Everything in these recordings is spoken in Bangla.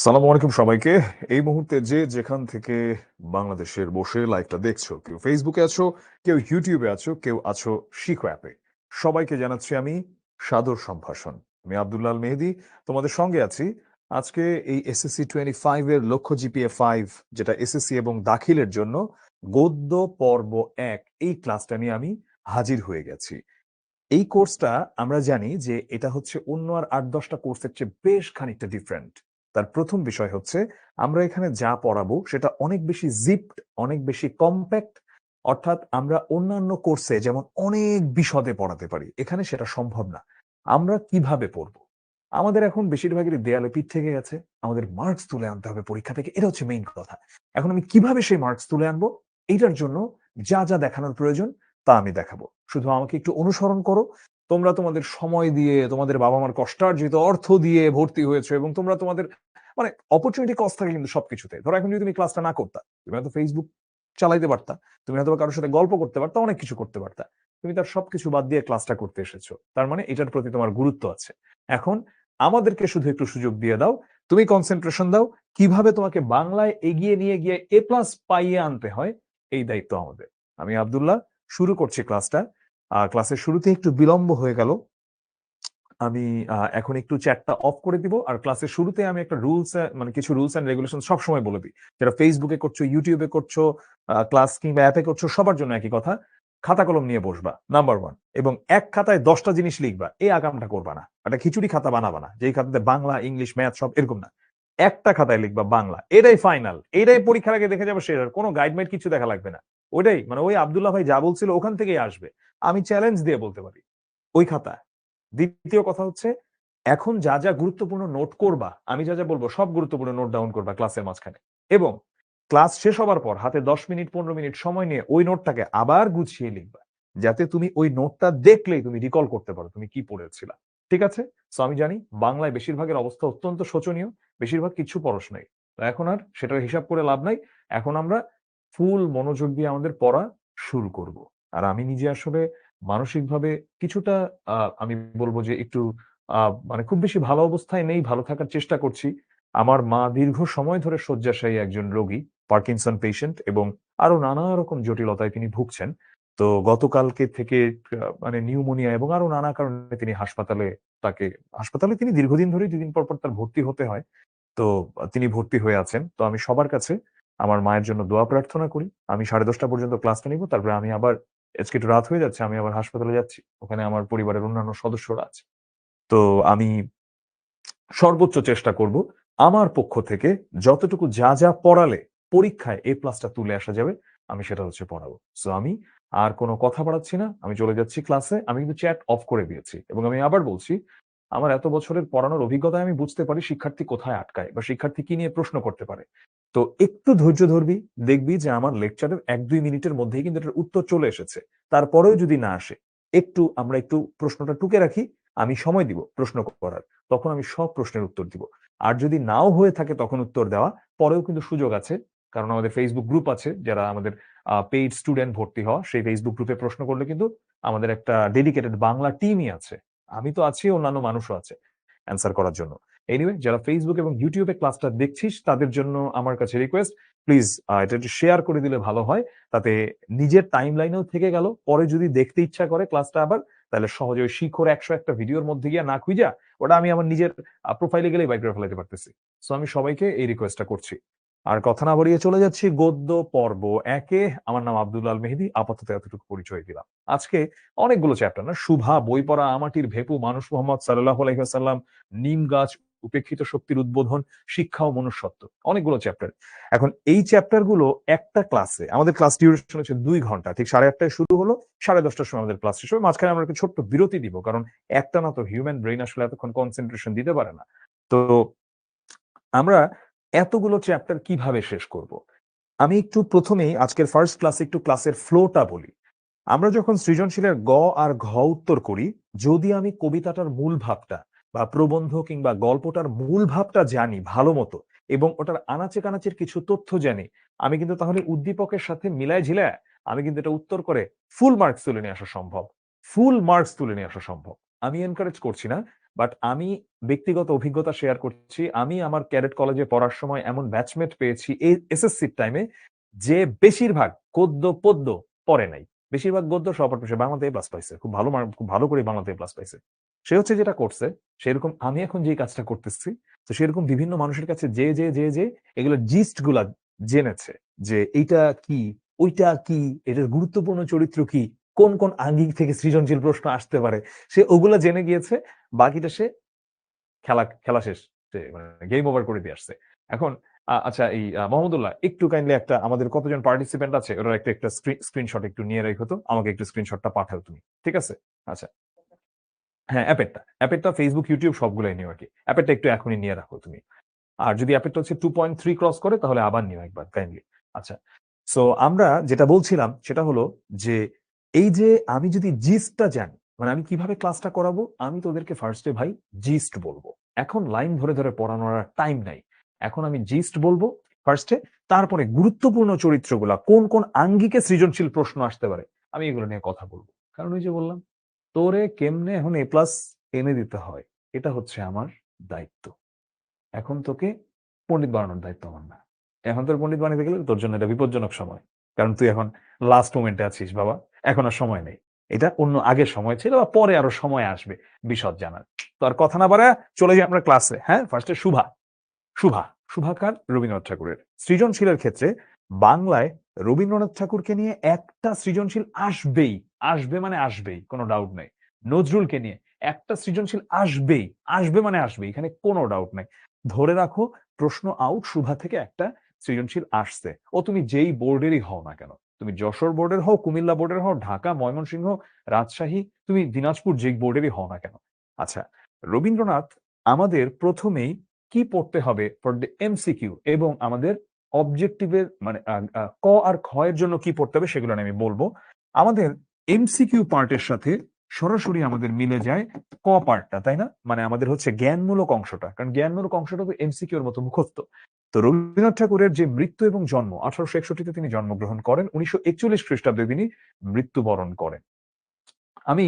সালামু আলাইকুম সবাইকে। এই মুহূর্তে যে যেখান থেকে বাংলাদেশের বসে লাইভটা দেখছো, কেউ ফেসবুকে আছো, কেউ ইউটিউবে আছো, কেউ আছো শিখো অ্যাপে। সবাইকে জানাচ্ছি আমি সাদর সম্ভাষণ। আমি আব্দুল্লাহ আল মেহেদী তোমাদের সঙ্গে আছি। আজকে এই এসএসসি 25 এর লক্ষ্য জিপিএ 5 যেটা এসএসসি এবং দাখিলের জন্য গদ্য পর্ব 1 এই ক্লাসটা নিয়ে আমি হাজির হয়ে গেছি। এই কোর্সটা আমরা জানি যে এটা হচ্ছে অন্য আর ৮-১০টা কোর্সের চেয়ে বেশ খানিকটা ডিফারেন্ট। তার প্রথম বিষয় হচ্ছে আমরা এখানে যা পড়াবো সেটা অনেক বেশি জিপড, অনেক বেশি কম্প্যাক্ট। অর্থাৎ আমরা অন্যান্য কোর্সে যেমন অনেক বিশদে পড়াতে পারি, এখানে সেটা সম্ভব না। আমরা কিভাবে পড়বো? আমাদের এখন বেশিরভাগেরই দেয়ালে পিঠ থেকে গেছে। আমাদের মার্কস তুলে আনতে হবে পরীক্ষা থেকে। এটা হচ্ছে মেইন কথা। এখন আমি কিভাবে সেই মার্কস তুলে আনবো? এইটার জন্য যা, যা দেখানোর প্রয়োজন তা আমি দেখাবো। শুধু আমাকে একটু অনুসরণ করো। তোমরা তোমাদের সময় দিয়ে, তোমাদের বাবা-মার কষ্টার্জিত অর্থ দিয়ে ভর্তি হয়েছো এবং তোমরা তোমাদের মানে অপরচুনিটি কস্ট থাকে কিন্তু সবকিছুতে। ধরো এখন যদি তুমি ক্লাসটা না করতা, তুমি হয়তো Facebook চালাইতে পারতা। তুমি হয়তোবা কারো সাথে গল্প করতে পারতা, অনেক কিছু করতে পারতা। তুমি তার সবকিছু বাদ দিয়ে ক্লাসটা করতে এসেছো। তার মানে এটার প্রতি তোমার গুরুত্ব আছে। এখন আমাদেরকে শুধু একটু সুযোগ দিয়ে দাও। তুমি কনসেনট্রেশন দাও। কিভাবে তোমাকে বাংলায় এগিয়ে নিয়ে গিয়ে A+ পাইয়ে আনতে হয়, এই দায়িত্ব আমাদের। আমি আব্দুল্লাহ, শুরু করছি ক্লাসটা। ক্লাসের শুরুতে একটু বিলম্ব হয়ে গেল। আমি এখন একটু চ্যাটটা অফ করে দিব। আর ক্লাসের শুরুতে আমি একটা মানে কিছু রুলস অ্যান্ড রেগুলেশন সবসময় বলে দিই। যেটা ফেসবুকে করছো, ইউটিউবে করছো, ক্লাস কিংবা অ্যাপে করছো, সবার জন্য একই কথা। খাতা কলম নিয়ে বসবা, নাম্বার 1। এবং এক খাতায় 10টা জিনিস লিখবা। এই আকামটা করবা না। একটা খিচুড়ি খাতা বানাবা না। যেই খাতাতে বাংলা, ইংলিশ, ম্যাথ সব এরকম না। একটা খাতায় লিখবা বাংলা। এটাই ফাইনাল। এটাই পরীক্ষার আগে দেখে যাবে শেষ। আর কোনো গাইড কিছু দেখা লাগবে না। ওইটাই মানে ওই আব্দুল্লাহ ভাই যা বলছিল ওখান থেকেই আসবে। আমি চ্যালেঞ্জ দিয়ে বলতে পারি। ওই খাতা। দ্বিতীয় কথা হচ্ছে, এখন যা, যা গুরুত্বপূর্ণ নোট করবা, আমি যা, যা বলব সব গুরুত্বপূর্ণ নোট ডাউন করবা ক্লাসের মাঝখানে। এবং ক্লাস শেষ হবার পর হাতে ১০ মিনিট ১৫ মিনিট সময় নিয়ে ওই নোটটাকে আবার গুছিয়ে লিখবা। যাতে তুমি ওই নোটটা দেখলেই তুমি রিকল করতে পারো তুমি কি পড়েছিলা। ঠিক আছে? সো আমি জানি বাংলায় বেশিরভাগের অবস্থা অত্যন্ত শোচনীয়। বেশিরভাগ কিচ্ছু পড়স নাই। তো এখন আর সেটার হিসাব করে লাভ নাই। এখন আমরা ফুল মনোযোগ দিয়ে আমাদের পড়া শুরু করব। আর আমি নিজে আসলে মানসিকভাবে কিছুটা আমি বলব যে একটু আ মানে খুব বেশি ভালো অবস্থায় নেই, ভালো থাকার চেষ্টা করছি। আমার মা দীর্ঘ সময় ধরে শয্যাশায়ী একজন রোগী, পার্কিনসন পেশেন্ট এবং আরো নানা রকম জটিলতায় তিনি ভুগছেন। তো গতকালকে থেকে মানে নিউমোনিয়া এবং আরো নানা কারণে তিনি হাসপাতালে তিনি দীর্ঘদিন ধরেই ২ দিন পর, পর তার ভর্তি হতে হয়। তো তিনি ভর্তি হয়ে আছেন। তো আমি সবার কাছে আমার মায়ের জন্য দোয়া প্রার্থনা করি। আমি 10:30 পর্যন্ত ক্লাসটা নিব। তারপরে আমি আবার আজকে একটু রাত হয়ে যাচ্ছে। আমি আবার হাসপাতালে যাচ্ছি। ওখানে আমার পরিবারের অন্যান্য সদস্যরা আছে। তো আমি সর্বোচ্চ চেষ্টা করব আমার পক্ষ থেকে যতটুকু যা, যা পড়ালে পরীক্ষায় A+টা তুলে আসা যাবে, আমি সেটা হচ্ছে পড়াবো। সো আমি আর কোন কথা বাড়াচ্ছি না। আমি চলে যাচ্ছি ক্লাসে। আমি কিন্তু চ্যাট অফ করে দিয়েছি। এবং আমি আবার বলছি, আমার এত বছরের পড়ানোর অভিজ্ঞতায় আমি বুঝতে পারি শিক্ষার্থী কোথায় আটকায় বা শিক্ষার্থী কি নিয়ে প্রশ্ন করতে পারে। তো একটু ধৈর্য ধরবি, দেখবি যে আমার লেকচারের ১-২ মিনিটের মধ্যেই কিন্তু এটার উত্তর চলে এসেছে। তারপরেও যদি না আসে, আমরা একটু প্রশ্নটা টুকে রাখি। আমি সময় দিব প্রশ্ন করার। তখন আমি সব প্রশ্নের উত্তর দিব। আর যদি নাও হয়ে থাকে তখন উত্তর দেওয়া, পরেও কিন্তু সুযোগ আছে। কারণ আমাদের Facebook গ্রুপ আছে যারা আমাদের পেইড স্টুডেন্ট ভর্তি হওয়া, সেই Facebook গ্রুপে প্রশ্ন করলে কিন্তু আমাদের একটা ডেডিকেটেড বাংলা টিমই আছে। আমি তো আছি, অন্যান্য মানুষও আছে অ্যান্সার করার জন্য। এনিওয়ে যারা Facebook এবং YouTube এ ক্লাসটা দেখছিস তাদের জন্য আমার কাছে রিকোয়েস্ট, প্লিজ এটা একটু শেয়ার করে দিলে ভালো হয়। তাতে নিজের টাইমলাইনেও থেকে গেল। পরে যদি দেখতে ইচ্ছা করে ক্লাসটা আবার, তাহলে সহজে ওই শিখর ১০০ ভিডিওর মধ্যে গিয়া না খুঁইজা ওটা আমি আমার নিজের প্রোফাইলে গেলেই বাইর করে ফেলাইতে পারতেছি। সো আমি সবাইকে এই রিকোয়েস্টটা করছি। আর কথা না বাড়িয়ে চলে যাচ্ছি গদ্য পর্ব ১ এ। আমার নাম আব্দুল্লাহ আল মেহেদী। আপাতত এতটুকু পরিচয় দিলাম। আজকে অনেকগুলো চ্যাপ্টার না, শুভা, বই পড়া, আমাটির ভেপু, মানুষ মোহাম্মদ সাল্লাল্লাহু আলাইহি ওয়াসাল্লাম, নিম গাছ, উপেক্ষিত শক্তির উদ্বোধন, শিক্ষা ও মনুষ্যত্ব। অনেকগুলো চ্যাপ্টার। এখন এই চ্যাপ্টার গুলো একটা ক্লাসে, আমাদের ক্লাস ডিউরেশন হচ্ছে ২ ঘন্টা। ঠিক ৮:৩০ শুরু হলো, ১০:৩০ টার সময় আমাদের ক্লাস শেষ হবে। মাঝখানে আমরা একটা ছোট্ট বিরতি দিব। কারণ একটানা তো হিউম্যান ব্রেইন আসলে এতক্ষণ কনসেনট্রেশন দিতে পারে না। তো আমরা এতগুলো চ্যাপ্টার কিভাবে শেষ করব? আমি একটু ১ম এই আজকের ফার্স্ট ক্লাসে একটু ক্লাসের ফ্লোটা বলি। আমরা যখন সৃজনশীলের গ আর ঘ উত্তর করি, যদি আমি কবিতাটার মূল ভাবটা বা প্রবন্ধ কিংবা গল্পটার মূল ভাবটা জানি ভালোমতো এবং ওটার আনাচে-কানাচের কিছু তথ্য জানি, আমি কিন্তু তাহলে উদ্দীপকের সাথে মিলায়-ঝিলায় আমি কিন্তু এটা উত্তর করে ফুল মার্কস তুলে নিয়ে আসা সম্ভব। ফুল মার্কস তুলে নিয়ে আসা সম্ভব। আমি এনকারেজ করছি না। বাট আমি ব্যক্তিগত অভিজ্ঞতা শেয়ার করছি। আমি আমার ক্যাডেট কলেজে পড়ার সময় এমন ব্যাচমেট পেয়েছি এই এসএসসির টাইমে যে বেশিরভাগ গদ্য পদ্য পড়ে নাই। বেশিরভাগ গদ্য সহপাঠ পেয়েছে, বাংলাতে এ প্লাস পাইছে। খুব ভালো করে বাংলাতে এ প্লাস পাইছে। সে হচ্ছে যেটা করছে, সেরকম আমি এখন যেই কাজটা করতেছি, তো সেরকম বিভিন্ন মানুষের কাছে যে এগুলো জিস্ট গুলা জেনেছে যে এইটা কি, ওইটা কি, এটার গুরুত্বপূর্ণ চরিত্র কি, কোন কোন আঙ্গিক থেকে সৃজনশীল প্রশ্ন আসতে পারে, সে ওগুলা জেনে গিয়েছে। বাকিটা সে খেলা খেলা শেষ, সে মানে গেম ওভার করে দিয়ে আসছে। এখন আচ্ছা, এই মোহাম্মদুল্লাহ একটু কাইন্ডলি একটা, আমাদের কতজন পার্টিসিপেন্ট আছে ওরা একটা একটা স্ক্রিনশট একটু নিয়ে রাখো তো, আমাকে একটু স্ক্রিনশটটা পাঠাও তুমি, ঠিক আছে? আচ্ছা, হ্যাঁ, অ্যাপেরটা ফেসবুক ইউটিউব সবগুলাই নিও আর কি। অ্যাপেরটা একটু এখনই নিয়ে রাখো তুমি। আর যদি অ্যাপেরটা হচ্ছে 2.3 ক্রস করে তাহলে আবার নিও একবার কাইন্ডলি। আচ্ছা, সো আমরা যেটা বলছিলাম সেটা হলো যে এই যে আমি যদি জিস্টটা জানি, মানে আমি কিভাবে ক্লাসটা করাবো, আমি তোদেরকে ফার্স্টে ভাই জিস্ট বলবো। এখন লাইন ধরে ধরে পড়ানোর আর টাইম নাই। এখন আমি জিস্ট বলবো ফার্স্টে, তারপরে গুরুত্বপূর্ণ চরিত্রগুলা কোন কোন আঙ্গিকে সৃজনশীল প্রশ্ন আসতে পারে আমি এগুলো নিয়ে কথা বলবো। কারণ ওই যে বললাম, তোরে কেমনে এখন এ প্লাস এনে দিতে হয়, এটা হচ্ছে আমার দায়িত্ব। এখন তোকে পণ্ডিত বানানোর দায়িত্ব আমার না। এখন তোর পণ্ডিত বানাতে গেলে তোর জন্য এটা বিপজ্জনক সময়। কারণ তুই এখন লাস্ট মোমেন্টে আছিস বাবা। এখন আর সময় নেই। এটা অন্য আগের সময় ছিল বা পরে আরো সময় আসবে বিশদ জানার। তো আর কথা না বাড়ায় চলে যাই আমরা ক্লাসে। হ্যাঁ, ফার্স্টে শুভা। শুভা শুভাকার রবীন্দ্রনাথ ঠাকুরের সৃজনশীলের ক্ষেত্রে বাংলায় রবীন্দ্রনাথ ঠাকুরকে নিয়ে একটা সৃজনশীল আসবেই। আসবে মানে আসবেই, কোনো ডাউট নাই। নজরুলকে নিয়ে একটা সৃজনশীল আসবেই। আসবে মানে আসবে, এখানে কোনো ডাউট নাই। ধরে রাখো, প্রশ্ন আউট, শুভা থেকে একটা সৃজনশীল আসছে। ও তুমি যেই বোর্ডেরই হও না কেন, তুমি যশোর বোর্ডের হও, কুমিল্লা বোর্ডের হও, ঢাকা, ময়মনসিংহ, রাজশাহী, তুমি দিনাজপুর যেই বোর্ডেরই হও না কেন। আচ্ছা, রবীন্দ্রনাথ আমাদের প্রথমেই কি পড়তে হবে ফর দ্য এমসিকিউ, এবং আমাদের অবজেক্টিভের মানে ক আর খ এর জন্য কি পড়তে হবে সেগুলো আমি বলবো। আমাদের এমসিকিউ পার্টের সাথে সরাসরি আমাদের মিলে যায় ক পার্টটা, তাই না? মানে আমাদের হচ্ছে জ্ঞানমূলক অংশটা, কারণ জ্ঞানমূলক অংশটা তো এমসিকিউ এর মতো মুখস্থ। তো রবীন্দ্রনাথ ঠাকুরের যে মৃত্যু এবং জন্ম, 1861 তিনি জন্মগ্রহণ করেন, 1941 খ্রিস্টাব্দে তিনি মৃত্যুবরণ করেন। আমি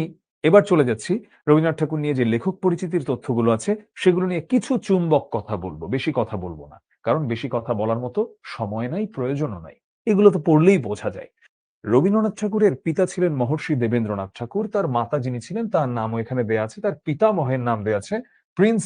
এবার চলে যাচ্ছি রবীন্দ্রনাথ ঠাকুর নিয়ে যে লেখক পরিচিতির তথ্যগুলো আছে সেগুলো নিয়ে কিছু চুম্বক কথা বলবো, বেশি কথা বলবো না। কারণ বেশি কথা বলার মতো সময় নাই, প্রয়োজনও নাই। এগুলো তো পড়লেই বোঝা যায়। রবীন্দ্রনাথ ঠাকুরের পিতা ছিলেন মহর্ষি দেবেন্দ্রনাথ ঠাকুর, তার মাতা যিনি ছিলেন তার নামও এখানে দেয়া আছে, তার পিতামহের নাম দেয়া আছে প্রিন্স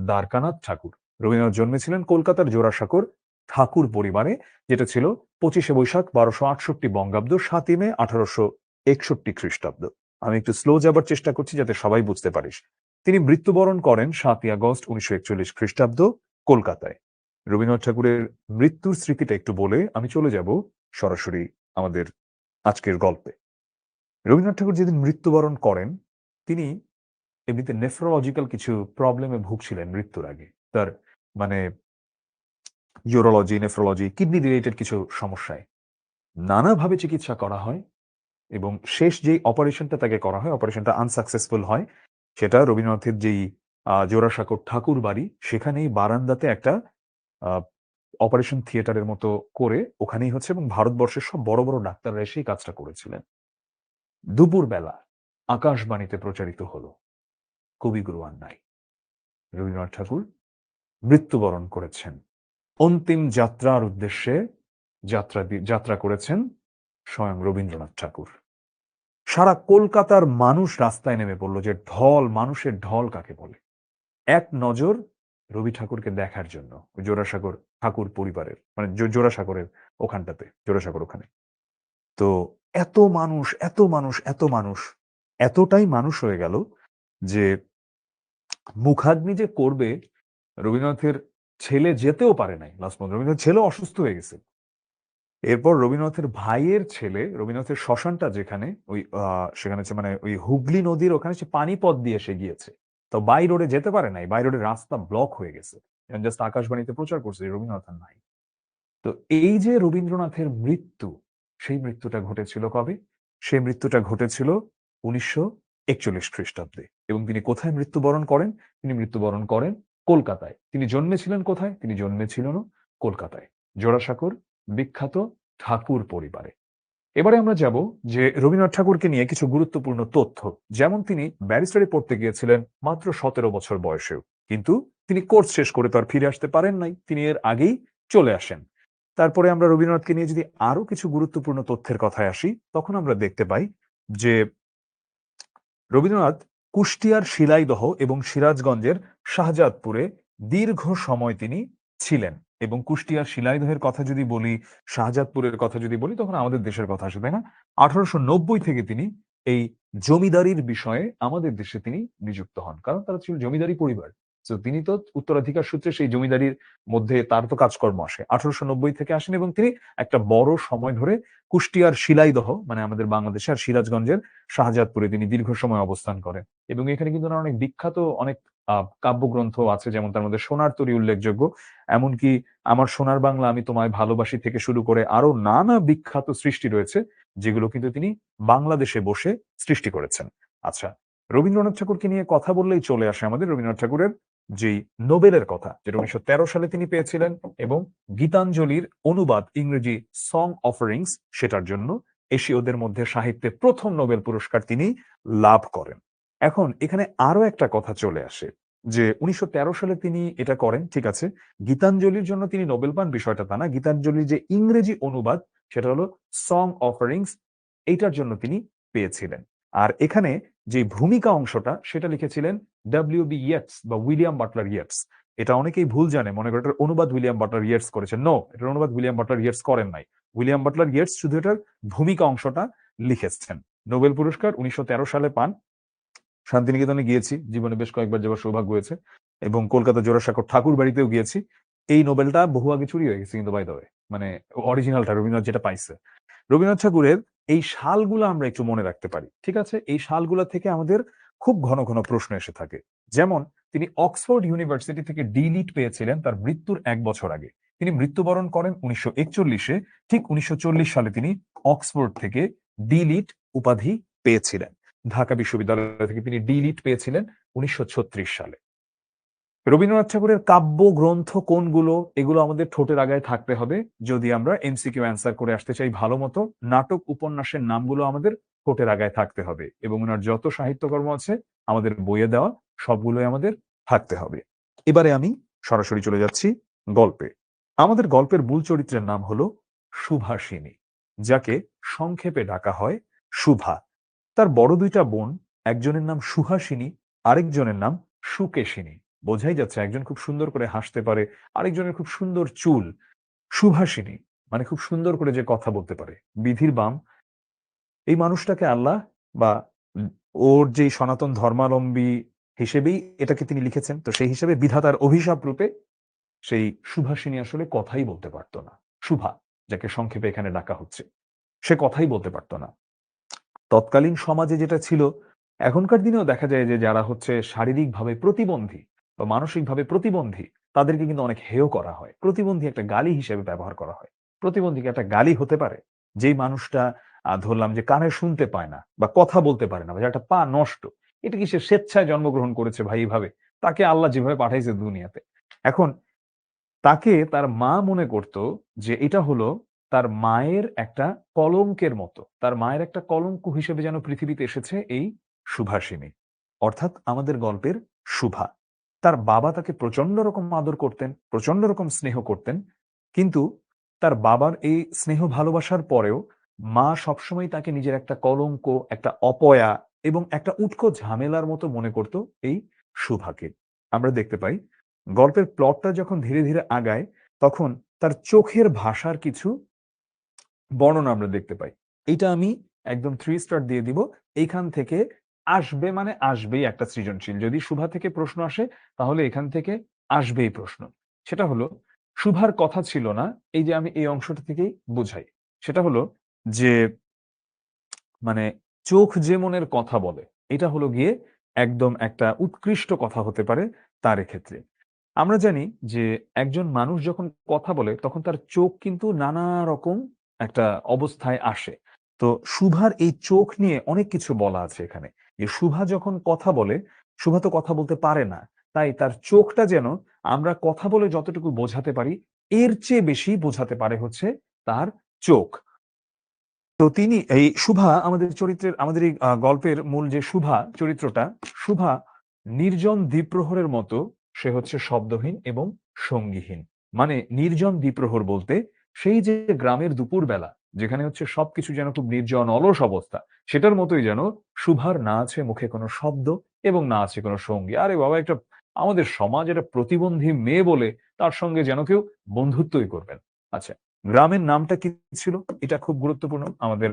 দ্বারকানাথ ঠাকুর। রবীন্দ্রনাথ জন্মেছিলেন কলকাতার জোড়াসাঁকোর ঠাকুর পরিবারে, যেটা ছিল 25শে বৈশাখ 1268 বঙ্গাব্দ, 7ই মে 1861 খ্রিস্টাব্দ। আমি একটু স্লো যাবার চেষ্টা করছি যাতে সবাই বুঝতে পারিস। তিনি মৃত্যুবরণ করেন 7ই আগস্ট 1941 খ্রিস্টাব্দ কলকাতায়। রবীন্দ্রনাথ ঠাকুরের মৃত্যুর স্মৃতিটা একটু বলে আমি চলে যাব সরাসরি আমাদের আজকের গল্পে। রবীন্দ্রনাথ ঠাকুর যেদিন মৃত্যুবরণ করেন, তিনি এমনিতে নেফ্রোলজিক্যাল কিছু প্রবলেমে ভুগছিলেন মৃত্যুর আগে। তার মানে ইউরোলজি, নেফ্রোলজি, কিডনি রিলেটেড কিছু সমস্যায় নানাভাবে চিকিৎসা করা হয়, এবং শেষ যেই অপারেশনটা তাকে করা হয়, অপারেশনটা আনসাকসেসফুল হয়। সেটা রবীন্দ্রনাথের যেই জোড়াসাঁকোর ঠাকুর বাড়ি, সেখানেই বারান্দাতে একটা অপারেশন থিয়েটারের মতো করে ওখানেই হচ্ছে, এবং ভারতবর্ষের সব বড় বড় ডাক্তাররা এসে এই কাজটা করেছিলেন। দুপুরবেলা আকাশবাণীতে প্রচারিত হলো কবিগুরু আর নাই, রবীন্দ্রনাথ ঠাকুর মৃত্যুবরণ করেছেন। অন্তিম যাত্রার উদ্দেশ্যে যাত্রা করেছেন স্বয়ং রবীন্দ্রনাথ ঠাকুর। সারা কলকাতার মানুষ রাস্তায় নেমে পড়ল, যে ঢল, মানুষের ঢল কাকে বলে, এক নজর রবি ঠাকুরকে দেখার জন্য। জোড়াসাঁকোর ঠাকুর পরিবারের মানে জোড়াসাঁকোরের ওখানটাতে, জোড়াসাঁকোর ওখানে। তো এত মানুষ, এত মানুষ, এত মানুষ, এতটাই মানুষ হয়ে গেল যে মুখাগ্নি যে করবে, রবীন্দ্রনাথের ছেলে যেতেও পারে নাই। লাস্ট পর্যন্ত রবীন্দ্রনাথ ছেলে অসুস্থ হয়ে গেছে। এরপর রবীন্দ্রনাথের ভাইয়ের ছেলে, রবীন্দ্রনাথের শ্মশানটা যেখানে, ওই সেখানে হচ্ছে মানে ওই হুগলি নদীর ওখানে সে পানিপথ দিয়ে সে গিয়েছে। তো বাই রোডে যেতে পারে নাই, বাই রোডের রাস্তা ব্লক হয়ে গেছে। জাস্ট আকাশবাণীতে প্রচার করছে যে রবীন্দ্রনাথ আর নাই। তো এই যে রবীন্দ্রনাথের মৃত্যু, সেই মৃত্যুটা ঘটেছিল কবে? সেই মৃত্যুটা ঘটেছিল 1941 খ্রিস্টাব্দে। এবং তিনি কোথায় মৃত্যুবরণ করেন? তিনি মৃত্যুবরণ করেন কলকাতায়। তিনি জন্মেছিলেন কোথায়? তিনি জন্মেছিলেন কলকাতায়, জোড়াসাঁকোর বিখ্যাত ঠাকুর পরিবারে। এবারে আমরা যাব যে রবীন্দ্রনাথ ঠাকুরকে নিয়ে কিছু গুরুত্বপূর্ণ তথ্য। যেমন তিনি ব্যারিস্টারি পড়তে গিয়েছিলেন মাত্র ১৭ বছর বয়সেও। কিন্তু তিনি কোর্স শেষ করে তো আর ফিরে আসতে পারেন নাই। তিনি এর আগেই চলে আসেন। তারপরে আমরা রবীন্দ্রনাথকে নিয়ে যদি আরো কিছু গুরুত্বপূর্ণ তথ্যের কথায় আসি, তখন আমরা দেখতে পাই যে রবীন্দ্রনাথ কুষ্টিয়ার শিলাইদহ এবং সিরাজগঞ্জের শাহজাদপুরে দীর্ঘ সময় তিনি ছিলেন। এবং কুষ্টিয়ার শিলাইদহের কথা যদি বলি, শাহজাদপুরের কথা যদি বলি, তখন আমাদের দেশের কথা আসে, তাই না? ১৮৯০ থেকে তিনি এই জমিদারির বিষয়ে আমাদের দেশে তিনি নিযুক্ত হন, কারণ তারা ছিল জমিদারি পরিবার। তো তিনি তো উত্তরাধিকার সূত্রে সেই জমিদারির মধ্যে তার তো কাজকর্ম আসে। ১৮৯০ থেকে আসেন এবং তিনি একটা বড় সময় ধরে কুষ্টিয়ার শিলাইদহ মানে আমাদের বাংলাদেশে আর সিরাজগঞ্জের শাহজাদপুরে তিনি দীর্ঘ সময় অবস্থান করেন। এবং এখানে কিন্তু অনেক বিখ্যাত অনেক কাব্যগ্রন্থ আছে, যেমন তার মধ্যে সোনার তরী উল্লেখযোগ্য। এমনকি আমার সোনার বাংলা আমি তোমায় ভালোবাসি থেকে শুরু করে আরো নানা বিখ্যাত সৃষ্টি রয়েছে, যেগুলো কিন্তু তিনি বাংলাদেশে বসে সৃষ্টি করেছেন। আচ্ছা, রবীন্দ্রনাথ ঠাকুরকে নিয়ে কথা বললেই চলে আসে আমাদের রবীন্দ্রনাথ ঠাকুরের যেই নোবেলের কথা, যেটা ১৯১৩ সালে তিনি পেয়েছিলেন, এবং গীতাঞ্জলির অনুবাদ ইংরেজি সং অফারিংস, সেটার জন্য এশীয়দের মধ্যে সাহিত্যে প্রথম নোবেল পুরস্কার তিনি লাভ করেন। এখন এখানে আরো একটা কথা চলে আসে যে ১৯১৩ সালে তিনি এটা করেন, ঠিক আছে। গীতাঞ্জলির জন্য তিনি নোবেল পান বিষয়টা তা না। গীতাঞ্জলির যে ইংরেজি অনুবাদ, সেটা হলো সং অফারিংস, এইটার জন্য তিনি পেয়েছিলেন। আর এখানে যে ভূমিকা অংশটা সেটা লিখেছিলেন ডব্লিউ.বি. ইয়েটস বা উইলিয়াম বাটলার ইয়েটস। এটা অনেকেই ভুল জানে, মনে করে এটার অনুবাদ উইলিয়াম বাটলার ইয়েটস করেছেন। নো, এটার অনুবাদ উইলিয়াম বাটলার ইয়েটস করেন নাই। উইলিয়াম বাটলার ইয়েটস শুধু এটার ভূমিকা অংশটা লিখেছেন। নোবেল পুরস্কার ১৯১৩ সালে পান। শান্তিনিকেতনে গিয়েছি, জীবনে বেশ কয়েকবার যাওয়ার সৌভাগ্য হয়েছে, এবং কলকাতা জোড়াসাঁকোর ঠাকুর বাড়িতেও গিয়েছি। এই নোবেলটা বহু আগে চুরি হয়ে গেছে কিন্তু, বাই দ্য ওয়ে, মানে অরিজিনালটা রবীন্দ্রনাথ যেটা পাইছে। রবীন্দ্রনাথ ঠাকুরের এই সালগুলো আমরা একটু মনে রাখতে পারি, ঠিক আছে? এই সালগুলো থেকে আমাদের খুব ঘন ঘন প্রশ্ন এসে থাকে। যেমন তিনি অক্সফোর্ড ইউনিভার্সিটি থেকে ডি.লিট পেয়েছিলেন তার মৃত্যুর ১ বছর আগে। তিনি মৃত্যুবরণ করেন ১৯৪১-এ। ঠিক ১৯৪০ সালে তিনি অক্সফোর্ড থেকে ডি.লিট উপাধি পেয়েছিলেন। ঢাকা বিশ্ববিদ্যালয় থেকে তিনি ডি.লিট পেয়েছিলেন ১৯৩৬ সালে। রবীন্দ্রনাথ ঠাকুরের কাব্য গ্রন্থ কোনগুলো, এগুলো আমাদের ঠোঁটের আগায় থাকতে হবে যদি আমরা এমসিকিউ অ্যান্সার করে আসতে চাই ভালো মতো। নাটক উপন্যাসের নামগুলো আমাদের ঠোঁটের আগায় থাকতে হবে, এবং ওনার যত সাহিত্যকর্ম আছে আমাদের বইয়ে দেওয়া সবগুলোই আমাদের থাকতে হবে। এবারে আমি সরাসরি চলে যাচ্ছি গল্পে। আমাদের গল্পের মূল চরিত্রের নাম হলো সুভাষিনী, যাকে সংক্ষেপে ডাকা হয় সুভা। তার বড় ২ টা বোন, একজনের নাম সুহাসিনী, আরেকজনের নাম সুকেশিনী। বোঝাই যাচ্ছে একজন খুব সুন্দর করে হাসতে পারে, আরেকজনের খুব সুন্দর চুল। সুভাষিনী মানে খুব সুন্দর করে যে কথা বলতে পারে। বিধির বাম এই মানুষটাকে আল্লাহ বা উম ওর যেই সনাতন ধর্মাবলম্বী হিসেবেই এটাকে তিনি লিখেছেন। তো সেই হিসেবে বিধাতার অভিশাপ রূপে সেই সুভাষিনী আসলে কথাই বলতে পারত না। সুভা, যাকে সংক্ষেপে এখানে ডাকা হচ্ছে, সে কথাই বলতে পারত না। তৎকালীন সমাজে যেটা ছিল, এখনকার দিনেও দেখা যায় যে যারা হচ্ছে শারীরিকভাবে প্রতিবন্ধী বা মানসিকভাবে প্রতিবন্ধী, তাদেরকে কিন্তু অনেক হেয় করা হয়। প্রতিবন্ধী একটা গালি হিসেবে ব্যবহার করা হয়। প্রতিবন্ধী কি একটা গালি হতে পারে? যেই মানুষটা ধরলাম যে কানে শুনতে পায় না বা কথা বলতে পারে না বা যার একটা পা নষ্ট, এটা কি সে স্বেচ্ছায় জন্মগ্রহণ করেছে ভাই এভাবে? তাকে আল্লাহ যেভাবে পাঠাইছে দুনিয়াতে। এখন তাকে তার মা মনে করত যে এটা হলো তার মায়ের একটা কলঙ্কের মতো। তার মায়ের একটা কলঙ্ক হিসেবে যেন পৃথিবীতে এসেছে এই সুভাষিনী। অর্থাৎ আমাদের গল্পের সুভা। তার বাবা তাকে প্রচন্ড রকম আদর করতেন, প্রচন্ড রকম স্নেহ করতেন। কিন্তু তার বাবার এই স্নেহ ভালোবাসার পরেও মা সবসময় তাকে নিজের একটা কলঙ্ক, একটা অপয়া এবং একটা উটকো ঝামেলার মতো মনে করত এই সুভাকে। আমরা দেখতে পাই গল্পের প্লটটা যখন ধীরে ধীরে আগায়, তখন তার চোখের ভাষার কিছু বর্ণনা আমরা দেখতে পাই। এইটা আমি একদম 3 স্টার দিয়ে দিব। এইখান থেকে আসবে মানে আসবেই একটা সৃজনশীল। যদি সুভা থেকে প্রশ্ন আসে, তাহলে এখান থেকে আসবেই প্রশ্ন। সেটা হলো, সুভার কথা ছিল না, এই যে আমি এই অংশটা থেকেই বুঝাই। সেটা হলো যে মানে চোখ যে মনের কথা বলে, এটা হলো গিয়ে একদম একটা উৎকৃষ্ট কথা হতে পারে তার এক্ষেত্রে। আমরা জানি যে একজন মানুষ যখন কথা বলে তখন তার চোখ কিন্তু নানা রকম একটা অবস্থায় আসে। তো সুভার এই চোখ নিয়ে অনেক কিছু বলা আছে এখানে। যে সুভা যখন কথা বলে, সুভা তো কথা বলতে পারে না। তাই তার চোখটা যেন আমরা কথা বলে যতটুকু বোঝাতে পারি, এর চেয়ে বেশি বোঝাতে পারে হচ্ছে তার চোখ। তো তিনি এই শুভা আমাদের চরিত্রের আমাদের এই গল্পের মূল যে শুভা চরিত্রটা, শুভা নির্জন দ্বীপ্রহরের মতো সে হচ্ছে শব্দহীন এবং সঙ্গীহীন। মানে নির্জন দ্বীপ্রহর বলতে সেই যে গ্রামের দুপুরবেলা যেখানে হচ্ছে সবকিছু যেন খুব নির্জন অলস অবস্থা, সেটার মতোই যেন শুভার না আছে মুখে কোনো শব্দ এবং না আছে কোনো সঙ্গী। আরে বাবা, একটা আমাদের সমাজ একটা প্রতিবন্ধী মেয়ে বলে তার সঙ্গে যেন কেউ বন্ধুত্বই করবেন। আচ্ছা, গ্রামের নামটা কি ছিল? এটা খুব গুরুত্বপূর্ণ আমাদের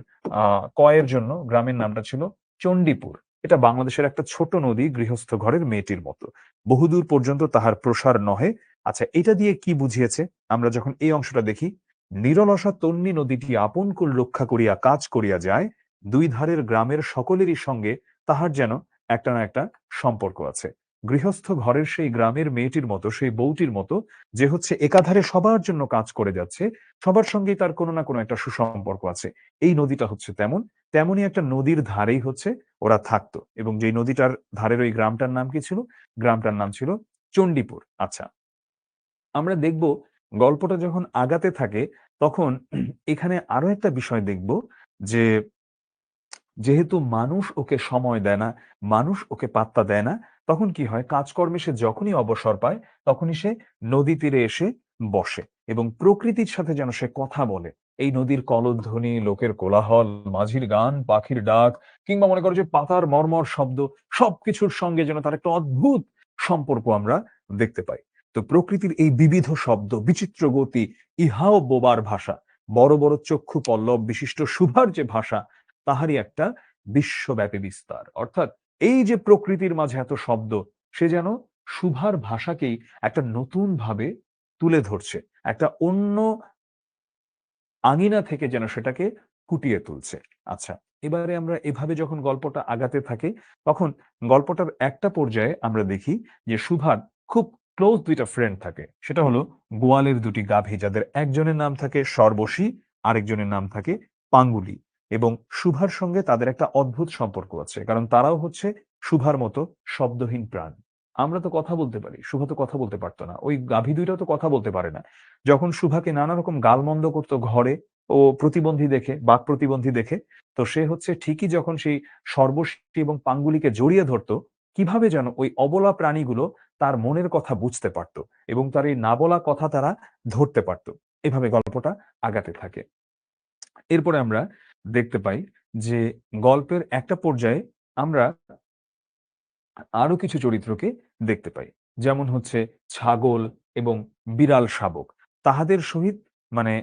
কয়ের জন্য। গ্রামের নামটা ছিল চণ্ডীপুর। এটা বাংলাদেশের একটা ছোট নদী, গৃহস্থ ঘরের মেয়েটির মতো। বহুদূর পর্যন্ত তাহার প্রসার নহে। আচ্ছা, এটা দিয়ে কি বুঝিয়েছে? আমরা যখন এই অংশটা দেখি, নিরলসা তন্বী নদীটি আপন কুল রক্ষা করিয়া কাজ করিয়া যায়, দুই ধারের গ্রামের সকলেরই সঙ্গে তাহার যেন একটা না একটা সম্পর্ক আছে। গৃহস্থ ঘরের সেই গ্রামের মেয়েটির মতো, সেই বউটির মতো, যে হচ্ছে একাধারে সবার জন্য কাজ করে যাচ্ছে, সবার সঙ্গেই তার কোনো না কোনো একটা সুসম্পর্ক আছে। এই নদীটা হচ্ছে তেমন। তেমনই একটা নদীর ধারেই হচ্ছে ওরা থাকতো, এবং যেই নদীটার ধারের ওই গ্রামটার নাম কি ছিল? গ্রামটার নাম ছিল চণ্ডীপুর। আচ্ছা, আমরা দেখব গল্পটা যখন আগাতে থাকে তখন এখানে আরো একটা বিষয় দেখব যে যেহেতু মানুষ ওকে সময় দেয় না, মানুষ ওকে পাত্তা দেয় না, তখন কি হয়? কাজকর্মে সে যখনই অবসর পায়, তখনই সে নদী তীরে এসে বসে এবং প্রকৃতির সাথে যেন সে কথা বলে। এই নদীর কলধ্বনি, লোকের কোলাহল, মাঝির গান, পাখির ডাক, কিংবা মনে করো যে পাতার মর্মর শব্দ, সবকিছুর সঙ্গে যেন তার একটা অদ্ভুত সম্পর্ক আমরা দেখতে পাই। তো প্রকৃতির এই বিবিধ শব্দ, বিচিত্র গতি, ইহাও বোবার ভাষা। বড় বড় চক্ষু পল্লব বিশিষ্ট শুভার যে ভাষা, তাহারই একটা বিশ্বব্যাপী বিস্তার। অর্থাৎ এই যে প্রকৃতির মাঝে এত শব্দ, সে যেন শুভার ভাষাকেই একটা নতুন ভাবে তুলে ধরছে, একটা অন্য আঙিনা থেকে যেন সেটাকে ফুটিয়ে তুলছে। আচ্ছা, এবারে আমরা এভাবে যখন গল্পটা আগাতে থাকে, তখন গল্পটার একটা পর্যায়ে আমরা দেখি যে সুভার খুব ক্লোজ দুইটা ফ্রেন্ড থাকে। সেটা হলো গোয়ালের দুটি গাভী, যাদের একজনের নাম থাকে সর্বশী, আরেকজনের নাম থাকে পাঙ্গুলি। এবং সুভার সঙ্গে তাদের একটা অদ্ভুত সম্পর্ক আছে, কারণ তারাও হচ্ছে সুভার মতো শব্দহীন প্রাণ। আমরা তো কথা বলতে পারি, সুভা তো কথা বলতে পারতো না, ওই গাভী দুইটাও তো কথা বলতে পারে না। যখন সুভাকে নানা রকম গালমন্দ করতো ঘরে, ও প্রতিবন্ধী দেখে, বাক প্রতিবন্ধী দেখে, তো সে হচ্ছে ঠিকই যখন সেই সর্বশী এবং পাঙ্গুলিকে জড়িয়ে ধরতো, কিভাবে যেন ওই অবলা প্রাণীগুলো তার মনের কথা বুঝতে পারত এবং তার এই না বলা কথা তারা ধরতে পারত। এভাবে গল্পটা আগাতে থাকে। এরপরে আমরা দেখতে পাই যে গল্পের একটা পর্যায়ে আমরা আরো কিছু চরিত্রকে দেখতে পাই। যেমন হচ্ছে ছাগল এবং বিড়াল শাবক। তাহাদের সহিত মানে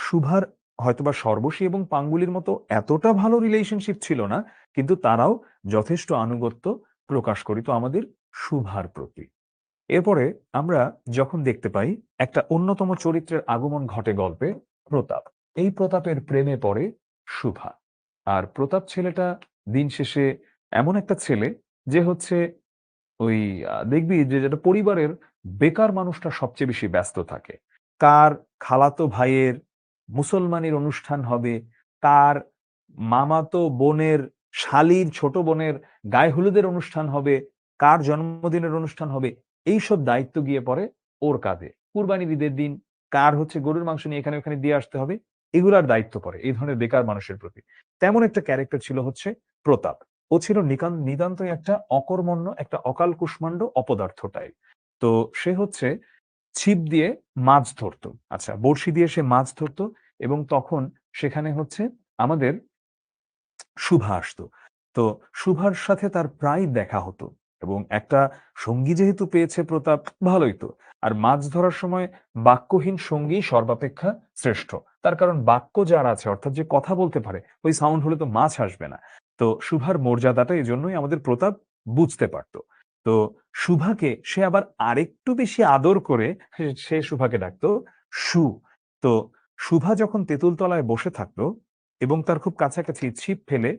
সুভার হয়তোবা সর্বশী এবং পাঙ্গুলির মতো এতটা ভালো রিলেশনশিপ ছিল না, কিন্তু তারাও যথেষ্ট আনুগত্য প্রকাশ করিত আমাদের শুভার প্রতি। এরপরে আমরা যখন দেখতে পাই একটা অন্যতম চরিত্রের আগমন ঘটে গল্পে, প্রতাপ। এই প্রতাপের প্রেমে পড়ে শুভা। আর প্রতাপ ছেলেটা দিন শেষে এমন একটা ছেলে যে হচ্ছে ওই দেখবি যে যেটা পরিবারের বেকার মানুষটা সবচেয়ে বেশি ব্যস্ত থাকে। কার খালাতো ভাইয়ের মুসলমানির অনুষ্ঠান হবে, কার মামাতো বোনের শালীর ছোট বোনের গায়ে হলুদের অনুষ্ঠান হবে, কার জন্মদিনের অনুষ্ঠান হবে, এইসব দায়িত্ব গিয়ে পড়ে ওর কাঁধে। কুরবানির ঈদের দিন কার হচ্ছে গরুর মাংস নিয়ে এখানে ওখানে দিয়ে আসতে হবে, এগুলার দায়িত্ব পড়ে এই ধরনের বেকার মানুষের প্রতি। তেমন একটা ক্যারেক্টার ছিল হচ্ছে প্রতাপ। ও ছিল নিতান্তই একটা অকর্মণ্য, একটা অকাল কুষ্মাণ্ড অপদার্থ টাইপ। তো সে হচ্ছে ছিপ দিয়ে মাছ ধরতো। আচ্ছা, বড়শি দিয়ে সে মাছ ধরতো এবং তখন সেখানে হচ্ছে আমাদের শুভা আসতো। তো শুভার সাথে তার প্রায় দেখা হতো এবং একটা সঙ্গী যেহেতু পেয়েছে প্রতাপ, ভালোই তো। আর মাছ ধরার সময় বাক্যহীন সঙ্গী সর্বাপেক্ষা শ্রেষ্ঠ। তার কারণ বাক্য যার আছে, অর্থাৎ যে কথা বলতে পারে, ওই সাউন্ড হলে তো মাছ আসবে না। তো শুভার মর্যাদাটা এজন্যই আমাদের প্রতাপ বুঝতে পারত। তো শুভাকে সে আবার আরেকটু বেশি আদর করে সে শুভাকে ডাকতো সু। তো শুভা যখন তেঁতুল তলায় বসে থাকতো এবং তার খুব কাছাকাছি ছিপ ফেলে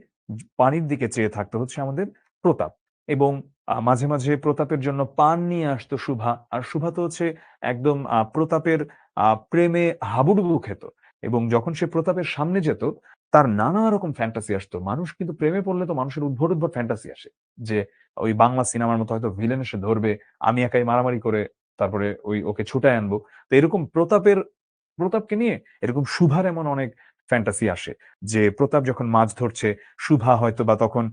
পানির দিকে চেয়ে থাকতো হচ্ছে আমাদের প্রতাপ। এবং মাঝে মাঝে প্রতাপের জন্য পান নিয়ে আসতো শুভা। আর শুভা তো হচ্ছে একদম প্রতাপের প্রেমে হাবুডুবু খেত। এবং যখন সে প্রতাপের সামনে যেত, তার নানা রকম ফ্যান্টাসি আসতো। মানুষ কিন্তু প্রেমে পড়লে তো মানুষের উদ্ভট উদ্ভট ফ্যান্টাসি আসে, যে ওই বাংলা সিনেমার মতো হয়তো ভিলেন এসে ধরবে, আমি একাই মারামারি করে তারপরে ওই ওকে ছুটায় আনবো। তো এরকম প্রতাপকে নিয়ে এরকম শুভার এমন অনেক ফ্যান্টাসি আসে যে প্রতাপ যখন মাছ ধরছে, শুভা হয়তো বা তখন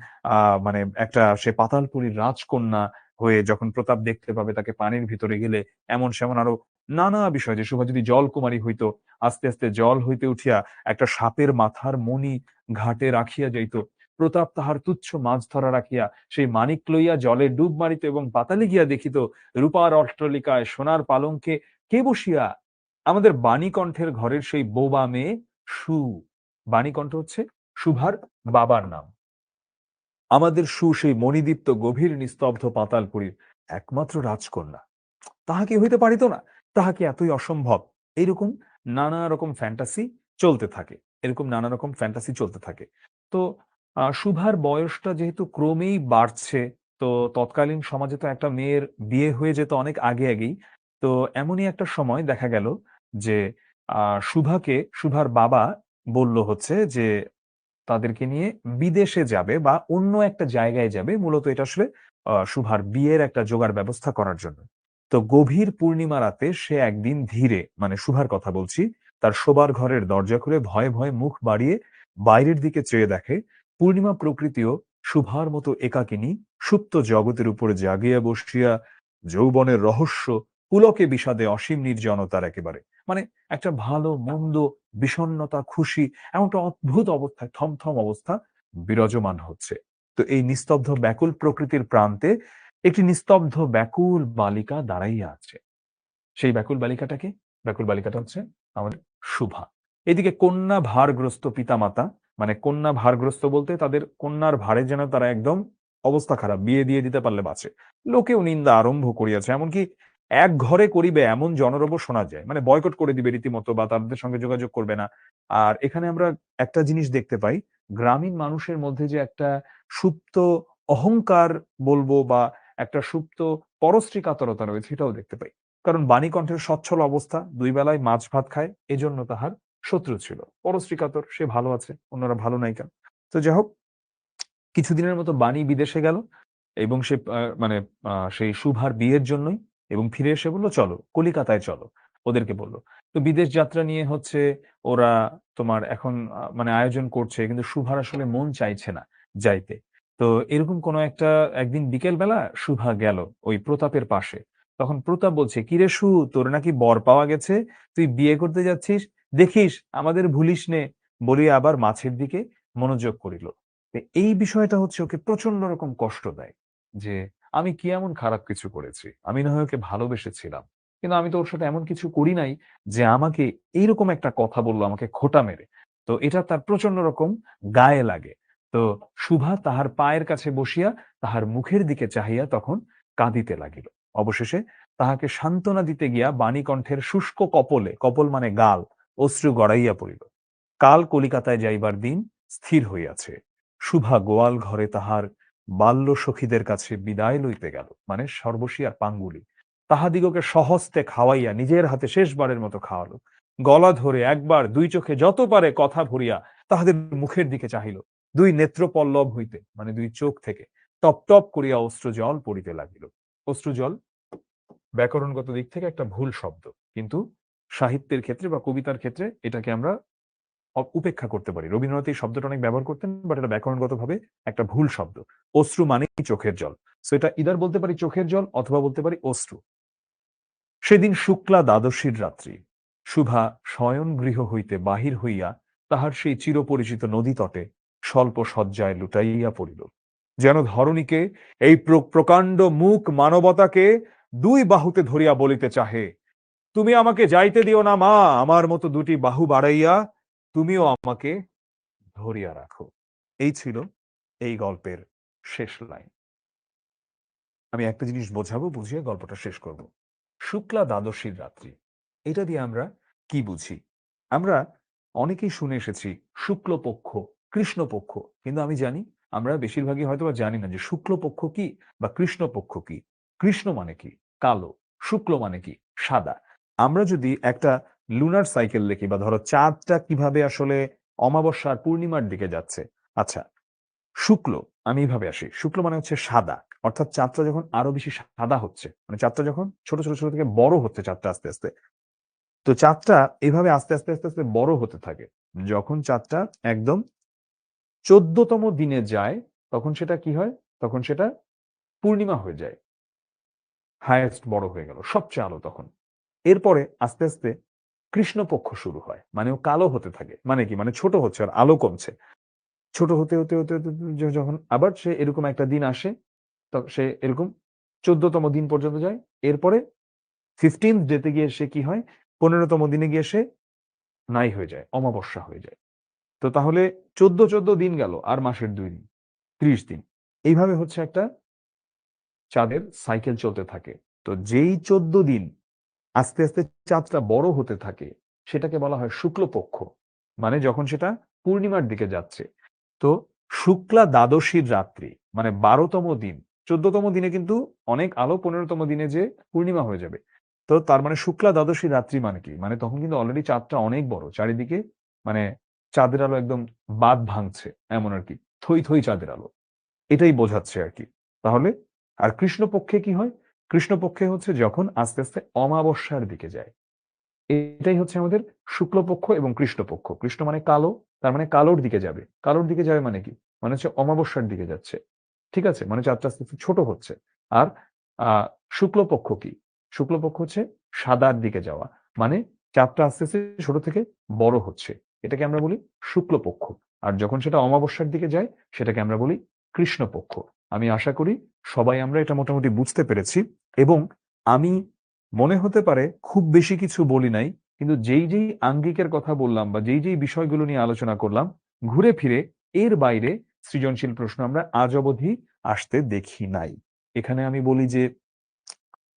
মানে একটা সে পাতালপুরীর রাজকন্যা হয়ে যখন প্রতাপ দেখতে পাবে তাকে পানির ভিতরে গেলে এমন সেমন আরো নানা বিষয়, যে শুভা যদি জলকুমারী হইতো, আস্তে আস্তে জল হইতে উঠিয়া একটা সাপের মাথার মণি ঘাটে রাখিয়া যাইত, প্রতাপ তাহার তুচ্ছ মাছ ধরা রাখিয়া সেই মানিক লইয়া জলে ডুব মারিত এবং পাতালে গিয়া দেখিত রূপার অট্টালিকায় সোনার পালঙ্কে কে বসিয়া? আমাদের বাণীকণ্ঠের ঘরের সেই বোবা মেয়ে সু। বাণীকণ্ঠ হচ্ছে শুভার বাবার নাম। আমাদের সু সেই মণিদীপ্ত গভীর নিস্তব্ধ পাতালপুরীর একমাত্র রাজকন্যা। তাহা কি হইতে পারিত না? তাহা কি এতই অসম্ভব? এইরকম নানা রকম ফ্যান্টাসি চলতে থাকে। এরকম নানা রকম ফ্যান্টাসি চলতে থাকে। তো শুভার বয়সটা যেহেতু ক্রমেই বাড়ছে, তো তৎকালীন সমাজে তো একটা মেয়ের বিয়ে হয়ে যেত অনেক আগে, আগেই। তো এমনই একটা সময় দেখা গেল যে শুভার বাবা বলল হচ্ছে যে তাদেরকে নিয়ে বিদেশে যাবে বা অন্য একটা জায়গায় যাবে। মূলত এটা আসলে শুভার বিয়ের একটা জোগাড় ব্যবস্থা করার জন্য। তো গভীর পূর্ণিমা রাতে সে একদিন ধীরে, মানে শুভার কথা বলছি, তার শোবার ঘরের দরজা খুলে ভয়ে, ভয়ে মুখ বাড়িয়ে বাইরের দিকে চেয়ে দেখে পূর্ণিমা প্রকৃতিও শুভার মতো একাকিনী সুপ্ত জগতের উপরে জাগিয়া বসিয়া যৌবনের রহস্য পুলকে বিষাদে অসীম নির্জনতার একেবারে। মানে একটা ভালো মন্দ, বিষণ্ণতা, খুশি, এমন একটা অদ্ভুত অবস্থায় থমথম অবস্থা বিরাজমান হচ্ছে। তো এই নিস্তব্ধ ব্যাকুল প্রকৃতির প্রান্তে একটি নিস্তব্ধ ব্যাকুল বালিকা দাঁড়াইয়া আছে। সেই ব্যাকুল বালিকাটাকে, ব্যাকুল বালিকাটা হচ্ছে আমাদের শুভা। এদিকে কন্যা ভারগ্রস্ত পিতামাতা, মানে কন্যা ভারগ্রস্ত বলতে তাদের কন্যার ভারে যেন তারা একদম অবস্থা খারাপ, বিয়ে দিয়ে দিতে পারলে বাঁচে। লোকেও নিন্দা আরম্ভ করিয়াছে, এমনকি এক ঘরে করিবে এমন জনরব শোনা যায়, মানে বয়কট করে দিবে রীতিমতো, বা তাদের সঙ্গে যোগাযোগ করবে না। আর এখানে আমরা একটা জিনিস দেখতে পাই, গ্রামীণ মানুষের মধ্যে যে একটা সুপ্ত অহংকার বলবো বা একটা সুপ্ত পরশ্রী কাতরতা রয়েছে, এটাও দেখতে পাই। কারণ বাণীকণ্ঠের সচ্ছল অবস্থা, দুই বেলায় মাছ ভাত খায়, এজন্য তাহার শত্রু ছিল। পরশ্রী কাতর, সে ভালো আছে, অন্যরা ভালো নাই কেন? তো যাই হোক, কিছুদিনের মতো বাণী বিদেশে গেল এবং সে মানে সেই শুভার বিয়ের জন্যই, এবং ফিরে এসে বলল, "চলো, কলিকাতায় চলো।" ওদেরকে বলল। তো বিদেশ যাত্রা নিয়ে হচ্ছে ওরা তোমার এখন মানে আয়োজন করছে, কিন্তু শুভার আসলে মন চাইছে না যাইতে। তো এরকম কোনো একটা একদিন বিকেল বেলা শুভা গেল ওই প্রতাপের পাশে। তখন প্রতাপ বলছে, "কিরে সু, তোর নাকি বর পাওয়া গেছে? তুই বিয়ে করতে যাচ্ছিস? দেখিস আমাদের ভুলিস নে।" বলিয়া আবার মাছের দিকে মনোযোগ করিল। এই বিষয়টা হচ্ছে ওকে প্রচন্ড রকম কষ্ট দেয় যে আমি কি এমন খারাপ কিছু করেছি, আমি না হয় ওকে ভালোবেসেছিলাম, কিন্তু আমি তো ওর সাথে এমন কিছু করি নাই যে আমাকে এইরকম একটা কথা বললো আমাকে খোঁটা মেরে। তো এটা তার প্রচন্ড রকম গায়ে লাগে। তো শুভা তাহার পায়ের কাছে বসিয়া তাহার মুখের দিকে চাহিয়া তখন কাঁদিতে লাগিল। অবশেষে তাহাকে সান্ত্বনা দিতে গিয়া বাণীকণ্ঠের শুষ্ক কপলে, কপল মানে গাল, অশ্রু গড়াইয়া পড়িল। কাল কলিকাতায় যাইবার দিন স্থির হইয়াছে। শুভা গোয়াল ঘরে তাহার বাল্য সখীদের কাছে বিদায় লইতে গেল, মানে সর্বশী আর পাঙ্গুলি। তাহাদিগকে সহস্তে খাওয়াইয়া নিজের হাতে শেষবারের মতো খাওয়ালো। গলা ধরে একবার দুই চোখে যত পারে কথা ভরিয়া তাহাদের মুখের দিকে চাহিল। দুই নেত্র পল্লব হইতে, মানে দুই চোখ থেকে টপ টপ করিয়া অশ্রুজল পড়িতে লাগিল। অশ্রুজল ব্যাকরণগত দিক থেকে একটা ভুল শব্দ, কিন্তু সাহিত্যের ক্ষেত্রে বা কবিতার ক্ষেত্রে এটাকে আমরা উপেক্ষা করতে পারি। রবীন্দ্রনাথ এই শব্দটা অনেক ব্যবহার করতেন, বাট এটা ব্যাকরণগতভাবে একটা ভুল শব্দ। অশ্রু মানেই চোখের জল। সো এটা ইদার বলতে পারি চোখের জল অথবা বলতে পারি অশ্রু। সেদিন শুক্লা দ্বাদশীর রাত্রি। শুভা শয়নগৃহ হইতে বাহির হইয়া তাহার সেই চিরপরিচিত নদী তটে স্বল্প শয্যায় লুটাইয়া পড়িল। যেন ধরণীকে, এই প্রকাণ্ড মুখ মানবতাকে দুই বাহুতে ধরিয়া বলিতে চাহে, তুমি আমাকে যাইতে দিও না মা, আমার মতো দুটি বাহু বাড়াইয়া তুমিও আমাকে ধরিয়া রাখো। এই ছিল এই গল্পের শেষ লাইন। আমি একটা জিনিস বোঝাবো, বুঝিয়ে গল্পটা শেষ করব। শুক্লা দ্বাদশীর রাত্রি, এটা দিয়ে আমরা কি বুঝি? আমরা অনেকেই শুনে এসেছি শুক্লপক্ষ, কৃষ্ণপক্ষ, কিন্তু আমি জানি আমরা বেশিরভাগই হয়তোবা জানি না যে শুক্লপক্ষ কি বা কৃষ্ণপক্ষ কি। কৃষ্ণ মানে কি? কালো। শুক্ল মানে কি? সাদা। আমরা যদি একটা লুনার সাইকেল দেখি, বা ধরো চাঁদটা কিভাবে আসলে অমাবস্যা আর পূর্ণিমার দিকে যাচ্ছে। আচ্ছা, শুক্ল, আমি এইভাবে আসি। শুক্ল মানে হচ্ছে সাদা। অর্থাৎ চাঁদটা যখন আরো বেশি সাদা হচ্ছে, মানে চাঁদটা যখন ছোট, ছোট, ছোট থেকে বড় হচ্ছে চাঁদটা আস্তে, আস্তে। তো চাঁদটা এভাবে আস্তে, আস্তে, আস্তে, আস্তে বড় হতে থাকে। যখন চাঁদটা একদম 14তম দিনে যায় তখন সেটা কি হয়? তখন সেটা পূর্ণিমা হয়ে যায়। হাইয়েস্ট বড় হয়ে গেল, সবচেয়ে আলো তখন। এরপরে আস্তে আস্তে কৃষ্ণপক্ষ শুরু হয়, মানে ও কালো হতে থাকে। মানে কি? মানে ছোট হচ্ছে আর আলো কমছে। ছোট হতে হতে হতে হতে যখন আবার সে এরকম একটা দিন আসে, সে এরকম 14তম দিন পর্যন্ত যায়। এরপরে 15th ডেতে গিয়ে সে কি হয়? 15তম দিনে গিয়ে সে নাই হয়ে যায়, অমাবস্যা হয়ে যায়। তো তাহলে 14 দিন গেল আর মাসের 2 দিন, 30 দিন। এইভাবে হচ্ছে একটা চাঁদের সাইকেল চলতে থাকে। তো যেই 14 দিন আস্তে আস্তে চাঁদটা বড় হতে থাকে সেটাকে বলা হয় শুক্লপক্ষ। মানে যখন সেটা পূর্ণিমার দিকে যাচ্ছে। তো শুক্লা দ্বাদশীর রাত্রি মানে 12তম দিন, 14তম দিনে কিন্তু অনেক আলো, 15তম দিনে যে পূর্ণিমা হয়ে যাবে। তো তার মানে শুক্লা দ্বাদশীর রাত্রি মানে কি? মানে তখন কিন্তু অলরেডি চাঁদটা অনেক বড়, চারিদিকে মানে চাঁদের আলো একদম বাঁধ ভাঙছে এমন আর কি, থই থই চাঁদের আলো, এটাই বোঝাচ্ছে আর কি। তাহলে আর কৃষ্ণপক্ষে কি হয়? কৃষ্ণপক্ষে হচ্ছে যখন আস্তে আস্তে অমাবস্যার দিকে যায়। এটাই হচ্ছে আমাদের শুক্লপক্ষ এবং কৃষ্ণপক্ষ। কৃষ্ণ মানে কালো, তার মানে কালোর দিকে যাবে। কালোর দিকে যাবে মানে কি? মানে হচ্ছে অমাবস্যার দিকে যাচ্ছে। ঠিক আছে? মানে চাঁদটা আস্তে আস্তে ছোট হচ্ছে। আর আ শুক্লপক্ষ কি? শুক্লপক্ষ হচ্ছে সাদার দিকে যাওয়া। মানে চাঁদটা আস্তে আস্তে ছোট থেকে বড় হচ্ছে। এটাকে আমরা বলি শুক্লপক্ষ। আর যখন সেটা অমাবস্যার দিকে যায় সেটাকে আমরা বলি কৃষ্ণপক্ষ। আমি আশা করি সবাই আমরা এটা মোটামুটি বুঝতে পেরেছি এবং আমি মনে হতে পারে খুব বেশি কিছু বলি নাই। কিন্তু যেই আঙ্গিকের কথা বললাম বা যেই বিষয়গুলো নিয়ে আলোচনা করলাম, ঘুরে ফিরে এর বাইরে সৃজনশীল প্রশ্ন আমরা আজ অবধি আসতে দেখি নাই। এখানে আমি বলি যে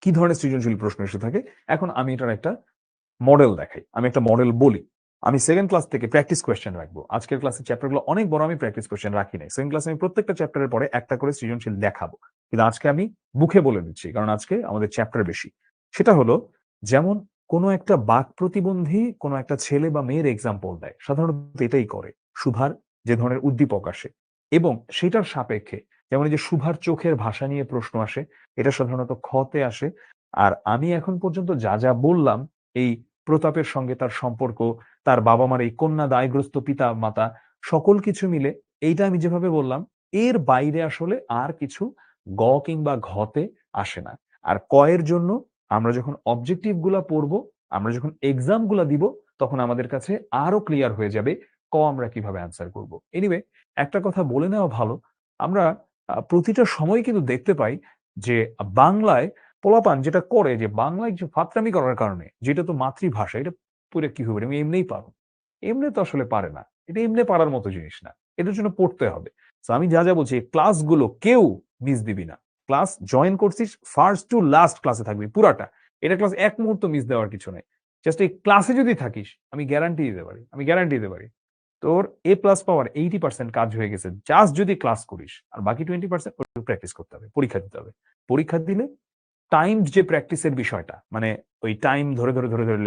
কি ধরনের সৃজনশীল প্রশ্ন এসে থাকে? এখন আমি এটার একটা মডেল দেখাই। আমি একটা মডেল বলি। আমি 2nd ক্লাস থেকে প্র্যাকটিস কোয়েশ্চেন রাখবো। আজকের ক্লাসের চ্যাপ্টারগুলো অনেক বড়, আমি প্র্যাকটিস কোয়েশ্চেন রাখি নাই। 2nd ক্লাসে আমি প্রত্যেকটা চ্যাপ্টারের পরে একটা করে সৃজনশীল দেখাবো। কিন্তু আজকে আমি মুখে বলে দিচ্ছি। কারণ আজকে আমাদের চ্যাপ্টার বেশি। সেটা হলো যেমন কোনো একটা বাক প্রতিবন্ধী কোনো একটা ছেলে বা মেয়ের এক্সাম্পল দেয়। সাধারণত এটাই করে। সুভার যে ধরনের উদ্দীপক আসে এবং সেটার সাপেক্ষে যেমন এই যে সুভার চোখের ভাষা নিয়ে প্রশ্ন আসে, এটা সাধারণত খ-তে আসে। আর আমি এখন পর্যন্ত যা বললাম এই প্রতাপের সঙ্গে তার সম্পর্ক, তার বাবা-মার এই কন্যা দায়গ্রস্ত পিতা-মাতা সকল কিছু মিলে এইটা আমি যেভাবে বললাম, এর বাইরে আসলে আর কিছু গ কিংবা ঘ-তে আসে না। আর ক এর জন্য আমরা যখন অবজেক্টিভ গুলা পড়বো, আমরা যখন এক্সাম গুলা দিব, তখন আমাদের কাছে আরো ক্লিয়ার হয়ে যাবে ক আমরা কিভাবে অ্যান্সার করব। এনিওয়ে একটা কথা বলে নেওয়া ভালো, আমরা প্রতিটা সময় কিন্তু দেখতে পাই যে বাংলায় পোলাপান যেটা করে যে বাংলায় যে ফাত্রামি করার কারণে, যেটা তো মাতৃভাষা, এটা পইড়া কি হবে? আমি এমনিই পারব। এমনি তো আসলে পারে না। এটা এমনি পারার মতো জিনিস না। এটার জন্য পড়তে হবে। সো আমি যা বলছি এই ক্লাসগুলো কেউ মিস দিবি না। ক্লাস জয়েন করছিস ফার্স্ট টু লাস্ট ক্লাসে থাকবি পুরাটা। এটা ক্লাস ১ মুহূর্ত মিস দেওয়ার কিছু নাই। জাস্ট এই ক্লাসে যদি থাকিস, আমি গ্যারান্টি দিতে পারি। আমি গ্যারান্টি দিতে পারি। তোর A+ পাওয়ার 80% কাজ হয়ে গেছে। জাস্ট যদি ক্লাস করিস। আর বাকি 20% ওটুকু প্র্যাকটিস করতে হবে। পরীক্ষা দিতে হবে। পরীক্ষা দিলে টাইমড যে প্র্যাকটিসের বিষয়টা, মানে ওই টাইম ধরে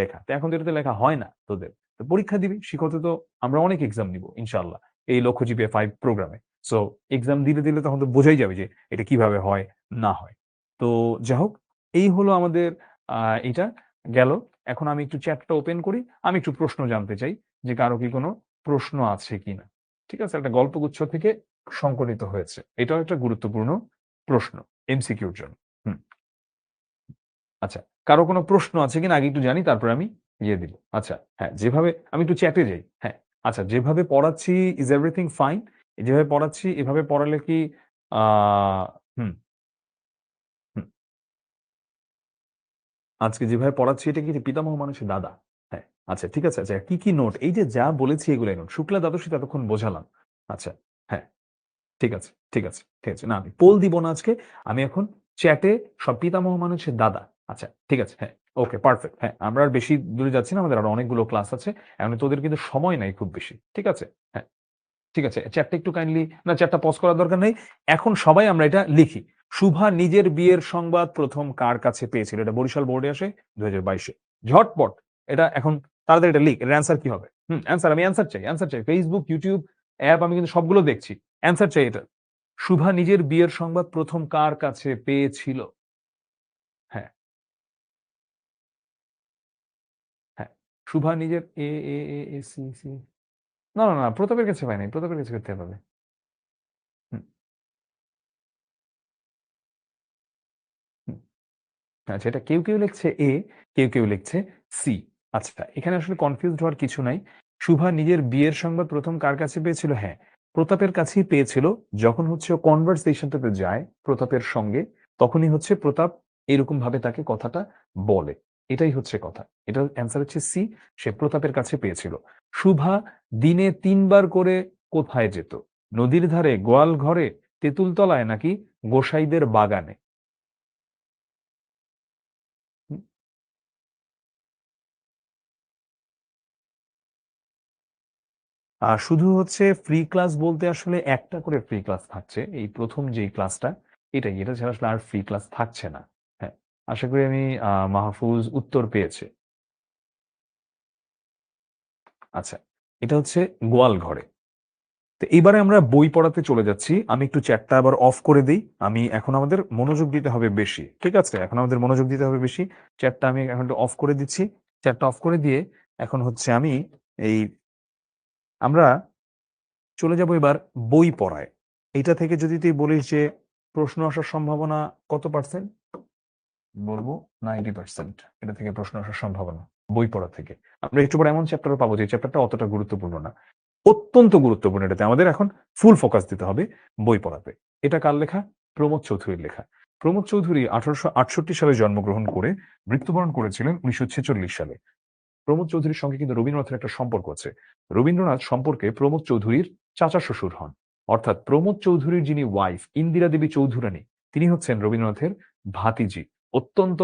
লেখা। তো এখন তো এটাতে লেখা হয় না তোদের। তো পরীক্ষা দিবি। শিখতে তো আমরা অনেক এক্সাম নিব ইনশাআল্লাহ। এই লক্ষ্যজীবী 5 প্রোগ্রামে। সো এক্সাম দিলে তখন তো বোঝাই যাবে যে এটা কিভাবে হয় না হয়। তো যাই হোক, এই হলো আমাদের আ এটা গেল। এখন আমি একটু চ্যাটটা ওপেন করি। আমি একটু প্রশ্ন জানতে চাই যে কারো কি কোনো প্রশ্ন আছে কিনা? ঠিক আছে? একটা গল্পগুচ্ছ থেকে সংকলিত হয়েছে। এটাও একটা গুরুত্বপূর্ণ প্রশ্ন এমসিকিউর জন্য। হুম। আচ্ছা। কারো কোনো প্রশ্ন আছে কিনা আগে একটু জানি তারপরে আমি ইয়ে দিব। আচ্ছা, হ্যাঁ, যেভাবে আমি একটু চ্যাটে যাই। হ্যাঁ, আচ্ছা যেভাবে পড়াচ্ছি is everything fine? যেভাবে পড়াচ্ছি এভাবে পড়ালে কি আ হুম, হুম। আজকে যেভাবে পড়াচ্ছি এটা কি পিতামহ মানুষের দাদা? হ্যাঁ, আচ্ছা ঠিক আছে। আচ্ছা কি নোট? এই যে যা বলেছি এগুলাই নোট। শুক্লা দ্বাদশী ততক্ষণ বোঝালাম। আচ্ছা, হ্যাঁ। ঠিক আছে, ঠিক আছে, ঠিক আছে। না আমি পোল দিব না আজকে। আমি এখন চ্যাটে সব পিতামহ মানুষের দাদা। আচ্ছা, ঠিক আছে। হ্যাঁ, ওকে পারফেক্ট। হ্যাঁ, আমরা আর বেশি দূরে যাচ্ছি না। আমাদের আরো অনেকগুলো ক্লাস আছে। এখন তোদের কিন্তু সময় নাই খুব বেশি। ঠিক আছে? হ্যাঁ, ঠিক আছে। চ্যাটটা একটু কাইন্ডলি না চ্যাটটা পজ করার দরকার নেই। এখন সবাই আমরা এটা লিখি। শুভা নিজের বিয়ের সংবাদ ১ম কার কাছে পেয়েছিল? এটা বরিশাল বোর্ডে আসে ২০২২ এ। ঝটপট এটা এখন তাড়াতাড়ি এটা লিখ। এর অ্যান্সার কি হবে? অ্যান্সার আমি অ্যান্সার চাই। Facebook, YouTube অ্যাপ আমি কিন্তু সবগুলো দেখছি। অ্যান্সার চাই এটা। শুভা নিজের বিয়ের সংবাদ ১ম কার কাছে পেয়েছিল? হ্যাঁ, হ্যাঁ। শুভা নিজের এ, সি। না না না, প্রতাপের কাছে পাই নাই, প্রতাপের কাছে করতে পাবে। হুম, হুম। আচ্ছা, এটা কেউ কেউ লিখছে এ, কেউ কেউ লিখছে সি। আচ্ছা, এখানে আসলে কনফিউজড হওয়ার কিছু নাই। শুভা নিজের বিয়ের সংবাদ প্রথম কার কাছে পেয়েছিল? হ্যাঁ, প্রতাপের কাছেই পেয়েছিল। যখন হচ্ছে ও কনভারসেশনটাতে যায় প্রতাপের সঙ্গে, তখনই হচ্ছে প্রতাপ এরকম ভাবে তাকে কথাটা বলে। এটাই হচ্ছে কথা। এটার অ্যান্সার হচ্ছে সি। সে প্রতাপের কাছে পেয়েছিল। শুভা দিনে ৩ বার করে কোথায় যেত? নদীর ধারে, গোয়াল ঘরে, তেঁতুল তলায় নাকি গোসাইদের বাগানে? হুম, শুধু হচ্ছে ফ্রি ক্লাস বলতে আসলে একটা করে ফ্রি ক্লাস থাকছে। এই ১ম যেই ক্লাসটা, এটাই। এটা ছাড়া আসলে আর ফ্রি ক্লাস থাকছে না। হ্যাঁ, আশা করি আমি মাহফুজ উত্তর পেয়েছে। আচ্ছা, এটা হচ্ছে গোয়াল ঘরে। তো এইবারে আমরা বই পড়াতে চলে যাচ্ছি। আমি একটু চ্যাটটা আবার অফ করে দেই। আমি এখন আমাদের মনোযোগ দিতে হবে বেশি। ঠিক আছে? এখন আমাদের মনোযোগ দিতে হবে বেশি। চ্যাটটা আমি এখন একটু অফ করে দিচ্ছি। চ্যাটটা অফ করে দিয়ে এখন হচ্ছে আমি এই আমরা চলে যাব এবার বই পড়ায়। এইটা থেকে যদি তুই বলিস যে প্রশ্ন আসার সম্ভাবনা কত পার্সেন্ট? বলবো 90%। এটা থেকে প্রশ্ন আসার সম্ভাবনা বই পড়া থেকে। আমরা একটু পরে এমন চ্যাপ্টারও পাবো যে চ্যাপ্টারটা অতটা গুরুত্বপূর্ণ না। অত্যন্ত গুরুত্বপূর্ণ। এটাতে আমাদের এখন ফুল ফোকাস দিতে হবে বই পড়াতে। এটা কার লেখা? প্রমোদ চৌধুরীর লেখা। প্রমোদ চৌধুরী ১৮৬৮ সালে জন্মগ্রহণ করে মৃত্যুবরণ করেছিলেন ১৯৪৬ সালে। প্রমোদ চৌধুরীর সঙ্গে কিন্তু রবীন্দ্রনাথের একটা সম্পর্ক আছে। রবীন্দ্রনাথ সম্পর্কে প্রমোদ চৌধুরীর চাচা শ্বশুর হন। অর্থাৎ প্রমোদ চৌধুরীর যিনি ওয়াইফ ইন্দিরা দেবী চৌধুরানী, তিনি হচ্ছেন রবীন্দ্রনাথের ভাতিজি। অত্যন্ত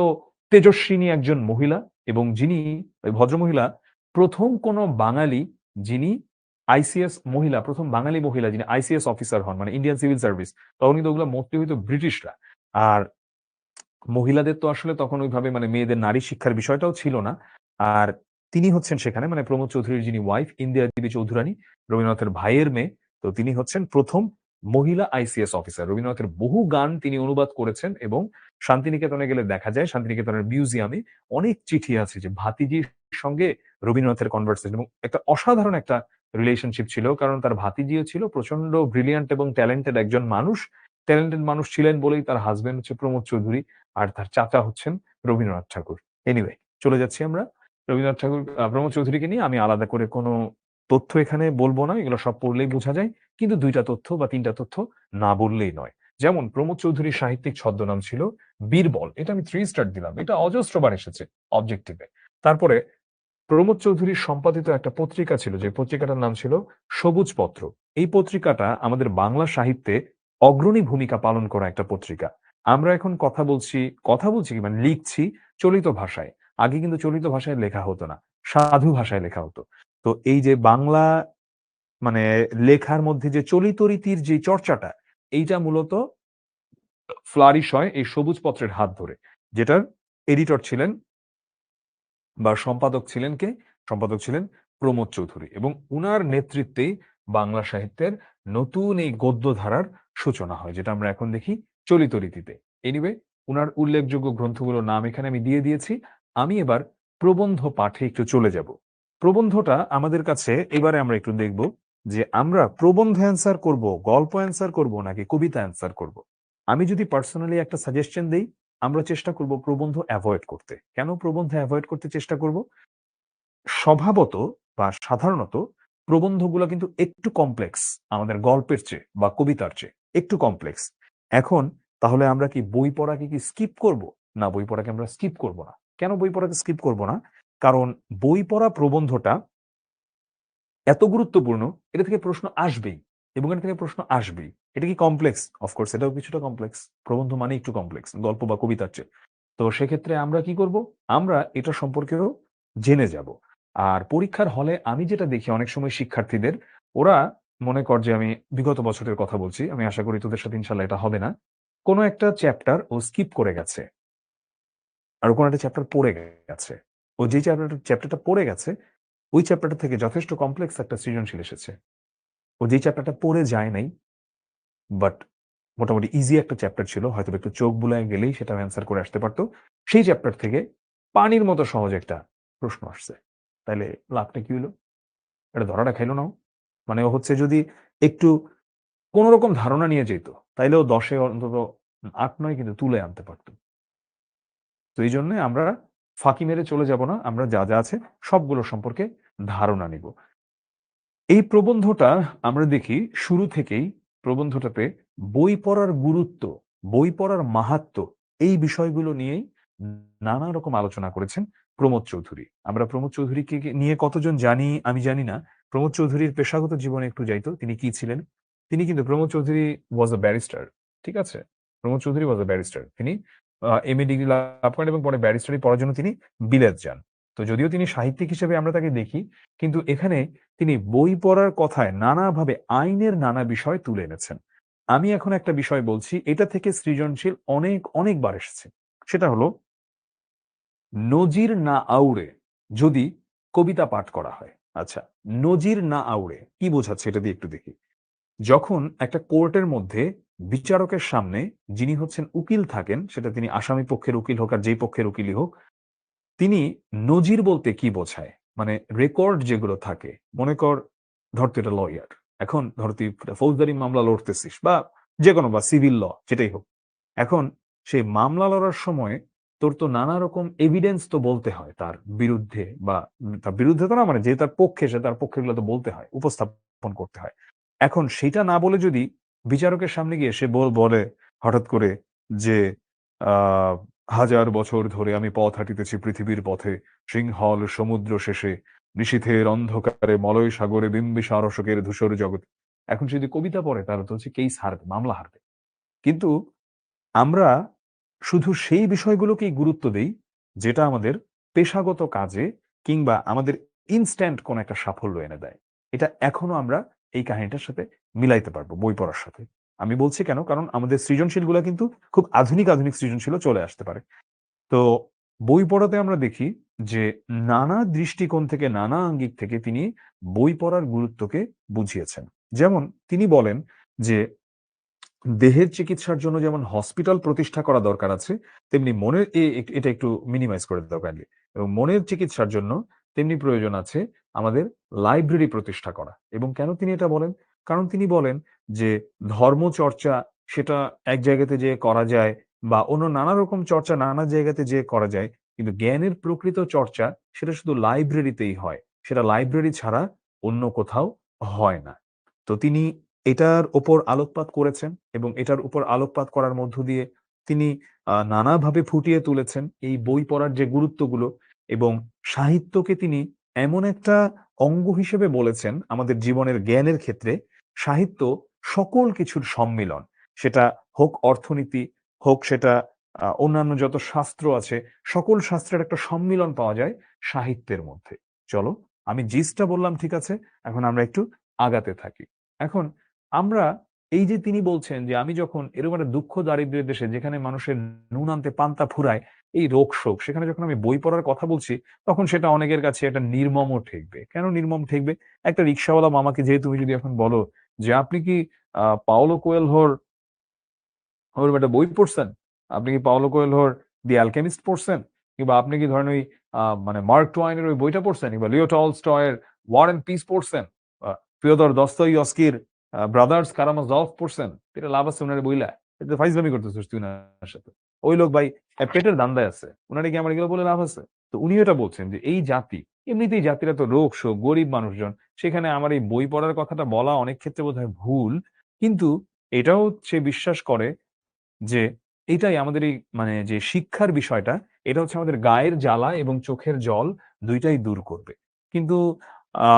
তেজস্বিনী একজন মহিলা, এবং যিনি, ওই ভদ্রমহিলা, প্রথম কোন বাঙালি যিনি আইসিএস মহিলা, প্রথম বাঙালি মহিলা যিনি আইসিএস অফিসার হন, মানে ইন্ডিয়ান সিভিল সার্ভিস। তখন কিন্তু ওগুলো মন্ত্রী হইতো ব্রিটিশরা। আর মহিলাদের তো আসলে তখন ওইভাবে মানে মেয়েদের নারী শিক্ষার বিষয়টাও ছিল না। আর তিনি হচ্ছেন সেখানে, মানে প্রমোদ চৌধুরীর যিনি ওয়াইফ ইন্দিরা দেবী চৌধুরানী, রবীন্দ্রনাথের ভাইয়ের মেয়ে। তো তিনি হচ্ছেন প্রথম মহিলা আইসিএস অফিসার। রবীন্দ্রনাথের বহু গান তিনি অনুবাদ করেছেন, এবং শান্তিনিকেতনে গেলে দেখা যায় শান্তিনিকেতনের মিউজিয়ামে অনেক চিঠি আছে যে ভাতিজির সঙ্গে রবীন্দ্রনাথের কনভারসেশন, এবং একটা অসাধারণ একটা রিলেশনশিপ ছিল। কারণ তার ভাতিজিও ছিল প্রচন্ড ব্রিলিয়ান্ট এবং ট্যালেন্টেড একজন মানুষ। ট্যালেন্টেড মানুষ ছিলেন বলেই তার হাসব্যান্ড হচ্ছে প্রমোদ চৌধুরী, আর তার চাচা হচ্ছেন রবীন্দ্রনাথ ঠাকুর। এনিওয়ে, চলে যাচ্ছি আমরা রবীন্দ্রনাথ ঠাকুর, প্রমোদ চৌধুরীকে নিয়ে আমি আলাদা করে কোনো তথ্য এখানে বলবো না। এগুলো সব পড়লেই বোঝা যায়। কিন্তু ২ টা তথ্য বা ৩ টা তথ্য না বললেই নয়। যেমন প্রমোদ চৌধুরীর সাহিত্যিক ছদ্মনাম ছিল বীরবল। এটা আমি 3 স্টার দিলাম। এটা অজস্রবার এসেছে অবজেক্টিভে। তারপরে প্রমোদ চৌধুরীর সম্পাদিত একটা পত্রিকা ছিল, যে পত্রিকাটার নাম ছিল সবুজ পত্র। এই পত্রিকাটা আমাদের বাংলা সাহিত্যে অগ্রণী ভূমিকা পালন করা একটা পত্রিকা। আমরা এখন কথা বলছি কি মানে লিখছি চলিত ভাষায়। আগে কিন্তু চলিত ভাষায় লেখা হতো না। সাধু ভাষায় লেখা হতো। তো এই যে বাংলা মানে লেখার মধ্যে যে চলিত রীতির যে চর্চাটা, এইটা মূলত ফ্লারিশ হয় এই সবুজ পত্রের হাত ধরে। যেটার এডিটর ছিলেন বা সম্পাদক ছিলেন কে? সম্পাদক ছিলেন প্রমোদ চৌধুরী, এবং উনার নেতৃত্বেই বাংলা সাহিত্যের নতুন এই গদ্য ধারার সূচনা হয়, যেটা আমরা এখন দেখি চলিত রীতিতে। এনিওয়ে, উনার উল্লেখযোগ্য গ্রন্থগুলোর নাম এখানে আমি দিয়ে দিয়েছি। আমি এবার প্রবন্ধ পাঠে একটু চলে যাব। প্রবন্ধটা আমাদের কাছে এবারে আমরা একটু দেখব যে আমরা প্রবন্ধ অ্যান্সার করব, গল্প অ্যান্সার করব নাকি কবিতা অ্যান্সার করব। আমি যদি পার্সোনালি একটা সাজেশন দেই, আমরা চেষ্টা করব প্রবন্ধ এভয়েড করতে। কেন প্রবন্ধ এভয়েড করতে চেষ্টা করব? স্বভাবত বা সাধারণত প্রবন্ধগুলা কিন্তু একটু কমপ্লেক্স আমাদের গল্পের চেয়ে বা কবিতার চেয়ে একটু কমপ্লেক্স। এখন তাহলে আমরা কি বই পড়াকে কি স্কিপ করব? না, বই পড়াকে আমরা স্কিপ করব না। কেন বই পড়াকে স্কিপ করব না? কারণ বই পড়া প্রবন্ধটা এত গুরুত্বপূর্ণ, এটা থেকে প্রশ্ন আসবেই, এবং এটা থেকে প্রশ্ন আসবেই। এটা কি কমপ্লেক্স? অফকোর্স এটাও কিছুটা কমপ্লেক্স। প্রবন্ধ মানে একটু কমপ্লেক্স গল্প বা কবিতার চেয়ে। তো সেক্ষেত্রে আমরা কি করব? আমরা এটা সম্পর্কেও জেনে যাব। আর পরীক্ষার হলে আমি যেটা দেখি অনেক সময় শিক্ষার্থীদের, ওরা মনে কর যে আমি বিগত বছরের কথা বলছি। আমি আশা করি তোদের সাথে ইনশাআল্লাহ এটা হবে না। কোন একটা চ্যাপ্টার ও স্কিপ করে গেছে। আর কোন একটা চ্যাপ্টার পড়ে গেছে। ও যে চ্যাপ্টারটা পড়ে গেছে, ওই চ্যাপ্টারটা থেকে যথেষ্ট কমপ্লেক্স একটা সৃজনশীল এসেছে। ও যে চ্যাপ্টারটা পড়ে যায় নাই, বাট মোটামুটি ইজি একটা চ্যাপ্টার ছিল। হয়তোবা একটু চোখ বুলায় গেলেই সেটা অ্যান্সার করে আসতে পারত। সেই চ্যাপ্টার থেকে পানির মতো সহজ একটা প্রশ্ন আসছে। তাইলে লাভটা কি হইল? এটা ধরাটা খাইল না ও? মানে ও হচ্ছে যদি একটু কোন রকম ধারণা নিয়ে যেত তাইলেও 10-এ অন্তত 8-9 কিন্তু তুলে আনতে পারত। তো এই জন্য আমরা ফাঁকি মেরে চলে যাব না। আমরা যা, যা আছে সবগুলো সম্পর্কে ধারণা নিব। এই প্রবন্ধটা আমরা দেখি শুরু থেকেই প্রবন্ধটাতে বই পড়ার গুরুত্ব, বই পড়ার মাহাত্ম্য এই বিষয়গুলো নিয়েই নানা রকম আলোচনা করেছেন প্রমোদ চৌধুরী। আমরা প্রমোদ চৌধুরীকে নিয়ে কতজন জানি আমি জানি না। প্রমোদ চৌধুরীর পেশাগত জীবনে একটু যাইতো। তিনি কি ছিলেন? তিনি কিন্তু প্রমোদ চৌধুরী ওয়াজ আ ব্যারিস্টার। ঠিক আছে? প্রমোদ চৌধুরী ওয়াজ আ ব্যারিস্টার। তিনি এমএ ডিগ্রি লাভ করেন এবং পরে ব্যারিস্টারি পড়ার জন্য তিনি বিলেত যান। তো যদিও তিনি সাহিত্যিক হিসেবে আমরা তাকে দেখি, কিন্তু এখানে তিনি বই পড়ার কথায় নানাভাবে আইনের নানা বিষয় তুলে এনেছেন। আমি এখন একটা বিষয় বলছি, এটা থেকে সৃজনশীল অনেকবার এসেছে। সেটা হলো নজির না আউড়ে যদি কবিতা পাঠ করা হয়। আচ্ছা, নজির না আউড়ে কি বোঝাচ্ছে এটা দিয়ে একটু দেখি। যখন একটা কোর্টের মধ্যে বিচারকের সামনে যিনি হচ্ছেন উকিল থাকেন, সেটা তিনি আসামি পক্ষের উকিল হোক আর যেই পক্ষের উকিলই হোক, তিনি নজির বলতে কি বোঝায়? মানে রেকর্ড যেগুলো থাকে, মনে কর ধর তুই একটা লয়ার। এখন ধর তুই একটা ফৌজদারি মামলা লড়তেছিস বা যেকোনো বা সিভিল ল যেটাই হোক। এখন সেই মামলা লড়ার সময় তোর তো নানা রকম এভিডেন্স তো বলতে হয় তার বিরুদ্ধে বা তার বিরুদ্ধে তো না, মানে যে তার পক্ষে সে তার পক্ষেগুলো তো বলতে হয়, উপস্থাপন করতে হয়। এখন সেটা না বলে যদি বিচারকের সামনে গিয়ে সে বলে হঠাৎ করে যে আহ 1000 বছর ধরে আমি পথ হাঁটিতেছি পৃথিবীর পথে, সিংহল সমুদ্র শেষে, নিশীথের অন্ধকারে মলয় সাগরে বিম্বিসার অশোকের ধূসর জগৎ। এখন সে যদি কবিতা পড়ে তাহলে তো হচ্ছে কেস হারবে, মামলা হারবে। কিন্তু আমরা শুধু সেই বিষয়গুলোকেই গুরুত্ব দেই যেটা আমাদের পেশাগত কাজে কিংবা আমাদের ইনস্ট্যান্ট কোন একটা সাফল্য এনে দেয়। এটা এখনো আমরা এই কাহিনীটার সাথে মিলাইতে পারবো বই পড়ার সাথে। আমি বলছি কেন? কারণ আমাদের সৃজনশীলগুলা কিন্তু খুব আধুনিক সৃজনশীলও চলে আসতে পারে। তো বই পড়াতে আমরা দেখি যে নানা দৃষ্টিকোণ থেকে নানা আঙ্গিক থেকে তিনি বই পড়ার গুরুত্বকে বুঝিয়েছেন। যেমন তিনি বলেন যে দেহের চিকিৎসার জন্য যেমন হসপিটাল প্রতিষ্ঠা করা দরকার আছে, তেমনি মনের এটা একটু মিনিমাইজ করে দাও কাইন্ডলি। এবং মনের চিকিৎসার জন্য তেমনি প্রয়োজন আছে আমাদের লাইব্রেরি প্রতিষ্ঠা করা। এবং কেন তিনি এটা বলেন? কারণ তিনি বলেন যে ধর্মচর্চা সেটা এক জায়গাতে যেয়ে করা যায় বা অন্য নানা রকম চর্চা নানা জায়গাতে যেয়ে করা যায়। কিন্তু জ্ঞানের প্রকৃত চর্চা সেটা শুধু লাইব্রেরিতেই হয়। সেটা লাইব্রেরি ছাড়া অন্য কোথাও হয় না। তো তিনি এটার উপর আলোকপাত করেছেন এবং এটার উপর আলোকপাত করার মধ্য দিয়ে তিনি নানাভাবে ফুটিয়ে তুলেছেন এই বই পড়ার যে গুরুত্বগুলো এবং সাহিত্যকে তিনি এমন একটা অঙ্গ হিসেবে বলেছেন আমাদের জীবনের জ্ঞানের ক্ষেত্রে। সাহিত্য সকল কিছুর সম্মিলন। সেটা হোক অর্থনীতি, হোক সেটা অন্যান্য যত শাস্ত্র আছে, সকল শাস্ত্রের একটা সম্মিলন পাওয়া যায় সাহিত্যের মধ্যে। চলো, আমি জিসটা বললাম ঠিক আছে, এখন আমরা একটু আগাতে থাকি। এখন আমরা এই যে তিনি বলছেন যে আমি যখন এরকম একটা দুঃখ দারিদ্র্যের দেশে যেখানে মানুষের নুন আনতে পান্তা ফুরায়, এই রোগ শোক, সেখানে যখন আমি বই পড়ার কথা বলছি তখন সেটা অনেকের কাছে একটা নির্মমও ঠেকবে। কেন নির্মম ঠেকবে? একটা রিক্সাওয়ালা মামাকে যেয়ে তুমি যদি এখন বলো যে আপনি কি পাওলো কোয়েলহোর ওর একটা বই পড়ছেন? আপনি কি পাওলো কোয়েলহোর 'দি অ্যালকেমিস্ট' পড়ছেন? কিংবা আপনি কি ধরেন ওই মানে মার্ক টওয়াইনের ওই বইটা পড়ছেন? কিংবা লিও টলস্টয়ের 'ওয়ার এন্ড পিস' পড়ছেন? আ ফিওদর দস্তয়েভস্কির 'ব্রাদার্স কারামাজভ' পড়ছেন? এটা লাভ আছে উনারে বইলা? এটা তো ফাইজলামি করতেছিস তুই উনার সাথে। ওই লোক ভাই পেটের ধান্দায় আছে। উনারে কি আমার এগুলো বলে লাভ আছে? তো উনি এটা বলছেন যে এই জাতি, এমনিতেই জাতির এত রোগ শোক, গরিব মানুষজন, সেখানে আমার এই বই পড়ার কথাটা বলা অনেক ক্ষেত্রে বোধহয় ভুল। কিন্তু এটাও সে বিশ্বাস করে যে এটাই আমাদের এই মানে যে শিক্ষার বিষয়টা, এটা হচ্ছে আমাদের গায়ের জ্বালা এবং চোখের জল ২ টাই দূর করবে। কিন্তু আ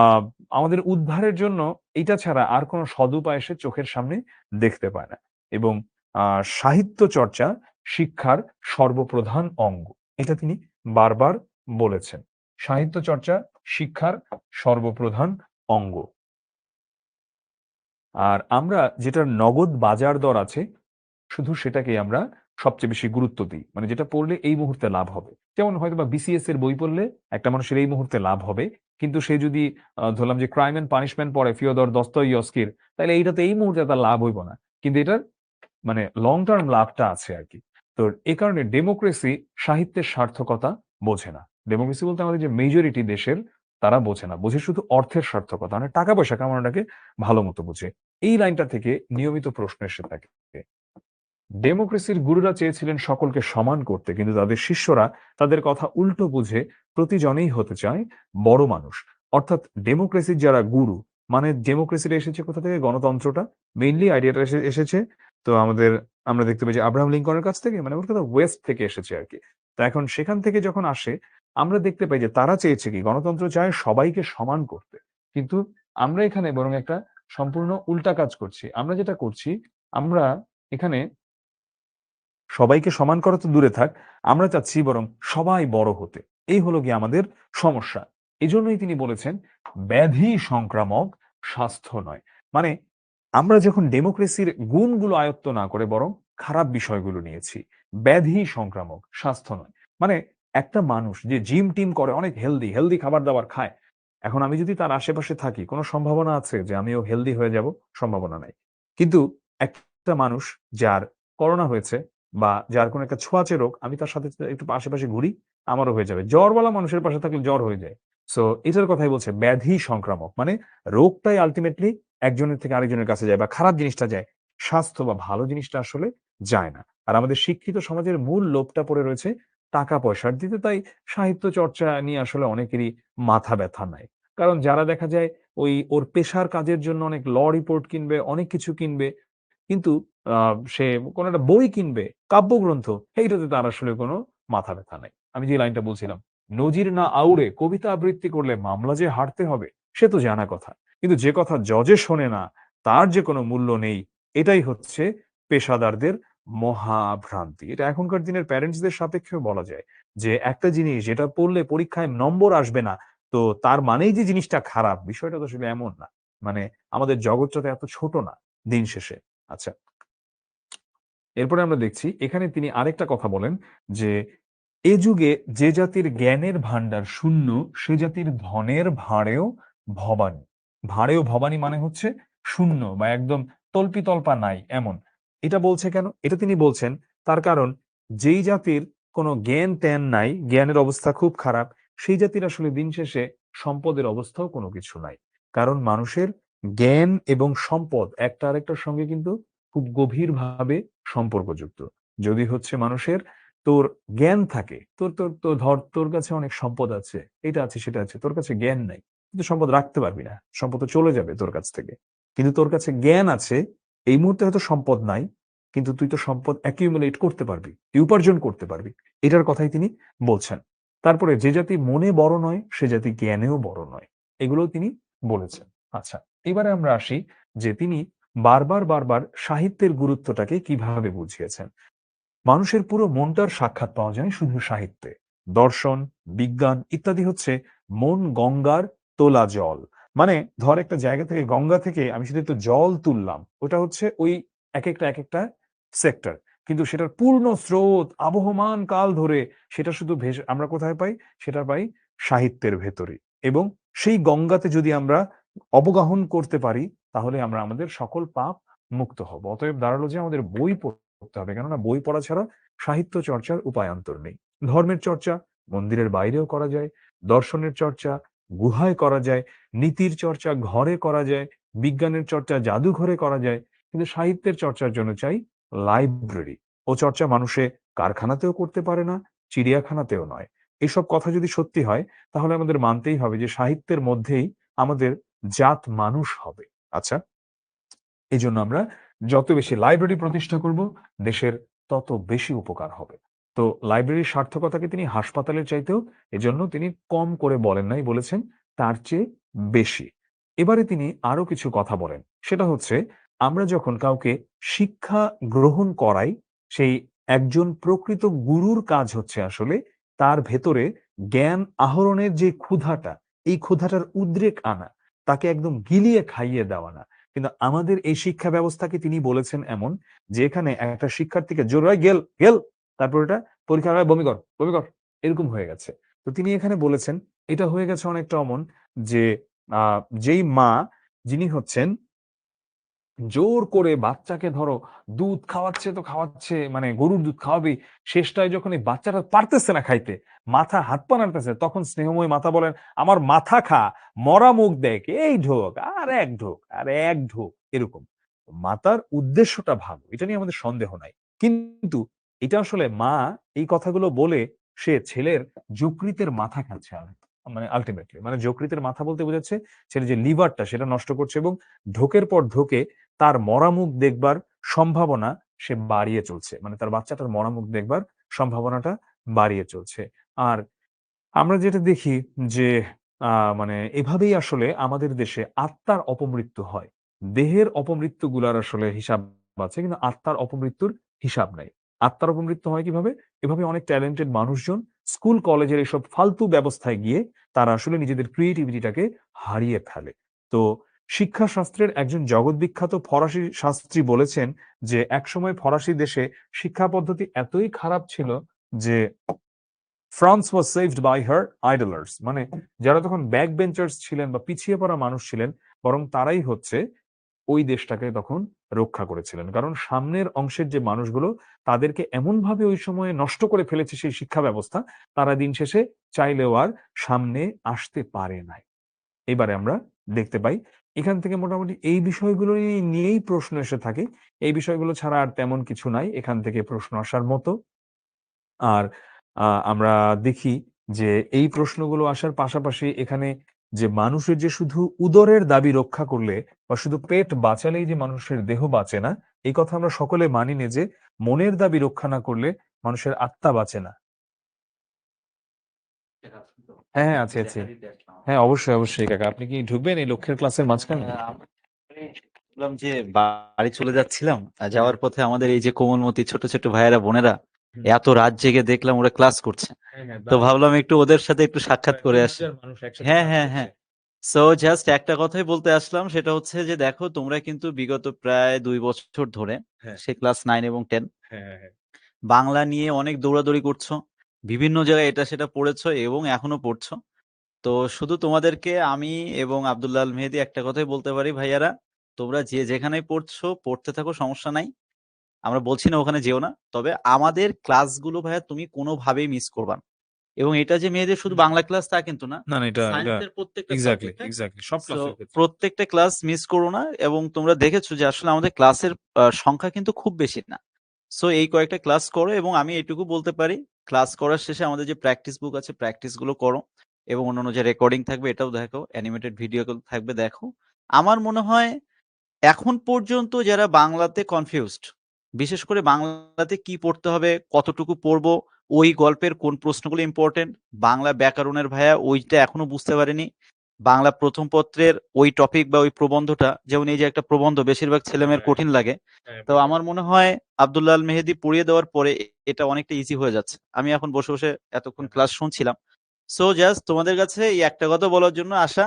আমাদের উদ্ধারের জন্য এইটা ছাড়া আর কোন সদুপায় সে চোখের সামনে দেখতে পায় না। এবং আ সাহিত্য চর্চা শিক্ষার সর্বপ্রধান অঙ্গ। এটা তিনি বারবার বলেছেন। সাহিত্য চর্চা শিক্ষার সর্বপ্রধান অঙ্গ। আর আমরা যেটার নগদ বাজার দর আছে শুধু সেটাকেই আমরা সবচেয়ে বেশি গুরুত্ব দিই। মানে যেটা পড়লে এই মুহূর্তে লাভ হবে। যেমন হয়তোবা বিসিএস এর বই পড়লে একটা মানুষের এই মুহূর্তে লাভ হবে। কিন্তু সে যদি ধরলাম যে ক্রাইম অ্যান্ড পানিশমেন্ট পড়ে ফিওদর দস্তয়েভস্কির, তাইলে এইটাতে এই মুহূর্তে তার লাভ হইব না। কিন্তু এটার মানে লং টার্ম লাভটা আছে আরকি। তো এ কারণে ডেমোক্রেসি সাহিত্যের সার্থকতা বোঝে না। ডেমোক্রেসি বলতে আমাদের যে মেজরিটি দেশের তারা বোঝে না, বোঝে শুধু অর্থের সার্থকতা, মানে টাকা পয়সা কামানোটাকে ভালো মতো বোঝে। এই লাইনটা থেকে নিয়মিত প্রশ্ন এসে থাকে। ডেমোক্রেসির গুরুরা চেয়েছিলেন সকলকে সমান করতে, কিন্তু তাদের শিষ্যরা তাদের কথা উল্টো বুঝে প্রতিজনেই হতে চায় বড় মানুষ। অর্থাৎ ডেমোক্রেসির যারা গুরু, মানে ডেমোক্রেসিটা এসেছে কোথা থেকে? গণতন্ত্রটা মেইনলি আইডিয়াটা এসেছে তো আমরা দেখতে পাই যে আব্রাহাম লিঙ্কনের কাছ থেকে, মানে ওর কথা ওয়েস্ট থেকে এসেছে আর কি। তো এখন সেখান থেকে যখন আসে, আমরা দেখতে পাই যে তারা চেয়েছে কি, গণতন্ত্র চায় সবাইকে সমান করতে। কিন্তু আমরা এখানে বরং একটা সম্পূর্ণ উল্টা কাজ করছি। আমরা যেটা করছি, আমরা এখানে সবাইকে সমান করা তো দূরে থাক, আমরা চাচ্ছি বরং সবাই বড় হতে। এই হলো গিয়ে আমাদের সমস্যা। এজন্যই তিনি বলেছেন ব্যাধি সংক্রামক, স্বাস্থ্য নয়। মানে আমরা যখন ডেমোক্রেসির গুণগুলো আয়ত্ত না করে বরং খারাপ বিষয়গুলো নিয়েছি, ব্যাধি সংক্রামক, স্বাস্থ্য নয়। মানে একটা মানুষ যে জিম টিম করে, অনেক হেলদি হেলদি খাবার দাবার খায়, এখন আমি যদি তার আশেপাশে থাকি, কোনো সম্ভাবনা আছে যে আমিও হেলদি হয়ে যাব? সম্ভাবনা নাই। কিন্তু একটা মানুষ যার করোনা হয়েছে বা যার কোনো একটা ছোঁয়াচে রোগ, আমি তার সাথে একটু আশেপাশে ঘুরি, আমারও হয়ে যাবে। জ্বরওয়ালা মানুষের পাশে থাকলে জ্বর হয়ে যায়। সো এটার কথাই বলছে ব্যাধি সংক্রামক, মানে রোগটাই আলটিমেটলি একজনের থেকে আরেকজনের কাছে যায় বা খারাপ জিনিসটা যায়, স্বাস্থ্য বা ভালো জিনিসটা আসলে যায় না। আর আমাদের শিক্ষিত সমাজের মূল লোভটা পড়ে রয়েছে টাকা পয়সার দিতে, তাই সাহিত্য চর্চা নিয়ে আসলে অনেকেরই মাথা ব্যথা নাই। কারণ যারা দেখা যায় ওর পেশার কাজের জন্য অনেক ল রিপোর্ট কিনবে, অনেক কিছু কিনবে, কিন্তু সে কোনো একটা বই কিনবে, কাব্যগ্রন্থ, এইটাতে তার আসলে কোনো মাথা ব্যথা নাই। আমি যে লাইনটা বলছিলাম, নজির না আউড়ে কবিতা আবৃত্তি করলে মামলা যে হারতে হবে, সে তো জানা কথা। কিন্তু যে কথা জজে শোনে না, তার যে কোনো মূল্য নেই, এটাই হচ্ছে পেশাদারদের মহাভ্রান্তি। এটা এখনকার দিনের প্যারেন্টসদের সাপেক্ষেও বলা যায় যে একটা জিনিস যেটা পড়লে পরীক্ষায় নম্বর আসবে না, তো তার মানেই যে জিনিসটা খারাপ, বিষয়টা তো আসলে এমন না। মানে আমাদের জগৎটা তো এত ছোট না দিন শেষে। আচ্ছা, এরপরে আমরা দেখছি এখানে তিনি আরেকটা কথা বলেন যে এ যুগে যে জাতির জ্ঞানের ভান্ডার শূন্য, সে জাতির ধনের ভবানী। ভাঁড়েও ভবানী মানে হচ্ছে শূন্য বা একদম তল্পিতল্পা নাই এমন। এটা বলছে কেন? এটা তিনি বলছেন তার কারণ, যেই জাতির কোনো জ্ঞান ত্যান নাই, জ্ঞানের অবস্থা খুব খারাপ, সেই জাতির আসলে দিন শেষে সম্পদের অবস্থাও কোনো কিছু নাই। কারণ মানুষের জ্ঞান এবং সম্পদ একটা আরেকটার সঙ্গে কিন্তু খুব গভীরভাবে সম্পর্কযুক্ত। যদি হচ্ছে মানুষের তোর জ্ঞান থাকে, তোর তোর তো ধর তোর কাছে অনেক সম্পদ আছে, এটা আছে সেটা আছে, তোর কাছে জ্ঞান নাই, কিন্তু সম্পদ রাখতে পারবি না, সম্পদ তো চলে যাবে তোর কাছ থেকে। কিন্তু তোর কাছে জ্ঞান আছে, এই মুহূর্তে হয়তো সম্পদ নাই, কিন্তু তুই তো সম্পদ অ্যাকিউমুলেট করতে পারবি, তুই উপার্জন করতে পারবি। এটার কথাই তিনি বলছেন। তারপরে যে জাতি মনে বড় নয়, সে জাতি জ্ঞানেও বড় নয়, এগুলোও তিনি বলেছেন। আচ্ছা, এবারে আমরা আসি যে তিনি বারবার সাহিত্যের গুরুত্বটাকে কিভাবে বুঝিয়েছেন। মানুষের পুরো মনটার সাক্ষাৎ পাওয়া যায় শুধু সাহিত্যে। দর্শন, বিজ্ঞান ইত্যাদি হচ্ছে মন গঙ্গার তোলা জল। মানে ধর একটা জায়গা থেকে, গঙ্গা থেকে আমি শুধু একটু জল তুললাম, ওটা হচ্ছে ওই এক একটা সেক্টর, কিন্তু সেটার পূর্ণ স্রোত আবহমান কাল ধরে সেটা শুধু ভেসে আমরা কোথায় পাই? সেটা পাই সাহিত্যের ভেতরে। এবং সেই গঙ্গাতে যদি আমরা অবগাহন করতে পারি, তাহলে আমরা আমাদের সকল পাপ মুক্ত হব। অতএব দাঁড়ালো যে আমাদের বই করতে হবে, কেননা বই পড়া ছাড়া সাহিত্য চর্চার উপায়ান্তর নেই। ধর্মের চর্চা মন্দিরের বাইরেও করা যায়, দর্শনের চর্চা গুহায় করা যায়, নীতির চর্চা ঘরে করা যায়, বিজ্ঞানের চর্চা জাদুঘরে করা যায়, কিন্তু সাহিত্যের চর্চার জন্য চাই লাইব্রেরি। ও চর্চা মানুষে কারখানাতেও করতে পারে না, চিড়িয়াখানাতেও নয়। এসব কথা যদি সত্যি হয়, তাহলে আমাদের মানতেই হবে যে সাহিত্যের মধ্যেই আমাদের জাত মানুষ হবে। আচ্ছা, এই জন্য আমরা যত বেশি লাইব্রেরি প্রতিষ্ঠা করব, দেশের তত বেশি উপকার হবে। তো লাইব্রেরির সার্থকতাকে তিনি হাসপাতালের চাইতেও এজন্য তিনি কম করে বলেন নাই, বলেছেন তার চেয়ে বেশি। এবারে তিনি আরো কিছু কথা বলেন, সেটা হচ্ছে আমরা যখন কাউকে শিক্ষা গ্রহণ করাই, সেই একজন প্রকৃত গুরুর কাজ হচ্ছে আসলে তার ভেতরে জ্ঞান আহরণের যে ক্ষুধাটা, এই ক্ষুধাটার উদ্রেক আনা, তাকে একদম গিলিয়ে খাইয়ে দেওয়া না। কিন্তু আমাদের এই শিক্ষা ব্যবস্থাকে তিনি বলেছেন এমন যে এখানে একটা শিক্ষার্থীকে জোর হয় গেল গেল, তারপর এটা পরীক্ষার হয় বমি কর বমি কর, এরকম হয়ে গেছে। তো তিনি এখানে বলেছেন এটা হয়ে গেছে অনেকটা অমন যে যেই মা, যিনি হচ্ছেন জোর করে বাচ্চাকে ধরো দুধ খাওয়াচ্ছে তো খাওয়াচ্ছে, মানে গরুর দুধ খাওয়াবেই, শেষটায় যখন এই বাচ্চাটা পারতেছে না খাইতে, মাথা হাত পা নাড়তেছে, তখন স্নেহময়ী মাতা বলেন, আমার মাথা খা, মরা মুখ দেখ, এই ঢোক আর এক ঢোক আর এক ঢোক, এরকম। মাতার উদ্দেশ্যটা ভালো, এটা নিয়ে আমাদের সন্দেহ নাই, কিন্তু এটা আসলে মা এই কথাগুলো বলে সে ছেলের যকৃতের মাথা খাচ্ছে মানে আলটিমেটলি, মানে যকৃতের মাথা বলতে বোঝাচ্ছে ছেলে যে লিভারটা সেটা নষ্ট করছে, এবং ঢোকের পর ঢোকে তার মরা মুখ দেখবার সম্ভাবনা সে বাড়িয়ে চলছে, মানে তার বাচ্চাটার মরা মুখ দেখবার সম্ভাবনাটা বাড়িয়ে চলছে। আর আমরা যেটা দেখি যে মানে এভাবেই আসলে আমাদের দেশে আত্মার অপমৃত্যু হয়। দেহের অপমৃত্যু গুলার আসলে হিসাব আছে, কিন্তু আত্মার অপমৃত্যুর হিসাব নাই। আত্মার অপমৃত্যু হয় কিভাবে? এভাবে অনেক ট্যালেন্টেড মানুষজন স্কুল কলেজের এসব ফালতু ব্যবস্থায় গিয়ে তারা আসলে নিজেদের ক্রিয়েটিভিটিটাকে হারিয়ে ফেলে। তো শিক্ষা শাস্ত্রের একজন জগৎবিখ্যাত ফরাসি শাস্ত্রী বলেছেন যে একসময় ফরাসি দেশে শিক্ষা পদ্ধতি এতই খারাপ ছিল যে France was saved by her idlers, মানে যারা তখন ব্যাক বেঞ্চার্স ছিলেন বা পিছিয়ে পড়া মানুষ ছিলেন, বরং তারাই হচ্ছে ওই দেশটাকে তখন রক্ষা করেছিলেন, কারণ সামনের অংশের যে মানুষগুলো তাদেরকে এমন ভাবে ওই সময়ে নষ্ট করে ফেলেছে সেই শিক্ষা ব্যবস্থা, তারা দিন শেষে চাইলেও আর সামনে আসতে পারে নাই। এবারে আমরা দেখতে পাই এখান থেকে মোটামুটি এই বিষয়গুলো নিয়েই প্রশ্ন এসে থাকে। এই বিষয়গুলো ছাড়া আর তেমন কিছু নাই এখান থেকে প্রশ্ন আসার মতো। আর আমরা দেখি যে এই প্রশ্নগুলো আসার পাশাপাশি এখানে যে মানুষের যে শুধু উদরের দাবি রক্ষা করলে বা শুধু পেট বাঁচালেই যে মানুষের দেহ বাঁচে না, এই কথা আমরা সকলে মানি না যে মনের দাবি রক্ষা না করলে মানুষের আত্মা বাঁচে না। হ্যাঁ, হ্যাঁ, আছি, আছি। হ্যাঁ, অবশ্যই, অবশ্যই কাকা। আপনি কি ঢুকবেন এই লক্ষ্যের ক্লাসের মাঝখানে? বললাম যে বাড়ি চলে যাচ্ছিলাম, যাওয়ার পথে আমাদের এই যে কোমলমতি ছোট ছোট ভাইয়েরা বোনেরা হুম। এত রাত জেগে দেখলাম ওরা ক্লাস করছে। হ্যাঁ, হ্যাঁ, তো দারুণ। ভাবলাম একটু ওদের সাথে একটু সাক্ষাৎ প্রায় করে আসি। 3000 মানুষ একসাথে হ্যাঁ ক্লাস হ্যাঁ করছে। হ্যাঁ সো জাস্ট একটা কথাই বলতে আসলাম, সেটা হচ্ছে যে দেখো তোমরা কিন্তু বিগত প্রায় 2 বছর ধরে হ্যাঁ, সে ক্লাস 9 এবং 10 হ্যাঁ, হ্যাঁ, হ্যাঁ। বাংলা নিয়ে অনেক দৌড়াদৌড়ি করছো, বিভিন্ন জায়গায় এটা সেটা পড়েছো এবং এখনো পড়ছো। তো শুধু তোমাদেরকে আমি এবং আব্দুল্লাহ আল মেহেদী একটা কথাই বলতে পারি, ভাইয়ারা তোমরা যে যেখানেই পড়ছো পড়তে থাকো, সমস্যা নাই। আমরা বলছি না ওখানে যেও না, তবে আমাদের ক্লাসগুলো ভাইয়া তুমি কোনোভাবেই মিস করবা না। এবং এটা যে মেয়েদের শুধু বাংলা ক্লাস তা কিন্তু না, না, না, এটা সায়েন্সের প্রত্যেকটা এক্সাক্টলি, সাবজেক্টে। এক্সাক্টলি সব সো ক্লাসের ক্ষেত্রে। প্রত্যেকটা ক্লাস মিস করো না। এবং তোমরা দেখেছো যে আসলে আমাদের ক্লাসের সংখ্যা কিন্তু খুব বেশি না। সো এই কয়েকটা ক্লাস করো, এবং আমি এটুকু বলতে পারি ক্লাস করার শেষে আমাদের যে প্র্যাকটিস বুক আছে প্র্যাকটিস গুলো করো, এবং অন্যান্য যে রেকর্ডিং থাকবে এটাও দেখো, অ্যানিমেটেড ভিডিও থাকবে দেখো। আমার মনে হয় এখন পর্যন্ত যারা বাংলাতে কনফিউজড, বিশেষ করে বাংলাতে কি পড়তে হবে, কতটুকু পড়বো, ওই গল্পের কোন প্রশ্নগুলো ইম্পর্টেন্ট, বাংলা ব্যাকরণের ভাইয়া ওইটা এখনো বুঝতে পারেনি, বাংলা প্রথম পত্রের ওই টপিক বা ওই প্রবন্ধটা, যেমন এই যে একটা প্রবন্ধ বেশিরভাগ ছেলেমেয়ের কঠিন লাগে, তো আমার মনে হয় আব্দুল্লাহ আল মেহেদী পড়িয়ে দেওয়ার পরে এটা অনেকটা ইজি হয়ে যাচ্ছে। আমি এখন বসে বসে এতক্ষণ ক্লাস শুনছিলাম। সো জাস্ট তোমাদের কাছে এই একটা কথা বলার জন্য আসা,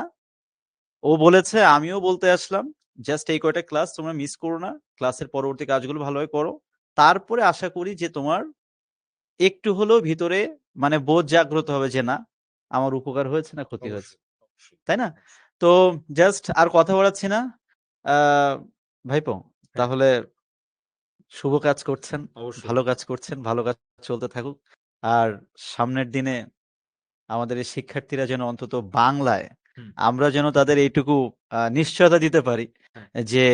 ও বলেছে আমিও বলতে আসলাম, জাস্ট এই কয়টা ক্লাস তোমরা মিস করো না, ক্লাসের পরবর্তী কাজগুলো ভালোভাবে করো। তারপরে আশা করি যে তোমার একটু হলেও ভিতরে মানে বোধ জাগ্রত হবে যে না, আমার উপকার হয়েছে না ক্ষতি হয়েছে, অবশ্যই, অবশ্যই, তাই না? অবশ্যই। তো জাস্ট আর কথা বাড়াচ্ছি না। আহ ভাইপো, হ্যাঁ, তাহলে শুভ কাজ করছেন, অবশ্যই, ভালো কাজ করছেন, ভালো কাজ চলতে থাকুক। আর সামনের দিনে আমাদের এই শিক্ষার্থীরা যেন অন্তত বাংলায় হুম, আমরা যেন তাদের এইটুকু নিশ্চয়তা দিতে পারি হ্যাঁ, যে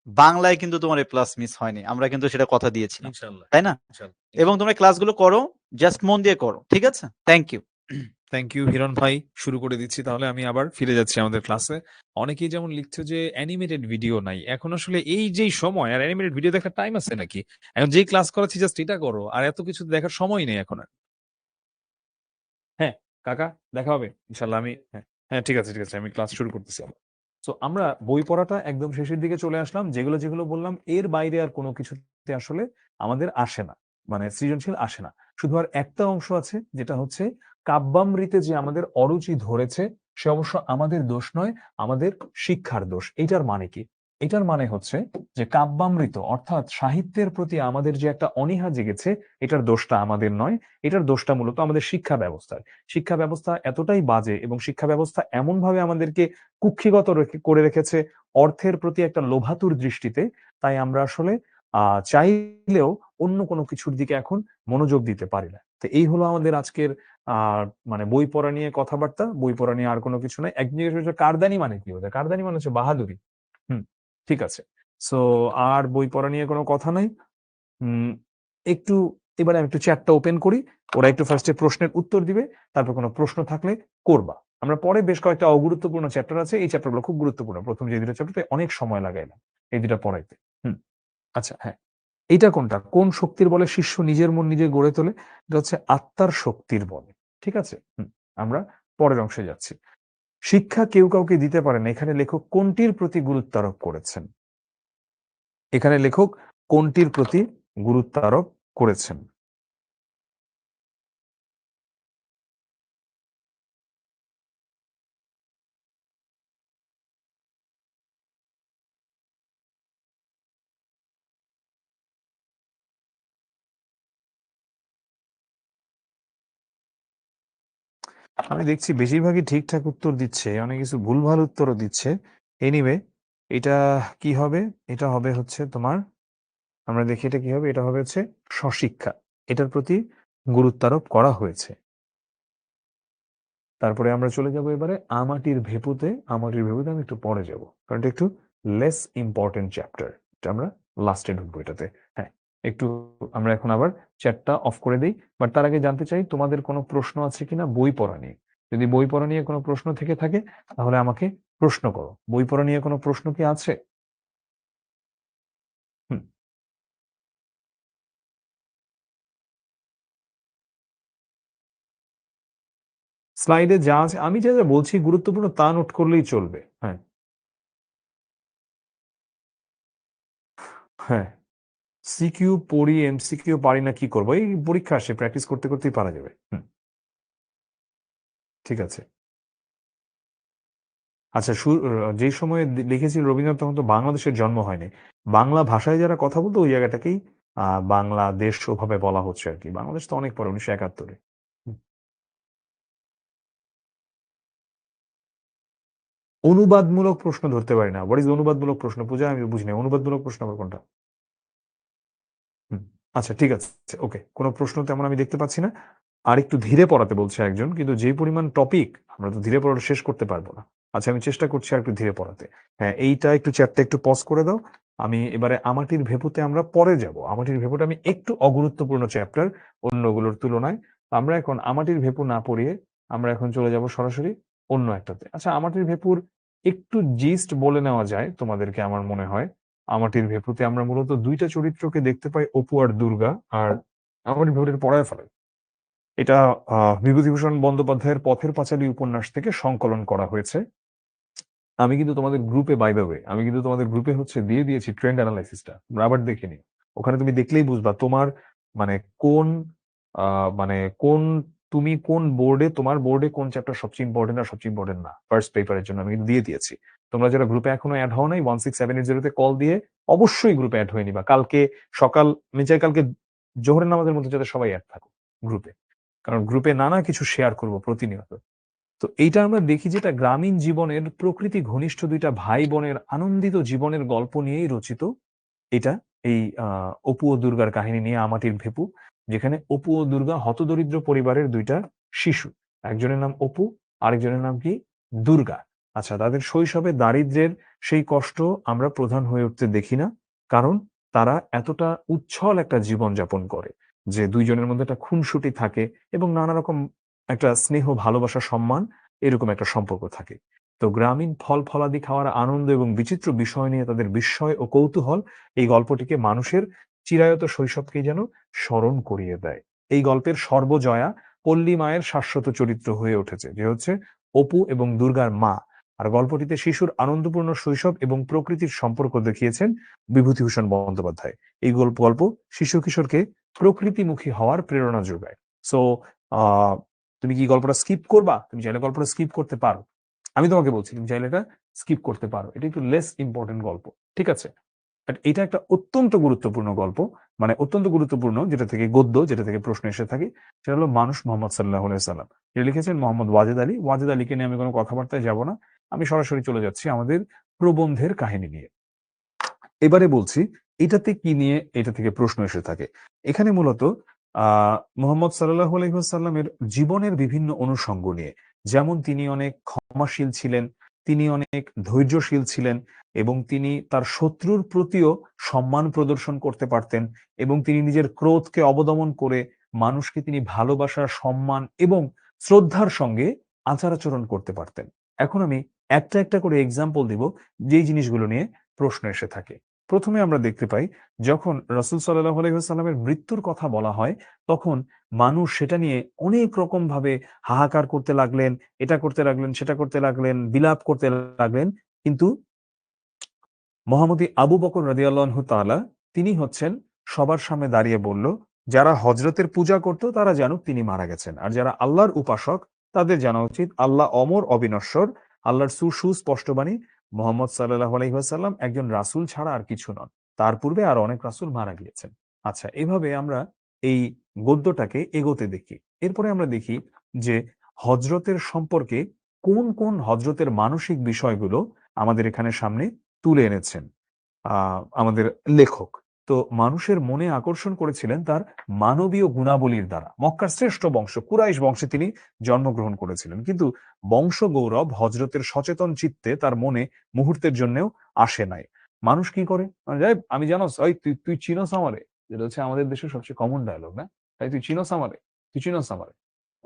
বাংলায় কিন্তু তোমার এই প্লাস মিস হয়নি, আমরা কিন্তু সেটা কথা দিয়েছিলাম, ইনশাল্লাহ, তাই না? ইনশাল্লাহ, এবং ইনশাল্লাহ। তোমরা ক্লাসগুলো করো, জাস্ট মন দিয়ে করো, ঠিক আছে? Thank you. Thank you Hiran ভাই, শুরু করে দিচ্ছি তাহলে। আমি আবার ফিরে যাচ্ছি আমাদের ক্লাসে। অনেকেই যেমন লিখছে যে অ্যানিমেটেড ভিডিও নাই এখন, আসলে এই যেই সময় আর অ্যানিমেটেড ভিডিও দেখার টাইম আছে নাকি? এখন যেই ক্লাস করাচ্ছি জাস্ট এটা করো, আর এত কিছু দেখার সময় নেই এখন আর। হ্যাঁ, কাকা, দেখা হবে ইনশাল্লাহ। আমি হ্যাঁ, হ্যাঁ, ঠিক আছে, ঠিক আছে, আমি ক্লাস শুরু করতেছি। তো আমরা বই পড়াটা একদম শেষের দিকে চলে আসলাম, যেগুলো যেগুলো বললাম এর বাইরে আর কোনো কিছুতে আসলে আমাদের আসে না, মানে সৃজনশীল আসে না। শুধু আর একটা অংশ আছে, যেটা হচ্ছে কাব্যামৃতে যে আমাদের অরুচি ধরেছে, সে অবশ্য আমাদের দোষ নয়, আমাদের শিক্ষার দোষ। এটার মানে কি? এটার মানে হচ্ছে যে কাব্যামৃত অর্থাৎ সাহিত্যের প্রতি আমাদের যে একটা অনীহা জেগেছে, এটার দোষটা আমাদের নয়, এটার দোষটা মূলত আমাদের শিক্ষা ব্যবস্থার। শিক্ষা ব্যবস্থা এতটাই বাজে এবং শিক্ষা ব্যবস্থা এমন ভাবে আমাদেরকে কুক্ষিগত করে রেখেছে অর্থের প্রতি একটা লোভাতুর দৃষ্টিতে, তাই আমরা আসলে চাইলেও অন্য কোনো কিছুর দিকে এখন মনোযোগ দিতে পারি না। তো এই হলো আমাদের আজকের মানে বই পড়া নিয়ে কথাবার্তা। বই পড়া নিয়ে আর কোনো কিছু নাই। একজন জিজ্ঞেস করেছে কারদানি মানে কি? ওদের কারদানি মানে হচ্ছে বাহাদুরি। হুম, ঠিক আছে। সো আর বই পড়া নিয়ে কোনো কথা নাই। উম, একটু এবারে আমি একটু চ্যাটটা ওপেন করি, ওরা একটু ফার্স্টে প্রশ্নের উত্তর দিবে, তারপর কোনো প্রশ্ন থাকলে করবা। আমরা পরে বেশ কয়েকটা অগুরুত্বপূর্ণ চ্যাপ্টার আছে, এই চ্যাপ্টারগুলো খুব গুরুত্বপূর্ণ। প্রথম যে দুটো চ্যাপ্টারে অনেক সময় লাগাইলাম এই দুটা পড়াইতে। আচ্ছা, হ্যাঁ, এইটা কোনটা? কোন শক্তির বলে শিষ্য নিজের মন নিজে গড়ে তোলে? এটা হচ্ছে আত্মার শক্তির বলে। ঠিক আছে। আমরা পরের অংশে যাচ্ছি। শিক্ষা কেউ কাউকে দিতে পারে না, এখানে লেখক কোনটির প্রতি গুরুত্ব আরোপ করেছেন? এখানে লেখক কোনটির প্রতি গুরুত্ব আরোপ করেছেন? আমি দেখছি বেশিরভাগই ঠিকঠাক উত্তর দিচ্ছে, অনেক কিছু ভুলভাল উত্তরও দিচ্ছে। এনিওয়ে, এটা কি হবে? এটা হবে হচ্ছে তোমার, আমরা দেখি এটা কি হবে, এটা হবে হচ্ছে স্বশিক্ষা। এটার প্রতি গুরুত্ব আরোপ করা হয়েছে। তারপরে আমরা চলে যাব এবারে আমাটির ভেপুতে। আমাটির ভেপুতে আমি একটু পরে যাব, কারণ এটা একটু লেস ইম্পর্টেন্ট চ্যাপ্টার। এটা আমরা লাস্টে ঢুকবো এটাতে। হ্যাঁ, একটু আমরা এখন আবার চ্যাটটা অফ করে দিই। বাট তার আগে জানতে চাই তোমাদের কোনো প্রশ্ন আছে কিনা বই পড়া নিয়ে। যদি বই পড়া নিয়ে কোনো প্রশ্ন থেকে থাকে তাহলে আমাকে প্রশ্ন করো। বই পড়া নিয়ে কোনো প্রশ্ন কি আছে? হুম, স্লাইডে যা আছে আমি যা যা বলছি গুরুত্বপূর্ণ তা নোট করলেই চলবে। হ্যাঁ, হ্যাঁ, সিকিউ পড়ি, এমসিকিউ পারি না, কি করবো? এই পরীক্ষা আসে, প্র্যাকটিস করতে করতেই পারা যাবে। ঠিক আছে। আচ্ছা, যেই সময়ে লিখেছিল রবীন্দ্রনাথ তখন তো বাংলাদেশের জন্ম হয়নি। বাংলা ভাষায় যারা কথা বলতো ওই জায়গাটাকেই বাংলাদেশ ওভাবে বলা হচ্ছে আর কি। বাংলাদেশ তো অনেক পরে, 1971-এ। অনুবাদমূলক প্রশ্ন ধরতে পারি না। হোয়াট ইজ অনুবাদমূলক প্রশ্ন? পূজা, আমি বুঝি না অনুবাদমূলক প্রশ্ন আবার কোনটা। হুম, আচ্ছা, ঠিক আছে, ওকে, কোনো প্রশ্ন তেমন আমি দেখতে পাচ্ছি না। আর একটু ধীরে পড়াতে বলছে একজন, কিন্তু যে পরিমাণ টপিক আমরা তো ধীরে পড়াটা শেষ করতে পারবো না। আচ্ছা, আমি চেষ্টা করছি আর একটু ধীরে পড়াতে। হ্যাঁ, এইটা একটু চ্যাটটা একটু পজ করে দাও। আমি এবারে আমাটির ভেপুতে আমরা পরে যাব। আমাটির ভেপুটা আমি একটু অগুরুত্বপূর্ণ চ্যাপ্টার অন্যগুলোর তুলনায়। আমরা এখন আমাটির ভেপু না পড়িয়ে আমরা এখন চলে যাব সরাসরি অন্য একটাতে। আচ্ছা, আমাটির ভেপুর একটু জিস্ট বলে নেওয়া যায় তোমাদেরকে আমার মনে হয়। আমাটির ভেপুতে আমরা মূলত দুইটা চরিত্রকে দেখতে পাই, অপু আর দুর্গা। আর আমাটির ভেপুটা পড়ায় ফেলে। এটা বিভূতিভূষণ বন্দ্যোপাধ্যায়ের পথের পাঁচালী উপন্যাস থেকে সংকলন করা হয়েছে। আমি কিন্তু তোমাদের গ্রুপে, বাই দ্য ওয়ে, আমি কিন্তু তোমাদের গ্রুপে হচ্ছে দিয়ে দিয়েছি ট্রেন্ড অ্যানালাইসিসটা, আবার দেখে নিও। ওখানে তুমি দেখলেই বুঝবা তোমার মানে কোন মানে কোন তুমি কোন বোর্ডে, তোমার বোর্ডে কোন চ্যাপ্টার সবচেয়ে ইম্পর্টেন্ট আর সবচেয়ে ইম্পর্টেন্ট না ফার্স্ট পেপারের জন্য আমি কিন্তু দিয়ে দিয়েছি। তোমরা যারা গ্রুপে এখনো অ্যাড হও নাই, 16780-তে কল দিয়ে অবশ্যই গ্রুপে অ্যাড হয়ে নিবা। কালকে সকাল, আমি চাই কালকে জোহরের নামাজের মধ্যে যাতে সবাই অ্যাড থাকো গ্রুপে, কারণ গ্রুপে নানা কিছু শেয়ার করব প্রতিনিয়ত। তো এইটা আমরা দেখি যেটা গ্রামীণ জীবনের প্রকৃতি ঘনিষ্ঠ দুইটা ভাই বোনের আনন্দিত জীবনের গল্প নিয়েই রচিত। এটা এই অপু ও দুর্গার কাহিনী নিয়ে আমাটির ভেপু, যেখানে অপু ও দুর্গা হতদরিদ্র পরিবারের দুইটা শিশু। একজনের নাম অপু, আরেকজনের নাম কি? দুর্গা। আচ্ছা, তাদের শৈশবে দারিদ্র্যের সেই কষ্ট আমরা প্রধান হয়ে উঠতে দেখি না, কারণ তারা এতটা উচ্ছল একটা জীবন যাপন করে যে দুইজনের মধ্যে একটা খুনসুটি থাকে এবং নানা রকম একটা স্নেহ, ভালোবাসা, সম্মান, এরকম একটা সম্পর্ক থাকে। তো গ্রামীণ ফল ফলাদি খাওয়ার আনন্দ এবং বিচিত্র বিষয় নিয়ে তাদের বিস্ময় ও কৌতূহল এই গল্পটিকে মানুষের চিরায়ত শৈশবকেই যেন স্মরণ করিয়ে দেয়। এই গল্পের সর্বজয়া পল্লী মায়ের শাশ্বত চরিত্র হয়ে উঠেছে, যে হচ্ছে অপু এবং দুর্গার মা। আর গল্পটিতে শিশুর আনন্দপূর্ণ শৈশব এবং প্রকৃতির সম্পর্ক দেখিয়েছেন বিভূতিভূষণ বন্দ্যোপাধ্যায়। এই গল্প শিশু কিশোরকে প্রকৃতিমুখী হওয়ার প্রেরণা যোগায়। সো তুমি কি গল্পটা স্কিপ করবা? তুমি চাইলে গল্পটা স্কিপ করতে পারো। আমি তোমাকে বলছি তুমি চাইলে এটা স্কিপ করতে পারো, এটা একটু লেস ইম্পর্টেন্ট গল্প, ঠিক আছে? বাট এটা একটা অত্যন্ত গুরুত্বপূর্ণ গল্প, মানে অত্যন্ত গুরুত্বপূর্ণ, যেটা থেকে গদ্য, যেটা থেকে প্রশ্ন এসে থাকে, সেটা হলো মানুষ মোহাম্মদ সাল্লাহ সাল্লাম। এটা লিখেছেন মোহাম্মদ ওয়াজেদ আলী। ওয়াজেদ আলীকে নিয়ে আমি কোনো কথাবার্তায় যাব না, আমি সরাসরি চলে যাচ্ছি আমাদের প্রবন্ধের কাহিনী নিয়ে। এবারে বলছি এটাতে কি নিয়ে এটা থেকে প্রশ্ন এসে থাকে। এখানে মূলত মোহাম্মদ সাল্লাহ আলহিহাসাল্লামের জীবনের বিভিন্ন অনুষঙ্গ নিয়ে, যেমন তিনি অনেক ক্ষমাশীল ছিলেন, তিনি অনেক ধৈর্যশীল ছিলেন, এবং তিনি তার শত্রুর প্রতিও সম্মান প্রদর্শন করতে পারতেন, এবং তিনি নিজের ক্রোধকে অবদমন করে মানুষকে তিনি ভালোবাসা, সম্মান এবং শ্রদ্ধার সঙ্গে আচার আচরণ করতে পারতেন। এখন আমি একটা একটা করে এক্সাম্পল দিব যেই জিনিসগুলো নিয়ে প্রশ্ন এসে থাকে। প্রথমে আমরা দেখতে পাই যখন রাসূল সাল্লাল্লাহু আলাইহি ওয়াসাল্লামের মৃত্যুর কথা বলা হয়, তখন মানুষ সেটা নিয়ে অনেক রকম ভাবে হাহাকার করতে লাগলেন, এটা করতে লাগলেন, সেটা করতে লাগলেন, বিলাপ করতে লাগলেন। কিন্তু মহামতি আবু বকর রাদিয়াল্লাহু আনহু তাআলা তিনি হচ্ছেন সবার সামনে দাঁড়িয়ে বলল, যারা হজরতের পূজা করত তারা জানুক তিনি মারা গেছেন, আর যারা আল্লাহর উপাসক তাদের জানা উচিত আল্লাহ অমর, অবিনশ্বর, আল্লাহর সুস্পষ্ট বাণী, মোহাম্মদ সাল্লাল্লাহু আলাইহি ওয়াসাল্লাম একজন রাসূল ছাড়া আর কিছু নন, তার পূর্বে আর অনেক রাসূল মারা গিয়েছেন। আচ্ছা, এভাবে আমরা এই গদ্যটাকে এগোতে দেখি। এরপরে আমরা দেখি যে হজরতের সম্পর্কে কোন কোন হজরতের মানসিক বিষয়গুলো আমাদের এখানে সামনে তুলে এনেছেন আমাদের লেখক। তো মানুষের মনে আকর্ষণ করেছিলেন তার মানবীয় গুণাবলীর দ্বারা। মক্কার শ্রেষ্ঠ বংশ কুরাইশ বংশে তিনি জন্মগ্রহণ করেছিলেন, কিন্তু বংশ গৌরব হজরতের সচেতন চিত্তে তার মনে মুহূর্তের জন্যও আসে নাই। মানুষ কি করে, মানে যাই আমি জানোস, ওই তুই তুই চিনোস আমারে, যেটা হচ্ছে আমাদের দেশের সবচেয়ে কমন ডায়লগ না, তাই তুই চিনোস আমারে, তুই চিনোস আমারে।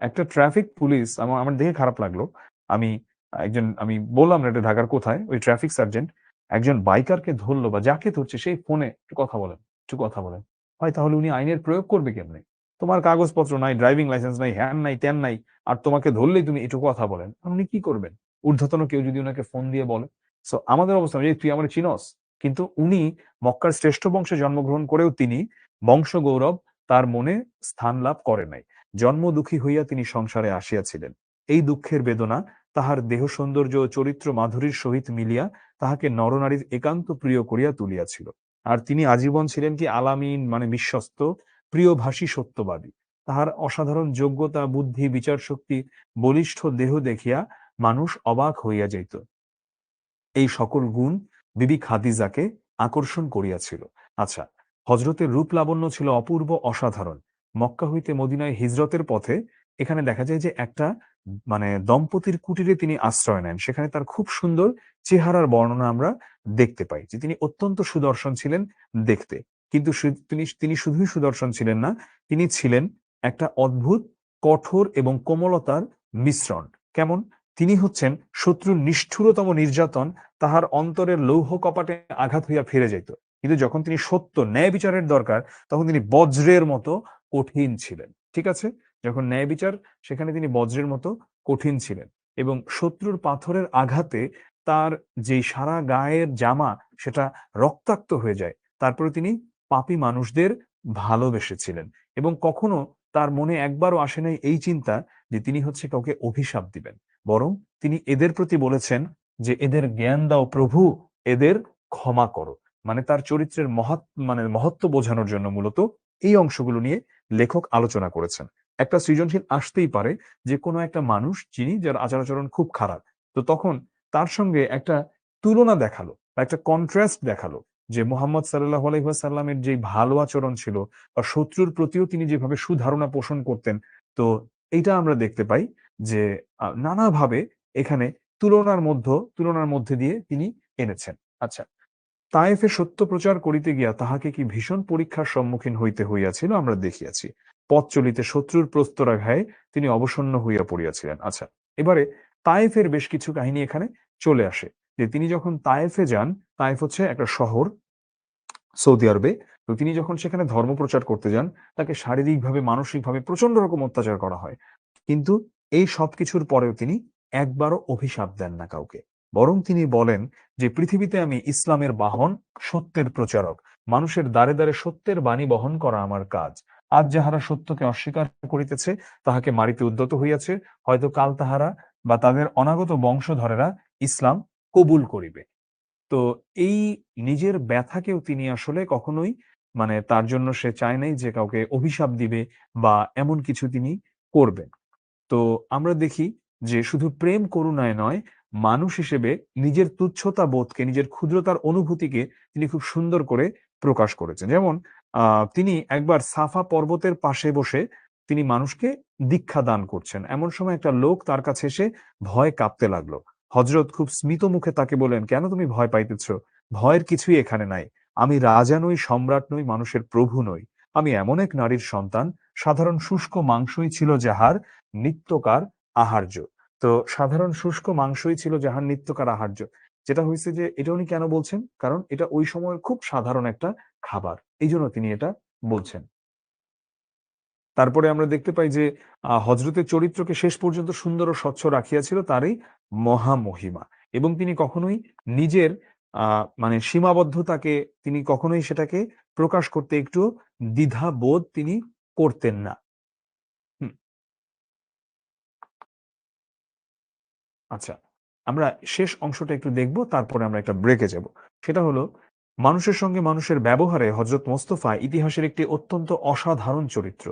একটা ট্রাফিক পুলিশ আমার দেখে খারাপ লাগলো। আমি বললাম না এটা ঢাকার কোথায়, ওই ট্রাফিক সার্জেন্ট একজন বাইকারকে ধরলো বা যাকে ধরছে সেই ফোনে একটু কথা বলেন, একটু কথা বলেন। হয় তাহলে উনি আইনের প্রয়োগ করবে কেমনে? তোমার কাগজপত্র নাই, ড্রাইভিং লাইসেন্স নাই, হ্যান নাই, ত্যান নাই, আর তোমাকে ধরলেই তুমি একটু কথা বলেন, উনি কি করবেন? ঊর্ধ্বতন কেউ যদি ওনাকে ফোন দিয়ে বলে। সো আমাদের অবস্থা যে তুই আমার চিনস, কিন্তু উনি মক্কার শ্রেষ্ঠ বংশে জন্মগ্রহণ করেও তিনি বংশ গৌরব তার মনে স্থান লাভ করে নাই। জন্ম দুঃখী হইয়া তিনি সংসারে আসিয়াছিলেন, এই দুঃখের বেদনা তাহার দেহ সৌন্দর্য ও চরিত্র মাধুরীর সহিত মিলিয়া তাহাকে নরনারীর একান্ত প্রিয় করিয়া তুলিয়াছিল। আর তিনি আজীবন ছিলেন কি আলামিন, মানে বিশ্বস্ত, প্রিয়ভাষী, সত্যবাদী। তাহার অসাধারণ যোগ্যতা, বুদ্ধি, বিচার শক্তি, বলিষ্ঠ দেহ দেখিয়া মানুষ অবাক হইয়া যাইত। এই সকল গুণ বিবি খাদিজাকে আকর্ষণ করিয়াছিল। আচ্ছা, হজরতের রূপ লাবণ্য ছিল অপূর্ব, অসাধারণ। মক্কা হইতে মদিনায় হিজরতের পথে এখানে দেখা যায় যে একটা মানে দম্পতির কুটিরে তিনি আশ্রয় নেন, সেখানে তার খুব সুন্দর চেহারার বর্ণনা আমরা দেখতে পাই, যে তিনি অত্যন্ত সুদর্শন ছিলেন দেখতে। কিন্তু তিনি শুধুই সুদর্শন ছিলেন না, তিনি ছিলেন একটা অদ্ভুত কঠোর এবং কোমলতার মিশ্রণ। কেমন? তিনি হচ্ছেন শত্রুর নিষ্ঠুরতম নির্যাতন তাহার অন্তরের লৌহ কপাটে আঘাত হইয়া ফিরে যাইত, কিন্তু যখন তিনি সত্য ন্যায় বিচারের দরকার তখন তিনি বজ্রের মতো কঠিন ছিলেন। ঠিক আছে, যখন ন্যায় বিচার সেখানে তিনি বজ্রের মতো কঠিন ছিলেন, এবং শত্রুর পাথরের আঘাতে তার যে সারা গায়ের জামা সেটা রক্তাক্ত হয়ে যায়, তারপরে তিনি পাপী মানুষদের ভালোবেসেছিলেন, এবং কখনো তার মনে একবারও আসে নাই এই চিন্তা যে তিনি হচ্ছে কাউকে অভিশাপ দিবেন। বরং তিনি এদের প্রতি বলেছেন যে এদের জ্ঞান দাও প্রভু, এদের ক্ষমা করো। মানে তার চরিত্রের মহত্ব বোঝানোর জন্য মূলত এই অংশগুলো নিয়ে লেখক আলোচনা করেছেন। একটা সৃজনশীল আসতেই পারে যে কোনো একটা মানুষ যিনি যার আচার আচরণ খুব খারাপ, তো তখন তার সঙ্গে একটা তুলনা দেখালো বা একটা কন্ট্রাস্ট দেখালো যে মোহাম্মদ সাল্লাহ আলহিহাসাল্লামের যে ভালো আচরণ ছিল বা শত্রুর প্রতিও তিনি যেভাবে সুধারণা পোষণ করতেন। তো এইটা আমরা দেখতে পাই যে নানাভাবে এখানে তুলনার মধ্যে দিয়ে তিনি এনেছেন। আচ্ছা, তায়েফে সত্য প্রচার করিতে গিয়া তাহাকে কি ভীষণ পরীক্ষার সম্মুখীন হইতে হইয়াছিল আমরা দেখিয়াছি। পথ চলিতে শত্রুর প্রস্তরাঘায়ে তিনি অবসন্ন হইয়া পড়িয়াছিলেন। আচ্ছা, এবারে তায়েফের বেশ কিছু কাহিনী এখানে চলে আসে, যে তিনি যখন তায়েফে যান, তায়েফ হচ্ছে একটা শহর সৌদি আরবে। তো তিনি যখন সেখানে ধর্ম প্রচার করতে যান, তাকে শারীরিকভাবে, মানসিকভাবে প্রচন্ড রকম অত্যাচার করা হয়, কিন্তু এই সবকিছুর পরেও তিনি একবারও অভিশাপ দেন না কাউকে। বরং তিনি বলেন যে পৃথিবীতে আমি ইসলামের বাহন, সত্যের প্রচারক, মানুষের দ্বারে দ্বারে সত্যের বাণী বহন করা আমার কাজ। আজ যাহারা সত্যকে অস্বীকার করিতেছে তাহাকে মারিতে উদ্যত হইয়াছে, হয়তো কাল তাহারা বা তাদের অনাগত বংশধরেরা ইসলাম কবুল করিবে। তো এই নিজের ব্যথাকেও তিনি আসলে কখনোই মানে তার জন্য সে চায় নাই যে কাউকে অভিশাপ দিবে বা এমন কিছু তিনি করবেন। তো আমরা দেখি যে শুধু প্রেম করুণায় নয়, মানুষ হিসেবে নিজের তুচ্ছতা বোধকে, নিজের ক্ষুদ্রতার অনুভূতিকে তিনি খুব সুন্দর করে প্রকাশ করেছেন। যেমন তিনি একবার সাফা পর্বতের পাশে বসে তিনি মানুষকে দীক্ষা দান করছেন। এমন সময় একটা লোক তার কাছে এসে ভয়ে কাঁপতে লাগলো। হযরত খুব স্মিত মুখে তাকে বললেন, "কেন তুমি ভয় পাইতেছ? ভয়ের কিছুই এখানে নাই। আমি রাজা নই, সম্রাট নই, মানুষের প্রভু নই। আমি এমন এক নারীর সন্তান, সাধারণ শুষ্ক মাংসই ছিল যাহার নিত্যকার আহার্য।" তো সাধারণ শুষ্ক মাংসই ছিল যাহার নিত্যকার আহার্য। যেটা হইছে যে এটা উনি কেন বলছেন? কারণ এটা ওই সময়ের খুব সাধারণ একটা খাবার। এইজন্য তিনি এটা বলছেন। তারপরে আমরা দেখতে পাই যে হযরতের চরিত্রকে শেষ পর্যন্ত সুন্দর ও স্বচ্ছ রাখিয়াছিল তারই মহামহিমা। এবং তিনি কখনোই নিজের আ মানে সীমাবদ্ধতাকে তিনি কখনোই সেটাকে প্রকাশ করতে একটুও দ্বিধাবোধ তিনি করতেন না। হুম, আচ্ছা। আমরা শেষ অংশটা একটু দেখব, তারপরে আমরা একটা ব্রেকে যাব। সেটা হলো মানুষের সঙ্গে মানুষের ব্যবহারে হযরত মোস্তফা ইতিহাসের একটি অত্যন্ত অসাধারণ চরিত্র।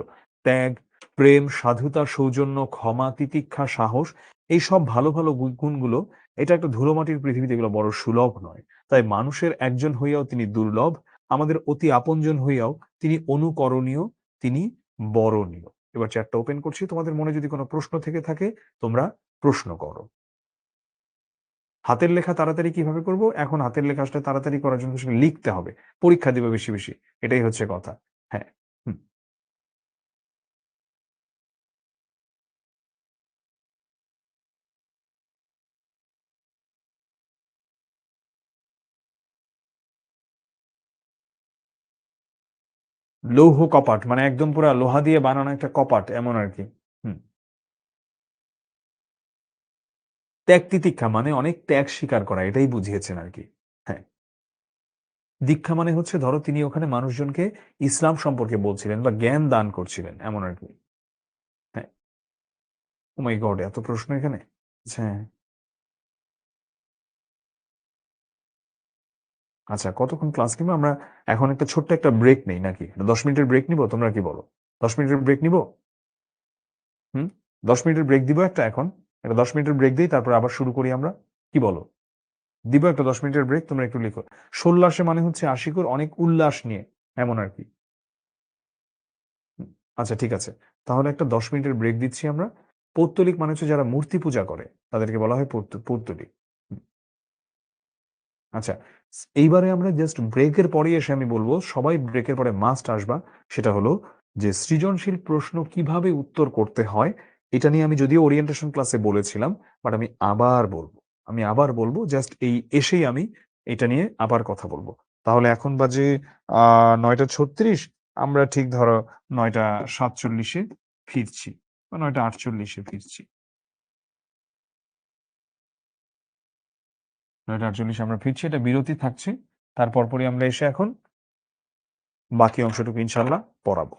ত্যাগ, প্রেম, সাধুতা, সৌজন্য, ক্ষমা, তিতিক্ষা, সাহস এই সব ভালো, ভালো গুণগুলো এটা একটা ধুলোমাটির পৃথিবীতে এগুলো বড় সুলভ নয়। তাই মানুষের একজন হইয়াও তিনি দুর্লভ, আমাদের অতি আপনজন হইয়াও তিনি অনুকরণীয়, তিনি বরণীয়। এবার চ্যাটটা ওপেন করছি। তোমাদের মনে যদি কোনো প্রশ্ন থেকে থাকে তোমরা প্রশ্ন করো। হাতের লেখা তাড়াতাড়ি কিভাবে করব? এখন হাতের লেখাটা তাড়াতাড়ি করার জন্য আসলে লিখতে হবে। পরীক্ষা দিবে বেশি, বেশি। এটাই হচ্ছে কথা। হ্যাঁ। হুম। লৌহ কপাট মানে একদম পুরা লোহা দিয়ে বানানো একটা কপাট এমন আরকি। হুম। ত্যাগ তিতিক্ষা মানে অনেক ত্যাগ স্বীকার করা এটাই বুঝিয়েছেন আরকি। হ্যাঁ। দীক্ষা মানে হচ্ছে ধরো তিনি ওখানে মানুষজনকে ইসলাম সম্পর্কে বলছিলেন বা জ্ঞান দান করছিলেন এমন আরকি। হ্যাঁ। ওহ মাই গড! এত প্রশ্ন এখানে? আচ্ছা, হ্যাঁ। আচ্ছা, কতক্ষণ ক্লাস নিব? আমরা এখন একটা ছোট্ট একটা ব্রেক নেই নাকি? ১০ মিনিটের ব্রেক নিব? তোমরা কি বলো? ১০ মিনিটের ব্রেক নিব? হুম? ১০ মিনিটের ব্রেক দিব একটা এখন? একটা ১০ মিনিটের ব্রেক দেই তারপরে আবার শুরু করি আমরা? কি বলো? দিব একটা ১০ মিনিটের ব্রেক? তোমরা একটু লিখো। সোল্লাসে মানে হচ্ছে আশিকুর অনেক উল্লাস নিয়ে, এমন আরকি। হুম, আচ্ছা ঠিক আছে। তাহলে একটা ১০ মিনিটের ব্রেক দিচ্ছি আমরা। পৌত্তলিক মানে হচ্ছে যারা মূর্তি পূজা করে, তাদেরকে বলা হয় পৌত্তলিক। হুম, আচ্ছা। এইবারে আমরা জাস্ট ব্রেকের পরেই এসে আমি বলব, সবাই ব্রেকের পরে মাস্ট আসবা। সেটা হলো যে সৃজনশীল প্রশ্ন কিভাবে উত্তর করতে হয়, এটা নিয়ে আমি যদিও ওরিয়েন্টেশন ক্লাসে বলেছিলাম, বাট আমি আবার বলব। আমি আবার বলব জাস্ট এই এসেই আমি এটা নিয়ে আবার কথা বলব। তাহলে এখন বাজে ৯ঃ৩৬ আমরা ঠিক ধরো ৯ঃ৪৭ এ ফিরছি বা ৯ঃ৪৮ এ ফিরছি। ৯ঃ৪৮ আমরা ফিরছি। এটা বিরতি থাকছে। তার পরপরই আমরা এসে এখন বাকি অংশটুকু ইনশাআল্লাহ পড়াবো।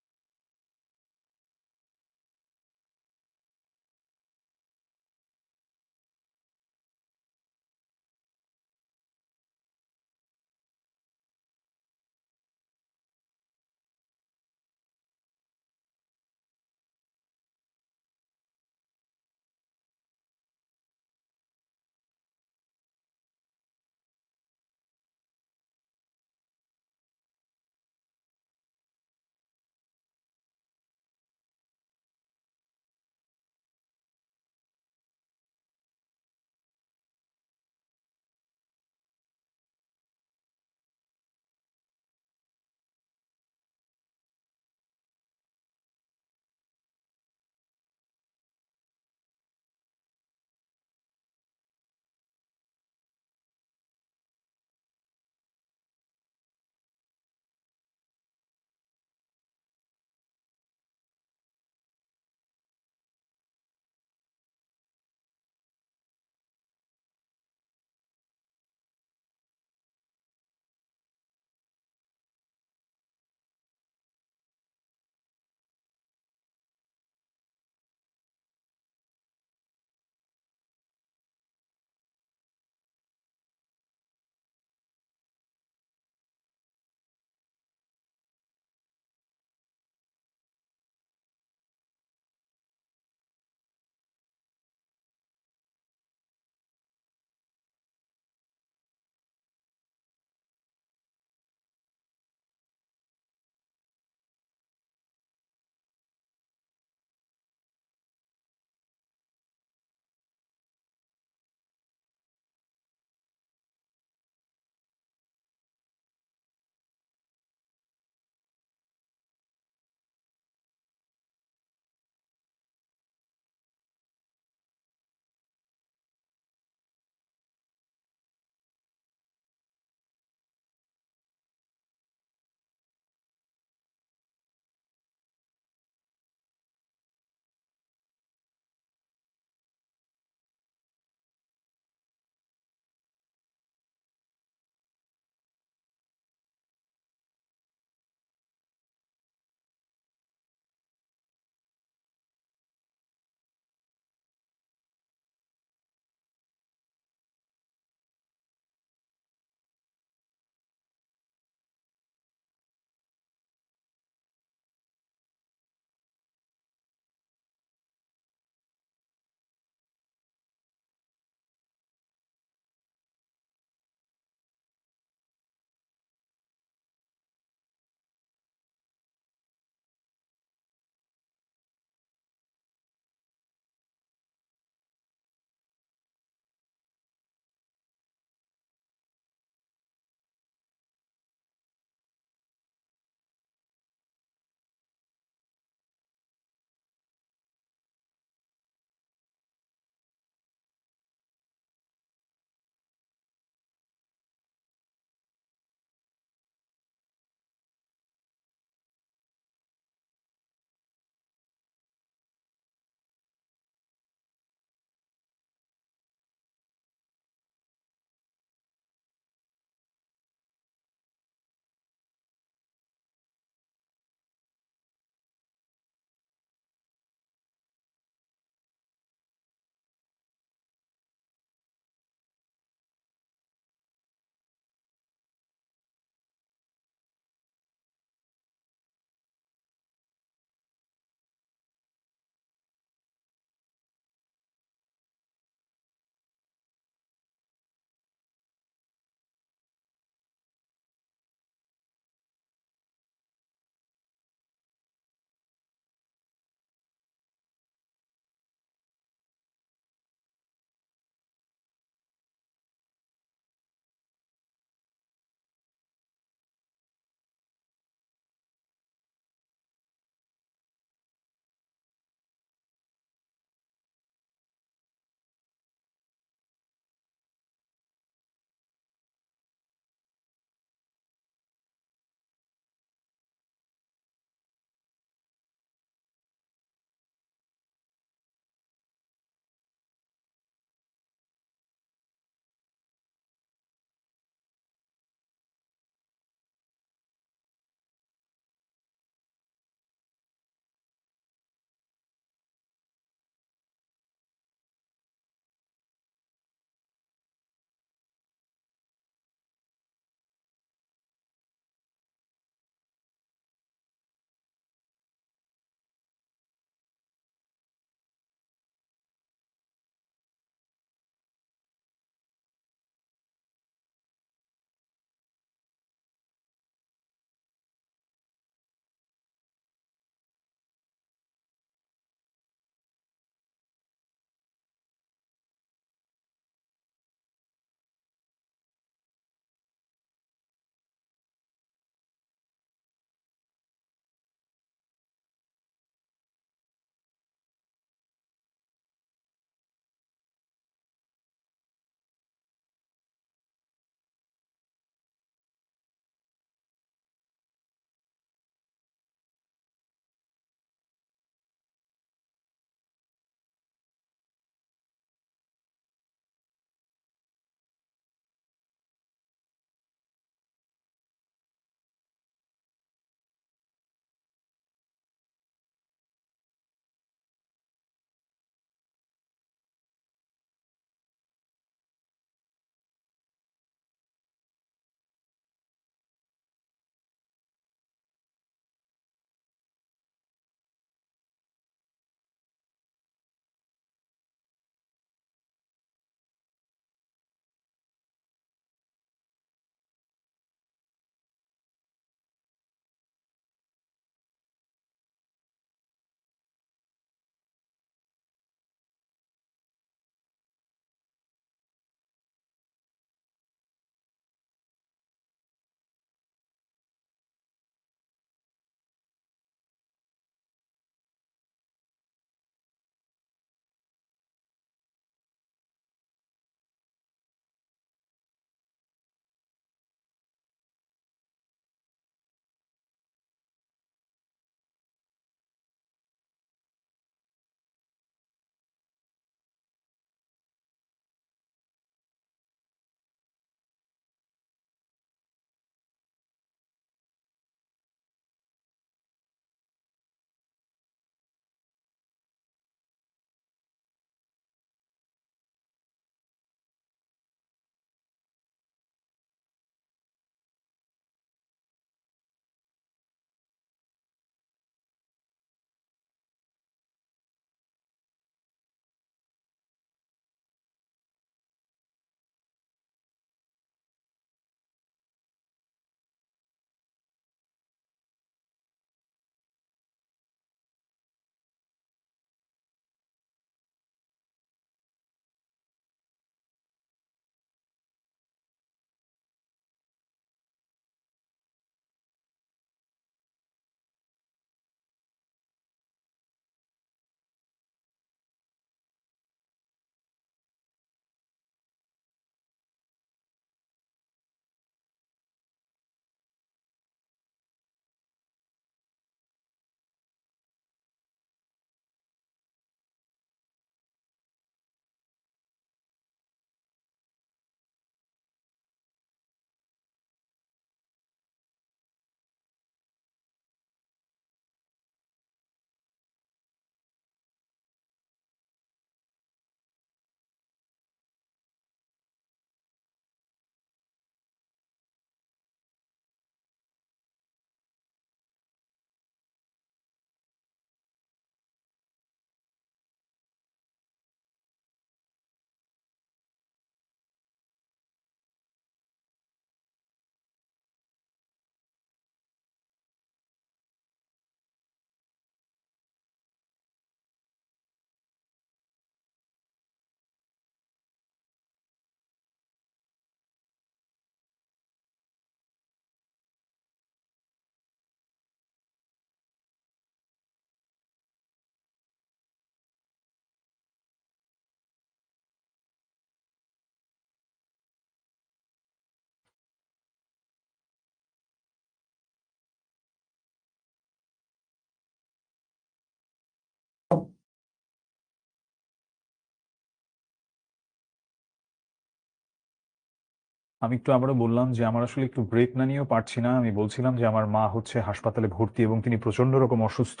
আমি একটু আবারও বললাম যে আমার আসলে একটু ব্রেক না নিয়েও পারছি না। আমি বলছিলাম যে আমার মা হচ্ছে হাসপাতালে ভর্তি এবং তিনি প্রচন্ড রকম অসুস্থ।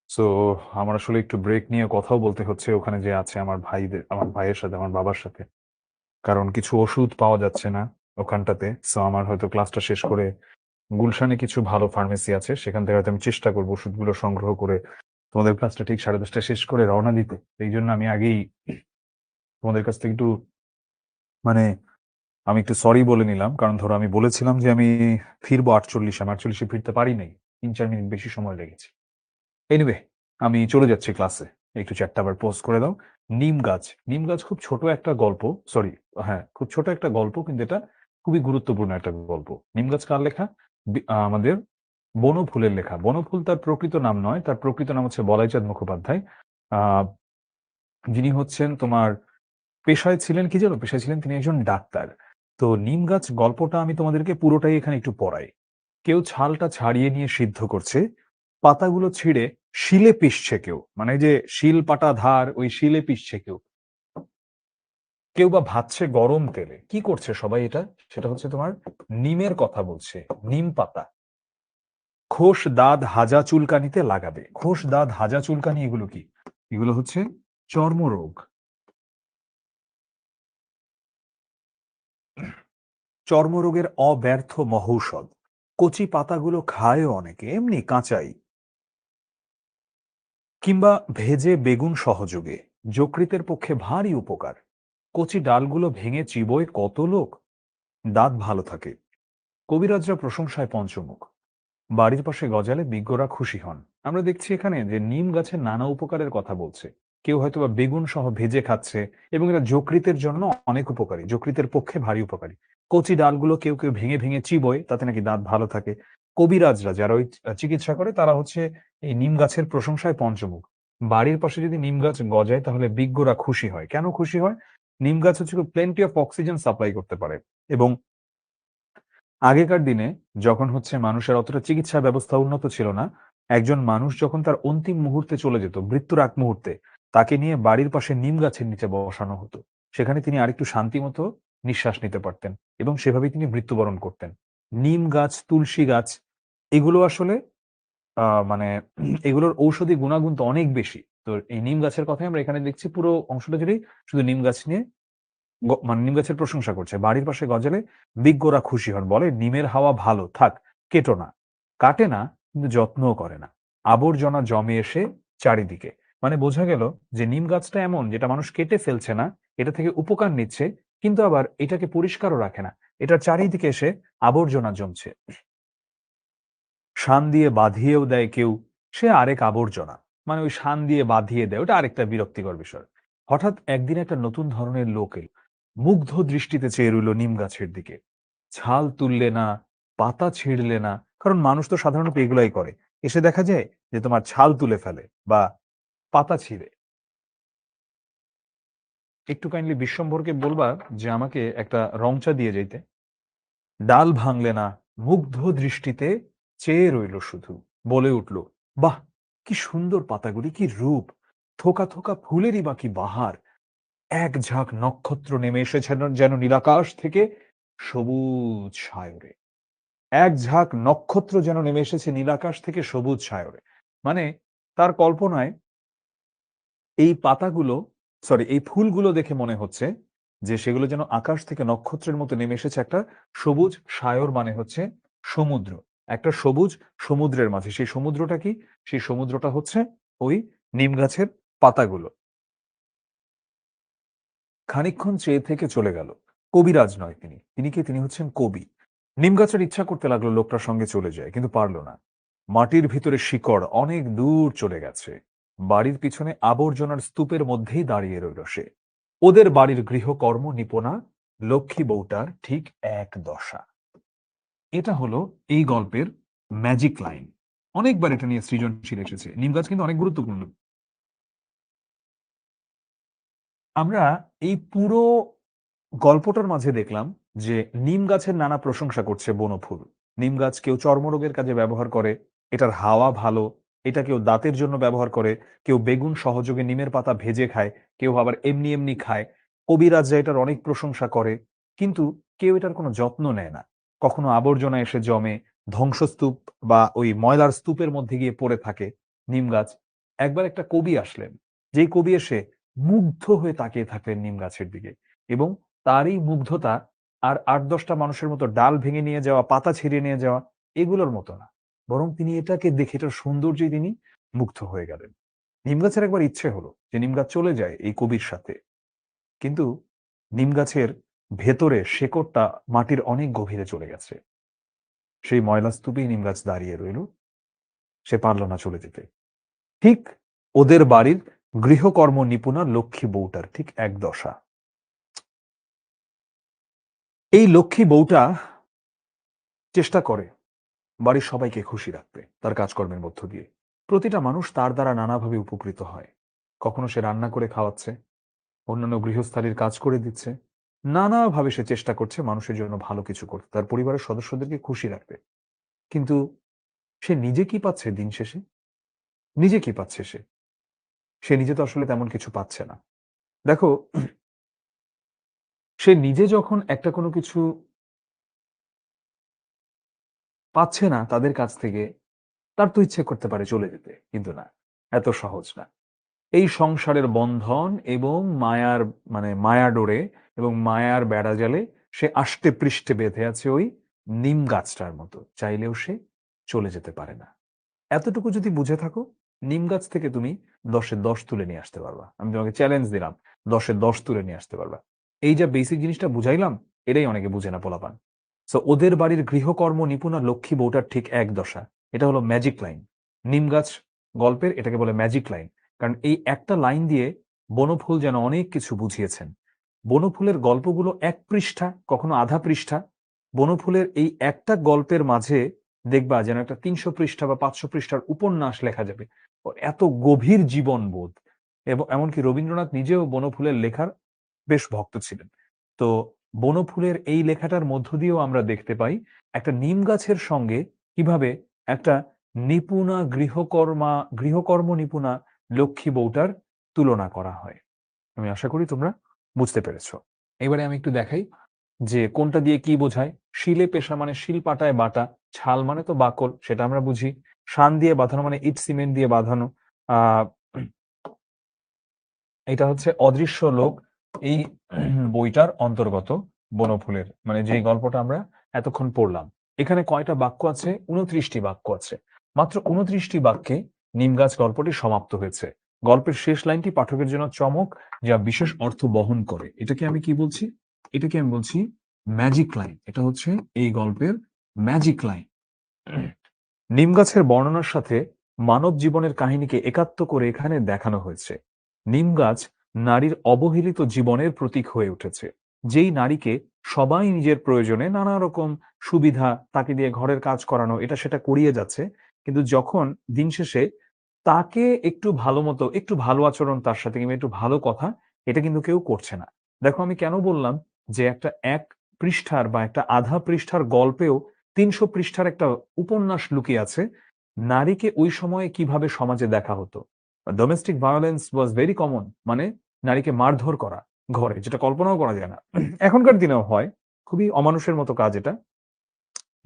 সো আমার আসলে একটু ব্রেক নিয়ে কথাও বলতে হচ্ছে ওখানে যে আছে আমার ভাইয়ের সাথে, আমার বাবার সাথে। কারণ কিছু ওষুধ পাওয়া যাচ্ছে না ওখানটাতে। সো আমার হয়তো ক্লাসটা শেষ করে গুলশানে কিছু ভালো ফার্মেসি আছে। সেখান থেকে হয়তো আমি চেষ্টা করব ওষুধগুলো সংগ্রহ করে তোমাদের ক্লাসটা ঠিক 10:30টায় শেষ করে রওনা দিতে। এইজন্য আমি আগেই তোমাদের কাছ থেকে একটু মানে আমি একটু সরি বলে নিলাম। কারণ ধরো আমি বলেছিলাম যে আমি ফিরবো ৪৮ আমি ৪৮ এ ফিরতে পারি নাই। ৩-৪ মিনিট বেশি সময় লেগেছে। এনিওয়ে আমি চলে যাচ্ছি ক্লাসে। একটু চ্যাটটা আবার পোস্ট করে দাও। নিম গাছ। নিম গাছ খুব ছোট একটা গল্প। সরি, হ্যাঁ, খুব ছোট একটা গল্প কিন্তু এটা খুবই গুরুত্বপূর্ণ একটা গল্প। নিম গাছ কার লেখা? আমাদের বনফুলের লেখা। বনফুল তার প্রকৃত নাম নয়। তার প্রকৃত নাম হচ্ছে বলাইচাঁদ মুখোপাধ্যায়। আ যিনি হচ্ছেন তোমার পেশায় ছিলেন কি জানো? পেশায় ছিলেন তিনি একজন ডাক্তার। তো নিম গাছ গল্পটা আমি তোমাদেরকে পুরোটাই এখানে একটু পড়াই। কেউ ছালটা ছাড়িয়ে নিয়ে সিদ্ধ করছে, পাতাগুলো ছিঁড়ে শিলে পিষছে কেউ। মানে এই যে শিল-পাটা ধার, ওই শিলে পিষছে কেউ। কেউ বা ভাজছে গরম তেলে। কি করছে সবাই এটা? সেটা হচ্ছে তোমার নিমের কথা বলছে। নিম পাতা। খোস, দাঁত, হাজা চুলকানিতে লাগাবে। খোস, দাঁত, হাজা চুলকানি এগুলো কি? এগুলো হচ্ছে চর্মরোগ। চর্মরোগের অব্যর্থ মহৌষধ। কচি পাতাগুলো খায়ও অনেকে, এমনি কাঁচাই। কিংবা ভেজে বেগুন সহযোগে। যকৃতের পক্ষে ভারী উপকার। কচি ডালগুলো ভেঙে চিবোয় কত লোক, দাঁত ভালো থাকে। কবিরাজরা প্রশংসায় পঞ্চমুখ। বাড়ির পাশে গজালে বিজ্ঞরা খুশি হন। আমরা দেখছি এখানে যে নিম গাছের নানা উপকারের কথা বলছে। কেউ হয়তোবা বেগুন সহ ভেজে খাচ্ছে এবং এটা যকৃতের জন্য অনেক উপকারী, যকৃতের পক্ষে ভারী উপকারী। কচি ডালগুলো কেউ কেউ ভেঙে ভেঙে চিবোয়, তাতে নাকি দাঁত ভালো থাকে। কবিরাজরা যারা ওই চিকিৎসা করে তারা হচ্ছে এই নিম গাছের প্রশংসায় পঞ্চমুখ। বাড়ির পাশে যদি নিম গাছ গজায় তাহলে বিজ্ঞরা খুশি হয়। কেন খুশি হয়? নিম গাছ হচ্ছে প্লেন্টি অফ অক্সিজেন সাপ্লাই করতে পারে এবং আগেকার দিনে যখন হচ্ছে মানুষের অতটা চিকিৎসা ব্যবস্থা উন্নত ছিল না, একজন মানুষ যখন তার অন্তিম মুহূর্তে চলে যেত, মৃত্যুর আগ মুহূর্তে, তাকে নিয়ে বাড়ির পাশে নিম গাছের নিচে বসানো হতো। সেখানে তিনি আরেকটু শান্তিমতো নিঃশ্বাস নিতে পারতেন এবং সেভাবেই তিনি মৃত্যুবরণ করতেন। নিম গাছ, তুলসী গাছ এগুলো আসলে মানে এগুলোর ঔষধি গুণাগুণ তো অনেক বেশি। তো এই নিম গাছের কথাই আমরা এখানে দেখছি পুরো অংশটা জুড়েই শুধু নিম গাছ নিয়ে মানে নিম গাছের প্রশংসা করছে। বাড়ির পাশে গজালে বিজ্ঞরা খুশি হন। বলে, "নিমের হাওয়া ভালো, থাক, কেটো না।" কাটে না, কিন্তু যত্নও করে না। আবর্জনা জমে এসে চারিদিকে। মানে বোঝা গেল যে নিম গাছটা এমন যেটা মানুষ কেটে ফেলছে না, এটা থেকে উপকার নিচ্ছে, কিন্তু আবার এটাকে পরিষ্কারও রাখে না। এটার চারিদিকে এসে আবর্জনা জমছে। শান দিয়ে বাঁধিয়েও দেয় কেউ, সে আরেক আবর্জনা। মানে ওই শান দিয়ে বাঁধিয়ে দেয়, ওটা আরেকটা বিরক্তিকর বিষয়। হঠাৎ একদিন একটা নতুন ধরনের লোক এলো। মুগ্ধ দৃষ্টিতে চেয়ে রইল নিম গাছের দিকে। ছাল তুললে না, পাতা ছিঁড়লে না, কারণ মানুষ তো সাধারণত এগুলাই করে। এসে দেখা যায় যে তোমার ছাল তুলে ফেলে বা পাতা ছিঁড়ে। একটু কাইন্ডলি বিশ্বম্ভরকে বলবা যে আমাকে একটা রংচা দিয়ে যাইতে। ডাল ভাঙলে না, মুগ্ধ দৃষ্টিতে চেয়ে রইল শুধু। বলে উঠল, বাহ, কি সুন্দর পাতাগুলি, কি রূপ! থোকা থোকা ফুলেরই বা কি বাহার! এক ঝাঁক নক্ষত্র নেমে এসেছে যেন নীলাকাশ থেকে সবুজ সায়রে। এক ঝাঁক নক্ষত্র যেন নেমে এসেছে নীলাকাশ থেকে সবুজ সায়রে। মানে তার কল্পনায় এই পাতাগুলো, সরি, এই ফুলগুলো দেখে মনে হচ্ছে যে সেগুলো যেন আকাশ থেকে নক্ষত্রের মতো নেমে এসেছে একটা সবুজ সায়র, মানে হচ্ছে সমুদ্র। একটা সবুজ সমুদ্রের মাঝে। সেই সমুদ্রটা কি? সেই সমুদ্রটা হচ্ছে ওই নিম গাছের পাতাগুলো। খানিকক্ষণ চেয়ে থেকে চলে গেল। কবিরাজ নয় তিনি। তিনি কে? তিনি হচ্ছেন কবি। নিমগাছের ইচ্ছা করতে লাগলো লোকটার সঙ্গে চলে যায়, কিন্তু পারল না। মাটির ভিতরে শিকড় অনেক দূর চলে গেছে। বাড়ির পিছনে আবর্জনার স্তূপের মধ্যেই দাঁড়িয়ে রইল সে। ওদের বাড়ির গৃহকর্ম নিপুণা লক্ষ্মী বউটার ঠিক এক দশা। এটা হলো এই গল্পের ম্যাজিক লাইন। অনেকবার এটা নিয়ে সৃজনশীল এসেছে। নিমগাছ কিন্তু অনেক গুরুত্বপূর্ণ। আমরা এই পুরো গল্পটার মাঝে দেখলাম যে নিম গাছের নানা প্রশংসা করছে বনফুল। নিম গাছ কেউ চর্মরোগের কাজে ব্যবহার করে, এটার হাওয়া ভালো, এটা কেউ দাঁতের জন্য ব্যবহার করে, কেউ বেগুন সহযোগে নিমের পাতা ভেজে খায়, কেউ আবার এমনি এমনি খায়। কবিরাজরা এটার অনেক প্রশংসা করে। কিন্তু কেউ এটার কোনো যত্ন নেয় না। কখনো আবর্জনা এসে জমে, ধ্বংসস্তূপ বা ওই ময়লার স্তূপের মধ্যে গিয়ে পড়ে থাকে নিম গাছ। একবার একটা কবি আসলেন, যেই কবি এসে মুগ্ধ হয়ে তাকিয়ে থাকলেন নিম গাছের দিকে, এবং তার এই মুগ্ধতা আর ৮-১০টা মানুষের মতো ডাল ভেঙে নিয়ে যাওয়া, পাতা ছিঁড়ে নিয়ে যাওয়া এগুলোর মতো না। বরং তিনি এটাকে দেখে, এটার সৌন্দর্যে তিনি মুগ্ধ হয়ে গেলেন। নিম গাছের একবার ইচ্ছে হলো যে নিম গাছ চলে যায় এই কবির সাথে। কিন্তু নিম গাছের ভেতরে শেকড়টা মাটির অনেক গভীরে চলে গেছে। সেই ময়লা স্তূপেই নিম গাছ দাঁড়িয়ে রইল। সে পারল না চলে যেতে। ঠিক ওদের বাড়ির গৃহকর্ম নিপুণা লক্ষ্মী বউটার ঠিক এক দশা। এই লক্ষ্মী বউটা চেষ্টা করে বাড়ির সবাইকে খুশি রাখতে তার কাজকর্মের মধ্য দিয়ে। প্রতিটা মানুষ তার দ্বারা নানাভাবে উপকৃত হয়। কখনো সে রান্না করে খাওয়াচ্ছে, অন্যান্য গৃহস্থালির কাজ করে দিচ্ছে, নানাভাবে সে চেষ্টা করছে মানুষের জন্য ভালো কিছু করতে, তার পরিবারের সদস্যদেরকে খুশি রাখতে। কিন্তু সে নিজে কি পাচ্ছে দিন শেষে? নিজে কি পাচ্ছে সে? সে নিজে তো আসলে তেমন কিছু পাচ্ছে না। দেখো, সে নিজে যখন একটা কোনো কিছু পাচ্ছে না তাদের কাছ থেকে, তার তো ইচ্ছে করতে পারে চলে যেতে, কিন্তু না, এত সহজ না। এই সংসারের বন্ধন এবং মায়ার, মানে মায়া ডোরে এবং মায়ার বেড়াজালে সে আষ্টে পৃষ্ঠে বেঁধে আছে ওই নিম গাছটার মতো। চাইলেও সে চলে যেতে পারে না। এতটুকু যদি বুঝে থাকো, নিম গাছ থেকে তুমি 10-এ 10 তুলে নিয়ে আসতে পারবা। আমি তোমাকে চ্যালেঞ্জ দিলাম, 10-এ 10 তুলে নিয়ে আসতে পারবা। এই যে বেসিক জিনিসটা বুঝাইলাম, এটাই অনেকে বুঝে না পোলাপান। সো ওদের বাড়ির গৃহকর্ম নিপুণা লক্ষ্মী বউটার ঠিক এক দশা। এটা হলো ম্যাজিক লাইন। নিম গাছ গল্পের এটাকে বলে ম্যাজিক লাইন। কারণ এই একটা লাইন দিয়ে বনফুল যেন অনেক কিছু বুঝিয়েছেন। বনফুলের গল্পগুলো 1 পৃষ্ঠা, কখনো আধা পৃষ্ঠা। বনফুলের এই একটা গল্পের মাঝে দেখবা যেন একটা ৩০০ পৃষ্ঠা বা ৫০০ পৃষ্ঠার উপন্যাস লেখা যাবে। ওর এত গভীর জীবনবোধ। এবং এমনকি রবীন্দ্রনাথ নিজেও বনফুলের লেখার বেশ ভক্ত ছিলেন। তো বনফুলের এই লেখাটার মধ্য দিয়েও আমরা দেখতে পাই একটা নিম গাছের সঙ্গে কিভাবে একটা নিপুণা গৃহকর্ম নিপুণা লক্ষ্মী বউটার তুলনা করা হয়। আমি আশা করি তোমরা বুঝতে পেরেছো। এবারে আমি একটু দেখাই যে কোনটা দিয়ে কি বোঝায়। শিলে পেশা মানে শিল পাটায় বাটা, ছাল মানে তো বাকল, সেটা আমরা বুঝি। শান দিয়ে বাঁধানো মানে ইট সিমেন্ট দিয়ে বাঁধানো। আহ এটা হচ্ছে অদৃশ্য লোক, এই বইটার অন্তর্গত বনফুলের, মানে যেই গল্পটা আমরা এতক্ষণ পড়লাম। এখানে কয়টা বাক্য আছে? 29টি বাক্য আছে। মাত্র 29টি বাক্যে নিমগাছ গল্পটি সমাপ্ত হয়েছে। গল্পের শেষ লাইনটি পাঠকের জন্য চমক, যা বিশেষ অর্থ বহন করে। এটাকে আমি কি বলছি? এটাকে আমি বলছি ম্যাজিক লাইন। এটা হচ্ছে এই গল্পের ম্যাজিক লাইন। নিমগাছের বর্ণনার সাথে মানব জীবনের কাহিনীকে একাত্ম করে এখানে দেখানো হয়েছে। নিমগাছ নারীর অবহেলিত জীবনের প্রতীক হয়ে উঠেছে। যেই নারীকে সবাই নিজের প্রয়োজনে নানা রকম সুবিধা, তাকে দিয়ে ঘরের কাজ করানো, এটা সেটা করিয়ে যাচ্ছে, কিন্তু যখন দিন শেষে তাকে একটু ভালো মতো, একটু ভালো আচরণ তার সাথে কিংবা একটু ভালো কথা, এটা কিন্তু কেউ করছে না। দেখো, আমি কেন বললাম যে একটা ১ পৃষ্ঠার বা একটা আধা পৃষ্ঠার গল্পেও ৩০০ পৃষ্ঠার একটা উপন্যাস লুকিয়ে আছে। নারীকে ওই সময়ে কিভাবে সমাজে দেখা হতো। Domestic violence was very common, মানে নারীকে মারধর করা ঘরে, যেটা কল্পনাও করা যায় না। এখনকার দিনেও হয়, খুবই অমানুষের মতো কাজ এটা,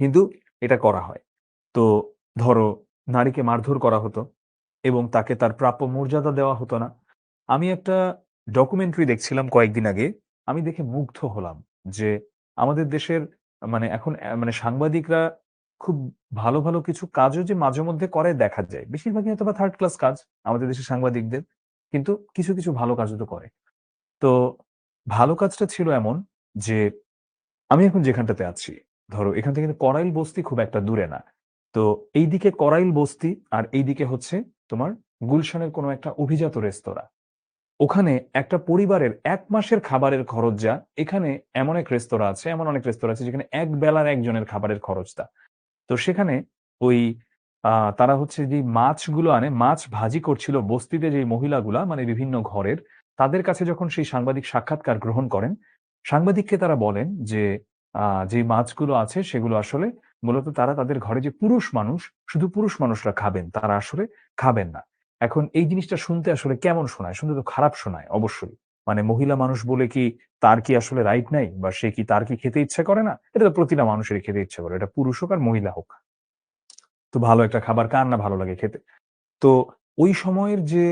কিন্তু এটা করা হয়। তো ধরো, নারীকে মারধর করা হতো এবং তাকে তার প্রাপ্য মর্যাদা দেওয়া হতো না। আমি একটা ডকুমেন্টারি দেখছিলাম কয়েকদিন আগে। আমি দেখে মুগ্ধ হলাম যে আমাদের দেশের, মানে এখন মানে সাংবাদিকরা খুব ভালো, ভালো কিছু কাজও যে মাঝে মধ্যে করে দেখা যায়। বেশিরভাগই হয়তোবা থার্ড ক্লাস কাজ আমাদের দেশের সাংবাদিকদের। কিন্তু কিছু, কিছু ভালো কাজও তো করে। তো ভালো কাজটা ছিল এমন যে আমি এখন যেখানটাতে আছি, ধরো এখান থেকে কিন্তু করাইল বস্তি খুব একটা দূরে না। তো এইদিকে করাইল বস্তি আর এইদিকে হচ্ছে তোমার গুলশানের কোনো একটা অভিজাত রেস্তোরাঁ। ওখানে একটা পরিবারের ১ মাসের খাবারের খরচ যা, এখানে এমন এক রেস্তোরাঁ আছে, এমন অনেক রেস্তোরাঁ আছে যেখানে এক বেলার একজনের খাবারের খরচটা। তো সেখানে ওই তারা হচ্ছে যে মাছগুলো আনে, মাছ ভাজি করছিল বস্তিতে যেই মহিলাগুলা, মানে বিভিন্ন ঘরের, তাদের কাছে যখন সেই সাংবাদিক সাক্ষাৎকার গ্রহণ করেন, সাংবাদিককে তারা বলেন যে যে মাছগুলো আছে সেগুলো আসলে মূলত তারা তাদের ঘরে যে পুরুষ মানুষ, শুধু পুরুষ মানুষরা খাবেন, তারা আসলে খাবেন না। এখন এই জিনিসটা শুনতে আসলে কেমন শোনায়? শুনতে তো খারাপ শোনায় অবশ্যই। মানে মহিলা মানুষ বলে কি তার কি আসলে রাইট নাই, বা সে কি তার কি খেতে ইচ্ছে করে না? এটা তো প্রতিটা মানুষেরই খেতে ইচ্ছে করে, এটা পুরুষ হোক আর মহিলা হোক। তো ভালো একটা খাবার কার না ভালো লাগে খেতে? তো ওই সময়ের যে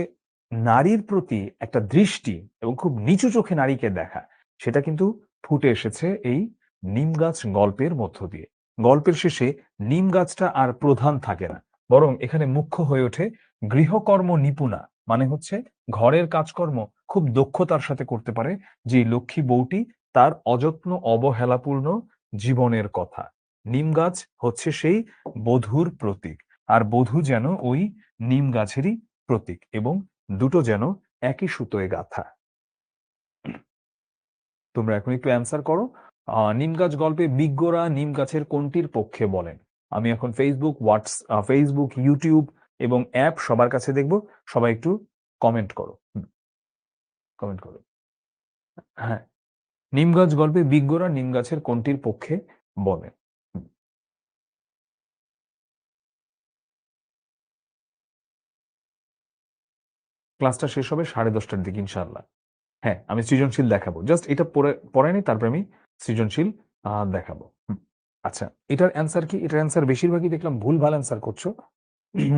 নারীর প্রতি একটা দৃষ্টি এবং খুব নিচু চোখে নারীকে দেখা, সেটা কিন্তু ফুটে এসেছে এই নিম গাছ গল্পের মধ্য দিয়ে। গল্পের শেষে নিম গাছটা আর প্রধান থাকে না, বরং এখানে মুখ্য হয়ে ওঠে গৃহকর্ম নিপুণা, মানে হচ্ছে ঘরের কাজকর্ম খুব দক্ষতার সাথে করতে পারে যে লক্ষ্মী বউটি, তার অযত্ন অবহেলাপূর্ণ জীবনের কথা। নিম গাছ হচ্ছে সেই বধূর প্রতীক, আর বধূ যেন ওই নিম গাছেরই প্রতীক, এবং দুটো যেন একই সুতোয় গাঁথা। তোমরা এখন একটু অ্যান্সার করো। নিম গাছ গল্পে বিজ্ঞরা নিম গাছের কোনটির পক্ষে বলেন? আমি এখন ফেসবুক, ইউটিউব এবং অ্যাপ সবার কাছে দেখব। সবাই একটু কমেন্ট করো, কমেন্ট করো। হ্যাঁ, নিম গাছ গল্পে বিজ্ঞরা নিম গাছের কোনটির পক্ষে বলেন? ক্লাসটা শেষ হবে 10:30টার দিকে ইনশাআল্লাহ। হ্যাঁ, আমি সৃজনশীল দেখাবো। জাস্ট এটা পড়ে নিই, তারপরে আমি সৃজনশীল দেখাবো। আচ্ছা, এটার অ্যান্সার কি? এটার অ্যান্সার বেশিরভাগই দেখলাম ভুলভাল অ্যান্সার করছো।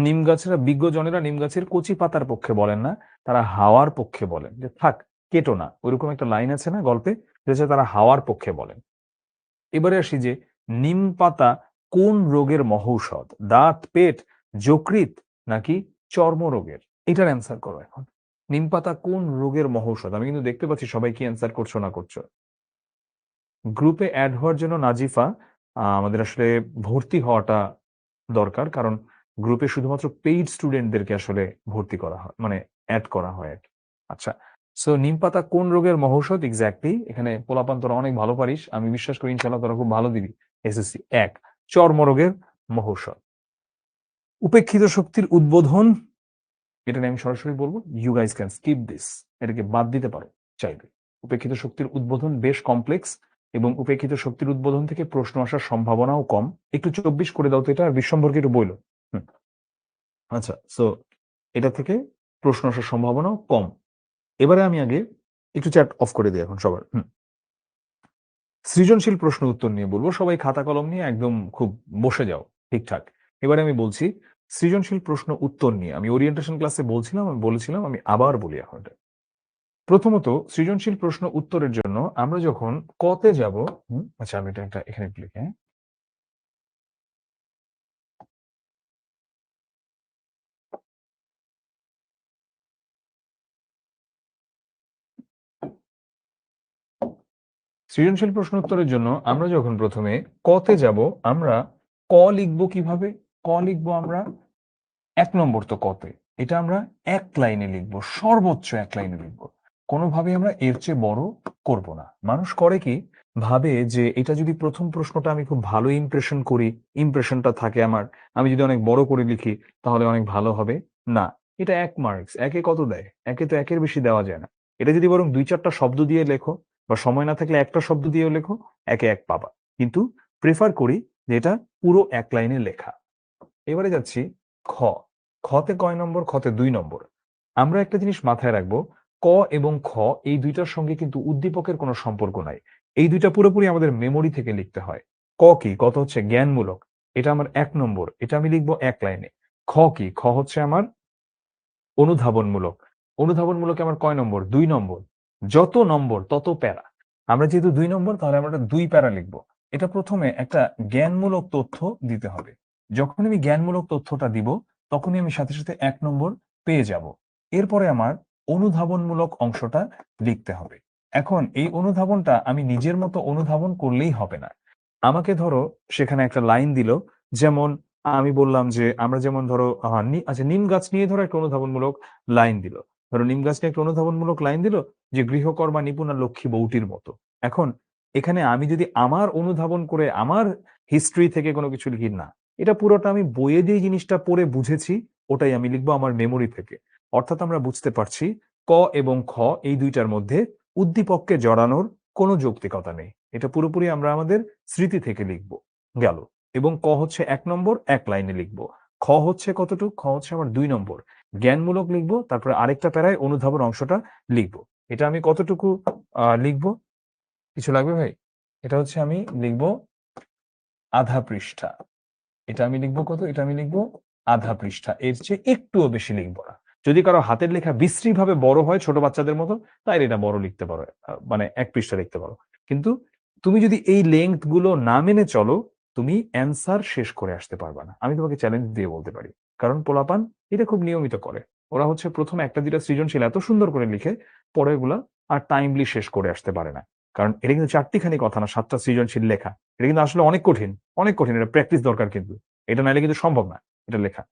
নিম গাছেরা, বিজ্ঞজনেরা নিম গাছের কচি পাতার পক্ষে বলেন না, তারা হাওয়ার পক্ষে বলেন। যে থাক, কেটো না, ওইরকম একটা লাইন আছে না গল্পে, যে হচ্ছে তারা হাওয়ার পক্ষে বলেন। এবারে আসি যে নিম পাতা কোন রোগের মহৌষধ? দাঁত, পেট, যকৃৎ নাকি চর্মরোগের? এটার অ্যান্সার করো এখন। নিম পাতা কোন রোগের মহৌষধ? আমি কিন্তু দেখতে পাচ্ছি সবাই কি অ্যান্সার করছো না করছো। গ্রুপে অ্যাড হওয়ার জন্য নাজিফা, আমাদের আসলে ভর্তি হওয়াটা দরকার, কারণ গ্রুপে শুধুমাত্র পেইড স্টুডেন্টদেরকে আসলে ভর্তি করা হয়, মানে অ্যাড করা হয় আর কি। আচ্ছা, সো নিম পাতা কোন রোগের মহৌষধ? এক্স্যাক্টলি, এখানে পোলাপান তোরা অনেক ভালো পারিস, আমি বিশ্বাস করি ইনশাল্লাহ তোরা খুব ভালো দিবি এসএসসি। এক, চর্মরোগের মহৌষধ। উপেক্ষিত শক্তির উদ্বোধন, এটা নিয়ে আমি সরাসরি বলবো, you guys can skip this, এটাকে বাদ দিতে পারো চাইলে। উপেক্ষিত শক্তির উদ্বোধন বেশ কমপ্লেক্স, এবং উপেক্ষিত শক্তির উদ্বোধন থেকে প্রশ্ন আসার সম্ভাবনাও কম। একটু 24 করে দাও তো এটা, আর বিশ্বম্ভরকে একটু বইলো। আচ্ছা, সো এটা থেকে প্রশ্ন আসার সম্ভাবনাও কম। এবারে আমি আগে একটু চ্যাট অফ করে দিই এখন সবার। সৃজনশীল প্রশ্ন উত্তর নিয়ে বলবো, সবাই খাতা কলম নিয়ে একদম খুব বসে যাও ঠিকঠাক। এবারে আমি বলছি সৃজনশীল প্রশ্ন উত্তর নিয়ে, আমি ওরিয়েন্টেশন ক্লাসে বলছিলাম, আমি বলেছিলাম, আমি আবার বলি এখন এটা। প্রথমত, সৃজনশীল প্রশ্ন উত্তরের জন্য আমরা যখন কতে যাব, আচ্ছা আমি এটা একটা এখানে একটু লিখি, হ্যাঁ। সৃজনশীল প্রশ্ন উত্তরের জন্য আমরা যখন প্রথমে কতে যাব, আমরা ক লিখবো কিভাবে? ক লিখবো আমরা 1 নম্বর তো কতে, এটা আমরা এক লাইনে লিখবো, সর্বোচ্চ এক লাইনে লিখবো, কোনোভাবে আমরা এর চেয়ে বড় করব না। মানুষ করে কি, ভাবে যে এটা যদি প্রথম প্রশ্নটা আমি খুব ভালো ইমপ্রেশন করি, ইমপ্রেশনটা থাকে আমার, আমি যদি অনেক বড় করে লিখি তাহলে অনেক ভালো হবে। না, এটা 1 মার্কস, একে কত দেয়? একে তো একের বেশি দেওয়া যায় না। এটা যদি বরং 2-4টা শব্দ দিয়ে লেখো, বা সময় না থাকলে একটা শব্দ দিয়েও লেখো, একে 1 পাবা। কিন্তু প্রেফার করি যে এটা পুরো এক লাইনে লেখা। এবারে যাচ্ছি খ। খতে কয় নম্বর? খতে 2 নম্বর। আমরা একটা জিনিস মাথায় রাখবো, ক এবং খ এই দুইটার সঙ্গে কিন্তু উদ্দীপকের কোনো সম্পর্ক নাই। এই দুইটা পুরোপুরি আমাদের মেমোরি থেকে লিখতে হয়। ক কি? ক তো হচ্ছে জ্ঞানমূলক, এটা আমার 1 নম্বর, এটা আমি লিখবো এক লাইনে। খ কি? খ হচ্ছে আমার অনুধাবনমূলক। অনুধাবনমূলকে আমার কয় নম্বর? 2 নম্বর। যত নম্বর তত প্যারা। আমরা যেহেতু 2 নম্বর, তাহলে আমরা 2 প্যারা লিখবো। এটা প্রথমে একটা জ্ঞানমূলক তথ্য দিতে হবে। যখন আমি জ্ঞানমূলক তথ্যটা দিব, তখনই আমি সাথে সাথে 1 নম্বর পেয়ে যাব। এরপরে আমার অনুধাবনমূলক অংশটা লিখতে হবে। এখন এই অনুধাবনটা আমি নিজের মতো অনুধাবন করলেই হবে না। আমাকে ধরো সেখানে একটা লাইন দিল, যেমন আমি বললাম যে আমরা যেমন ধরো আচ্ছা, নিম গাছ নিয়ে ধরো একটা অনুধাবনমূলক লাইন দিল। ধরো নিম গাছ নিয়ে একটা অনুধাবনমূলক লাইন দিল যে গৃহকর্মা নিপুণা লক্ষ্মী বউটির মতো। এখন এখানে আমি যদি আমার অনুধাবন করে আমার হিস্ট্রি থেকে কোনো কিছু লিখি না, এটা পুরোটা আমি বইয়ে দিয়ে জিনিসটা পড়ে বুঝেছি, ওটাই আমি লিখবো আমার মেমোরি থেকে। অর্থাৎ আমরা বুঝতে পারছি ক এবং খ এই দুইটার মধ্যে উদ্দীপককে জড়ানোর কোনো যৌক্তিকতা নেই। এটা পুরোপুরি আমরা আমাদের স্মৃতি থেকে লিখবো। গেল। এবং ক হচ্ছে 1 নম্বর, এক লাইনে লিখবো। খ হচ্ছে কতটুক? খ হচ্ছে আমার 2 নম্বর, জ্ঞানমূলক লিখবো, তারপরে আরেকটা প্যারায় অনুধাবন অংশটা লিখবো। এটা আমি কতটুকু লিখবো? কিছু লাগবে ভাই? এটা হচ্ছে আমি লিখবো আধা পৃষ্ঠা। এটা আমি লিখবো কত? এটা আমি লিখবো আধা পৃষ্ঠা। এর চেয়ে একটুও বেশি লিখবো না। যদি কারো হাতের লেখা বিশ্রীভাবে বড় হয় ছোট বাচ্চাদের মতো, তাইলে এটা বড় লিখতে পারো। মানে ১ পৃষ্ঠা লিখতে পারো। কিন্তু তুমি যদি এই লেংথ গুলো না মেনে চলো, তুমি অ্যান্সার শেষ করে আসতে পারবা না। আমি তোমাকে চ্যালেঞ্জ দিয়ে বলতে পারি। কারণ পোলাপান এটা খুব নিয়মিত করে। ওরা হচ্ছে ১ম ১ টা ২ টা সৃজনশীল এত সুন্দর করে লিখে, পরেরগুলা আর টাইমলি শেষ করে আসতে পারে না। কারণ এটা কিন্তু ৪ টিখানি কথা না, ৭ টা সৃজনশীল লেখা। এটা কিন্তু আসলে অনেক কঠিন, অনেক কঠিন। এটা প্র্যাকটিস দরকার কিন্তু। এটা নাইলে কিন্তু সম্ভব না এটা লেখা।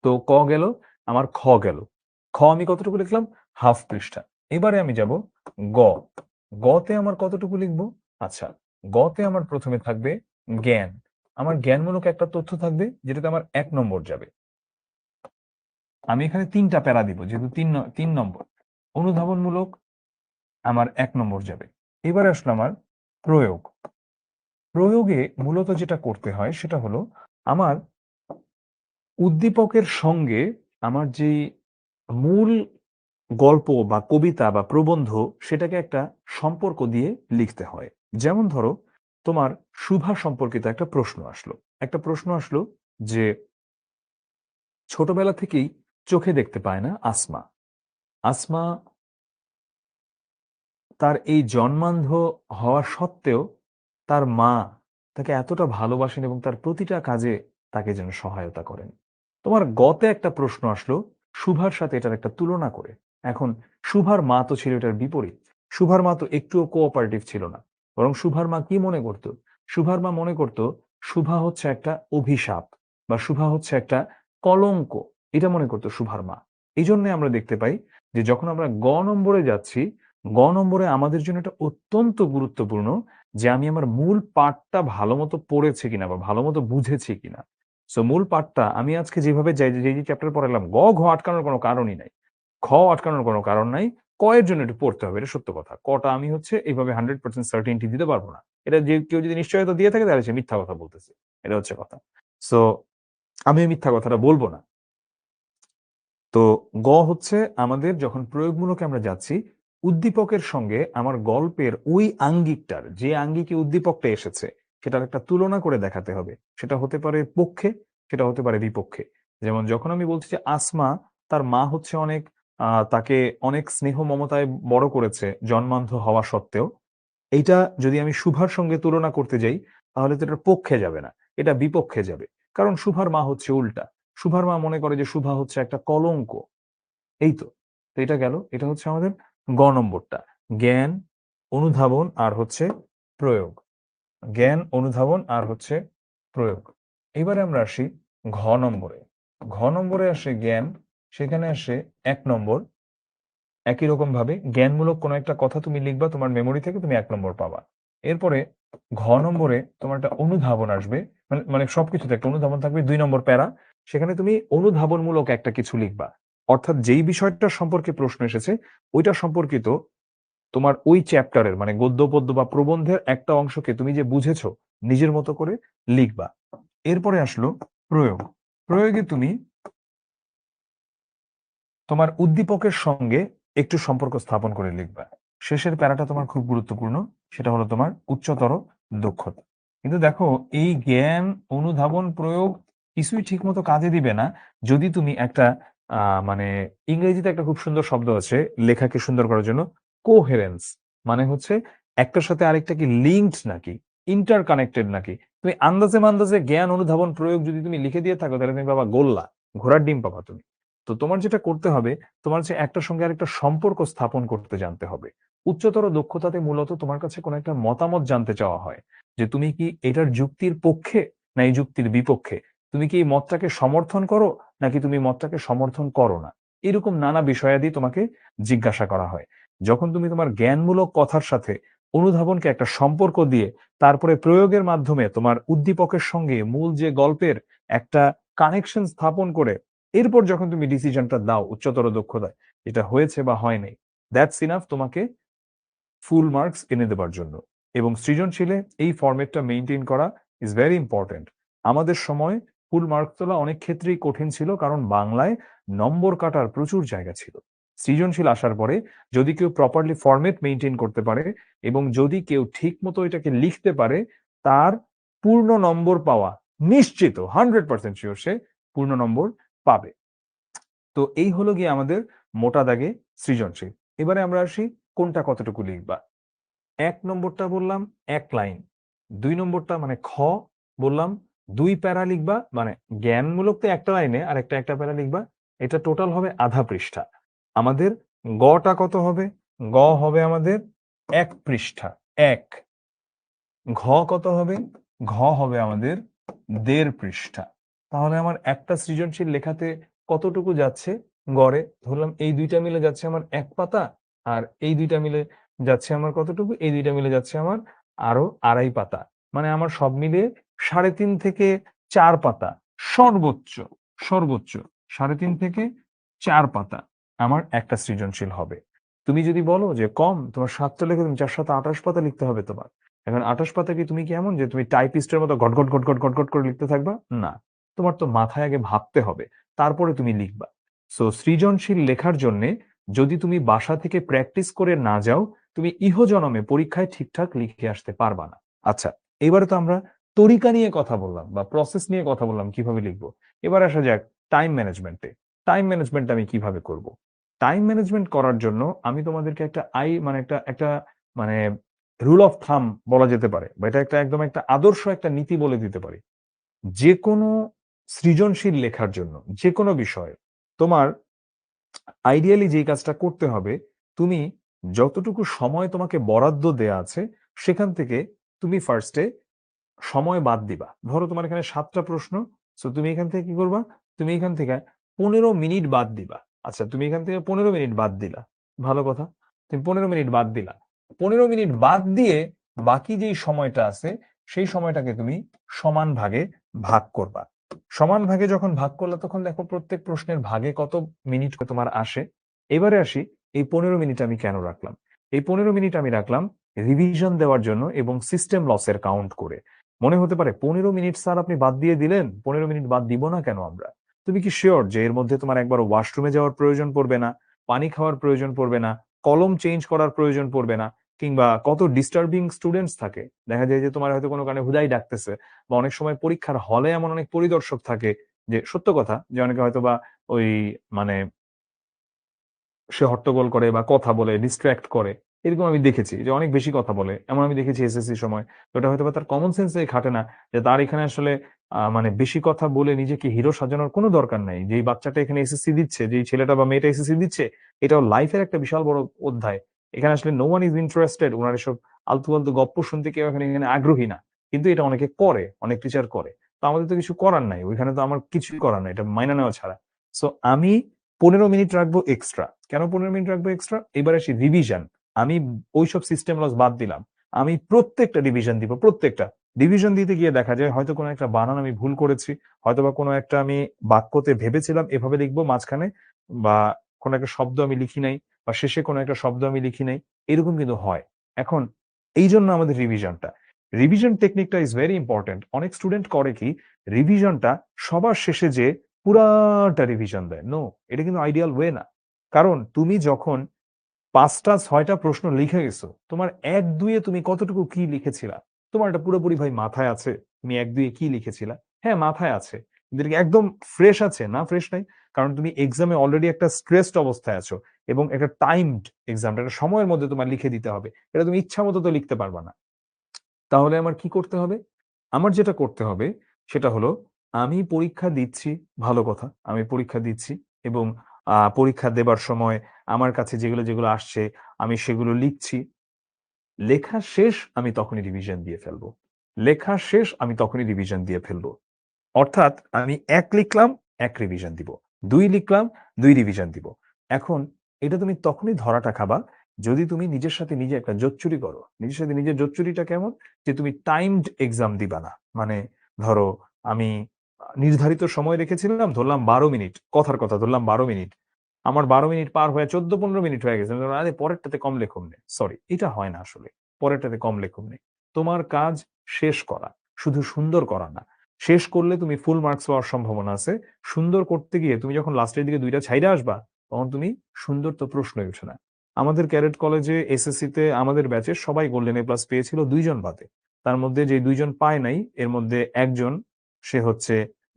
তো ক গেল, আমার খ গেল। খ আমি কতটুকু লিখলাম? হাফ পৃষ্ঠা। এবারে আমি যাব গ। গতে আমার কতটুকু লিখবো? আচ্ছা, গতে আমার প্রথমে থাকবে জ্ঞান। আমার জ্ঞানমূলক একটা তথ্য থাকবে যেটাতে আমার ১ নম্বর যাবে। আমি এখানে ৩ টা প্যারা দিব যেহেতু ৩ নম্বর। অনুধাবনমূলক আমার ১ নম্বর যাবে। এবারে আসলো আমার প্রয়োগ। প্রয়োগে মূলত যেটা করতে হয় সেটা হলো আমার উদ্দীপকের সঙ্গে আমার যেই মূল গল্প বা কবিতা বা প্রবন্ধ সেটাকে একটা সম্পর্ক দিয়ে লিখতে হয়। যেমন ধরো তোমার শুভা সম্পর্কিত একটা প্রশ্ন আসলো। একটা প্রশ্ন আসলো যে ছোটবেলা থেকেই চোখে দেখতে পায় না আসমা। আসমা তার এই জন্মান্ধ হওয়া সত্ত্বেও তার মা তাকে এতটা ভালোবাসেন এবং তার প্রতিটা কাজে তাকে যেন সহায়তা করেন। তোমার গতে একটা প্রশ্ন আসলো শুভার সাথে এটার একটা তুলনা করে। এখন শুভার মা তো ছিল এটার বিপরীত। শুভার মা তো একটুও কোঅপারেটিভ ছিল না। বরং শুভার মা কি মনে করত? শুভার মা মনে করত শুভা হচ্ছে একটা অভিশাপ বা শুভা হচ্ছে একটা কলঙ্ক। এটা মনে করত শুভার মা। এই জন্য আমরা দেখতে পাই যে যখন আমরা গ নম্বরে যাচ্ছি, গ নম্বরে আমাদের জন্য এটা অত্যন্ত গুরুত্বপূর্ণ যে আমি আমার মূল পাঠটা ভালোমতো পড়েছি কিনা বা ভালোমতো বুঝেছি কিনা। সো মূল পাঠটা আমি আজকে যেভাবে যে চ্যাপ্টার পড়ালাম, ঘ আটকানোর কোনো কারণই নাই। খ আটকানোর কোনো কারণ নাই। ক এর জন্য একটু পড়তে হবে। এটা সত্য কথা। কটা আমি হচ্ছে এইভাবে 100% সার্টেইনটি দিতে পারব না। এটা যে কেউ যদি নিশ্চয়তা দিয়ে থাকে তাহলে সে মিথ্যা কথা বলতেছে। এটা হচ্ছে কথা। সো আমি এই মিথ্যা কথাটা বলব না। তো গ হচ্ছে আমাদের যখন প্রয়োগমূলকে আমরা যাচ্ছি, উদ্দীপকের সঙ্গে আমার গল্পের ওই আঙ্গিকটার যে আঙ্গিকে উদ্দীপকটা এসেছে সেটার একটা তুলনা করে দেখাতে হবে। সেটা হতে পারে পক্ষে, সেটা হতে পারে বিপক্ষে। যেমন যখন আমি বলছি যে আসমা তার মা হচ্ছে অনেক তাকে অনেক স্নেহ মমতায় বড় করেছে জন্মান্ধ হওয়া সত্ত্বেও, এইটা যদি আমি শুভার সঙ্গে তুলনা করতে যাই তাহলে তো এটার পক্ষে যাবে না, এটা বিপক্ষে যাবে। কারণ শুভার মা হচ্ছে উল্টা। শুভার মা মনে করে যে শুভা হচ্ছে একটা কলঙ্ক। এই তো। তো এটা গেল। এটা হচ্ছে আমাদের গ নম্বরটা। জ্ঞান, অনুধাবন আর হচ্ছে প্রয়োগ। জ্ঞান, অনুধাবন আর হচ্ছে প্রয়োগ। এবারে আমরা আসি ঘ নম্বরে। ঘ নম্বরে আসে জ্ঞান, সেখানে আসে ১ নম্বর। একই রকম ভাবে জ্ঞানমূলক কোনো একটা কথা তুমি লিখবা তোমার মেমোরি থেকে, তুমি ১ নম্বর পাবা। এরপরে ঘ নম্বরে তোমার একটা অনুধাবন আসবে। মানে সবকিছুতে একটা অনুধাবন থাকবে ২ নম্বর প্যারা। সেখানে তুমি অনুধাবনমূলক একটা কিছু লিখবা। অর্থাৎ যেই বিষয়টার সম্পর্কে প্রশ্ন এসেছে ওইটা সম্পর্কিত তোমার ওই চ্যাপ্টারের মানে গদ্য, পদ্য বা প্রবন্ধের একটা অংশকে তুমি যে বুঝেছো নিজের মতো করে লিখবা। এরপরে আসলো প্রয়োগ। প্রয়োগে তুমি তোমার উদ্দীপকের সঙ্গে একটু সম্পর্ক স্থাপন করে লিখবা। শেষের প্যারাটা তোমার খুব গুরুত্বপূর্ণ। সেটা হলো তোমার উচ্চতর দক্ষতা। কিন্তু দেখো এই জ্ঞান, অনুধাবন, প্রয়োগ কিছুই ঠিকমতো কাজে দিবে না যদি তুমি একটা মানে ইংরেজিতে একটা খুব সুন্দর শব্দ আছে লেখাকে সুন্দর করার জন্য, কোহেরেন্স। মানে হচ্ছে একটার সাথে আরেকটা কি লিঙ্কড নাকি, ইন্টার কানেক্টেড নাকি। তুমি আন্দাজে মান্দাজে জ্ঞান, অনুধাবন, প্রয়োগ যদি তুমি লিখে দিয়ে থাকো তাহলে তুমি বাবা গোল্লা, ঘোড়ার ডিম পাবা তুমি। তো তোমার যেটা করতে হবে, তোমার যে একটার সঙ্গে আরেকটা সম্পর্ক স্থাপন করতে জানতে হবে। উচ্চতর দক্ষতাতে মূলত তোমার কাছে কোনো একটা মতামত জানতে চাওয়া হয় যে তুমি কি এটার যুক্তির পক্ষে না এই যুক্তির বিপক্ষে, তুমি কি এই মতটাকে সমর্থন করো নাকি তুমি মতটাকে সমর্থন করো না। এরকম নানা বিষয়াদি তোমাকে জিজ্ঞাসা করা হয়। যখন তুমি তোমার জ্ঞানমূলক কথার সাথে অনুধাবনকে একটা সম্পর্ক দিয়ে তারপরে প্রয়োগের মাধ্যমে তোমার উদ্দীপকের সঙ্গে মূল যে গল্পের একটা কানেকশন স্থাপন করে এরপর যখন তুমি ডিসিশনটা দাও উচ্চতর দক্ষতায়, যেটা হয়েছে বা হয় নাই, দ্যাটস ইনাফ তোমাকে ফুল মার্কস এনে দেবার জন্য। এবং সৃজনশীলে এই ফরম্যাটটা মেইনটেইন করা ইজ ভেরি ইম্পর্টেন্ট। আমাদের সময় ফুল মার্কস তোলা অনেক ক্ষেত্রেই কঠিন ছিল কারণ বাংলায় নম্বর কাটার প্রচুর জায়গা ছিল। সৃজনশীল আসার পরে যদি কেউ প্রপারলি ফরম্যাট মেনটেন করতে পারে এবং যদি কেউ ঠিক মতো এটাকে লিখতে পারে, তার পূর্ণ নম্বর পাওয়া নিশ্চিত, 100% শিওর সে পূর্ণ নম্বর পাবে। তো এই হলো গিয়ে আমাদের মোটা দাগে সৃজনশীল। এবারে আমরা আসি কোনটা কতটুকু লিখবা। 1 নম্বরটা বললাম 1 লাইন, 2 নম্বরটা মানে খ বললাম 2 প্যারা লিখবা, মানে জ্ঞানমূলক তো একটা লাইনে আর একটা প্যারা লিখবা, এটা টোটাল হবে আধা পৃষ্ঠা। আমাদের গটা কত হবে? গ হবে আমাদের 1 পৃষ্ঠা, 1। ঘ কত হবে? ঘ হবে আমাদের 1.5 পৃষ্ঠা। তাহলে আমার একটা সৃজনশীল লেখাতে কতটুকু যাচ্ছে গড়ে? ধরলাম এই দুইটা মিলে যাচ্ছে আমার 1 পাতা, আর এই দুইটা মিলে যাচ্ছে আমার কতটুকু? এই দুইটা মিলে যাচ্ছে আমার আরো 2.5 পাতা। মানে আমার সব মিলিয়ে 3.5 থেকে 4 পাতা সর্বোচ্চ, সর্বোচ্চ 3.5 থেকে 4 পাতা আমার একটা সৃজনশীল হবে। তুমি যদি বলো যে কম, তোমার 7টা লেখো, তুমি 4 7 28 পাতা লিখতে হবে তোমার। এখন 28 পাতা কি তুমি কি এমন যে তুমি টাইপিস্টের মতো goat goat goat goat goat goat করে লিখতে থাকবা? না, তোমার তো মাথায় আগে ভাবতে হবে, তারপরে তুমি লিখবা। সো সৃজনশীল লেখার জন্যে যদি তুমি বাসা থেকে প্র্যাকটিস করে না যাও, তুমি ইহজনমে পরীক্ষায় ঠিকঠাক লিখে আসতে পারবা না। আচ্ছা, এবারে তো আমরা তরিকা নিয়ে কথা বললাম বা প্রসেস নিয়ে কথা বললাম কিভাবে লিখবো। এবার আসা যাক টাইম ম্যানেজমেন্টে। টাইম ম্যানেজমেন্ট আমি কিভাবে করব? টাইম ম্যানেজমেন্ট করার জন্য আমি তোমাদেরকে একটা মানে একটা মানে রুল অফ থাম বলা যেতে পারে, বা এটা একটা একদম একটা আদর্শ একটা নীতি বলে দিতে পারি। যে কোনো সৃজনশীল লেখার জন্য যে কোনো বিষয়ে তোমার আইডিয়ালি যেই কাজটা করতে হবে, তুমি যতটুকু সময় তোমাকে বরাদ্দ দেয়া আছে সেখান থেকে তুমি ফার্স্টে সময় বাদ দিবা। ধরো তোমার এখানে 7টা প্রশ্ন, সো তুমি এখান থেকে কি করবা? তুমি এখান থেকে 15 মিনিট বাদ দিবা। আচ্ছা, তুমি এখান থেকে 15 মিনিট বাদ দিলা, ভালো কথা। তুমি 15 মিনিট বাদ দিলা, 15 মিনিট বাদ দিয়ে বাকি যেই সময়টা আছে সেই সময়টাকে তুমি সমান ভাগে ভাগ করবা। সমান ভাগে যখন ভাগ করলা তখন দেখো প্রত্যেক প্রশ্নের ভাগে কত মিনিট তোমার আসে। এবারে আসি এই 15 মিনিট আমি কেন রাখলাম। এই 15 মিনিট আমি রাখলাম রিভিশন দেওয়ার জন্য এবং সিস্টেম লসের কাউন্ট করে। মনে হতে পারে 15 মিনিট স্যার আপনি বাদ দিয়ে দিলেন, 15 মিনিট বাদ দিব না কেন আমরা? তুমি কি শিওর যে এর মধ্যে তোমার একবার ওয়াশরুমে যাওয়ার প্রয়োজন পড়বে না, পানি খাওয়ার প্রয়োজন পড়বে না, কলম চেঞ্জ করার প্রয়োজন পড়বে না, কিংবা কত ডিস্টার্বিং স্টুডেন্টস থাকে, দেখা যায় যে তোমার হয়তো কোনো কারণে হুদাই ডাকতেছে, বা অনেক সময় পরীক্ষার হলে এমন অনেক পরিদর্শক থাকে যে সত্য কথা যে অনেকে হয়তো বা ওই মানে সে হট্টগোল করে বা কথা বলে ডিস্ট্রাক্ট করে। এরকম আমি দেখেছি যে অনেক বেশি কথা বলে, এমন আমি দেখেছি এসএসসি সময়। তো এটা হয়তো বা তার কমন সেন্সেই খাটে না যে তার এখানে আসলে মানে বেশি কথা বলে নিজেকে হিরো সাজানোর কোনো দরকার নাই। যেই বাচ্চাটা এখানে এসএসসি দিচ্ছে, যেই ছেলেটা বা মেয়েটা এসএসসি দিচ্ছে, এটাও লাইফের একটা বিশাল বড় অধ্যায়। এখানে আসলে নো ওয়ান ইজ ইন্টারেস্টেড, উনার এসব আলতু-ফালতু গপ্প শুনতে কেউ এখানে আগ্রহী না। কিন্তু এটা অনেকে করে, অনেক টিচার করে। তো আমাদের তো কিছু করার নাই। ওইখানে তো আমার কিছুই করার নাই। এটা মাইনা নেওয়া ছাড়া। সো আমি 15 মিনিট রাখবো এক্সট্রা। কেন 15 মিনিট রাখবো এক্সট্রা? এবার আসি রিভিশন। আমি ওইসব সিস্টেম লস বাদ দিলাম। আমি প্রত্যেকটা ডিভিশন দিব, প্রত্যেকটা। ডিভিশন দিতে গিয়ে দেখা যায় হয়তো কোনো একটা বানান আমি ভুল করেছি, হয়তোবা কোনো একটা আমি বাক্যতে ভেবেছিলাম এভাবে লিখবো, মাঝখানে বা কোনো একটা শব্দ আমি লিখি নাই, বা শেষে কোনো একটা শব্দ আমি লিখি নাই। এরকম কিন্তু হয়। এখন এই জন্য আমাদের রিভিশনটা, রিভিশন টেকনিকটা ইজ ভেরি ইম্পর্টেন্ট। অনেক স্টুডেন্ট করে কি, রিভিশনটা সবার শেষে যে পুরাটা রিভিশন দেয়। নো, এটা কিন্তু আইডিয়াল ওয়ে না। কারণ তুমি যখন 5টা 6টা প্রশ্ন লিখে গেছো, তোমার 1-2 এ তুমি কতটুকু কি লিখেছিলা? তোমার এটা পুরোপুরি ভাই মাথায় আছে? তুমি 1-2 এ কি লিখেছিলা? হ্যাঁ, মাথায় আছে। কিন্তু এটা কি একদম ফ্রেশ আছে? না, ফ্রেশ নাই। কারণ তুমি এক্সামে অলরেডি একটা স্ট্রেসড অবস্থায় আছো এবং একটা টাইমড এক্সাম, একটা সময়ের মধ্যে তোমার লিখে দিতে হবে। এটা তুমি ইচ্ছা মতো তো লিখতে পারবা না। তাহলে আমার কি করতে হবে? আমার যেটা করতে হবে সেটা হলো, আমি পরীক্ষা দিচ্ছি, ভালো কথা। আমি পরীক্ষা দিচ্ছি এবং পরীক্ষা দেবার সময় আমার কাছে যেগুলো আসছে আমি সেগুলো লিখছি। লেখা শেষ আমি তখনই রিভিশন দিয়ে ফেলবো। লেখা শেষ আমি তখনই রিভিশন দিয়ে ফেলবো। অর্থাৎ আমি 1 লিখলাম, 1 রিভিশন দিব। 2 লিখলাম, 2 রিভিশন দিব। এখন এটা তুমি তখনই ধরাটা খাবা যদি তুমি নিজের সাথে নিজে একটা জোচ্চুরি করো। নিজের সাথে নিজের জোচ্চুরিটা কেমন? যে তুমি টাইমড এক্সাম দিবা না। মানে ধরো আমি নির্ধারিত সময় রেখেছিলাম, ধরলাম 12 মিনিট। কথার কথা ধরলাম 12 মিনিট। আমার 12 মিনিট পার হয়ে 14-15 মিনিট হয়ে গেছে। আমি বললাম, আরে পরেরটাতে কম লেখুন নে। সরি, এটা হয় না আসলে। পরেরটাতে কম লেখুন নে। তোমার কাজ শেষ করা, শুধু সুন্দর করা না। শেষ করলে তুমি ফুল মার্কস পাওয়ার সম্ভাবনা আছে। সুন্দর করতে গিয়ে তুমি যখন লাস্টের দিকে 2টা ছাইড়া আসবা, তখন তুমি সুন্দর তো প্রশ্নই উঠে না। আমাদের ক্যাডেট কলেজে এসএসসি তে আমাদের ব্যাচের সবাই গোল্ডেন এ প্লাস পেয়েছিল 2 জন বাদে। তার মধ্যে যে 2 জন পায় নাই এর মধ্যে একজন সে হচ্ছে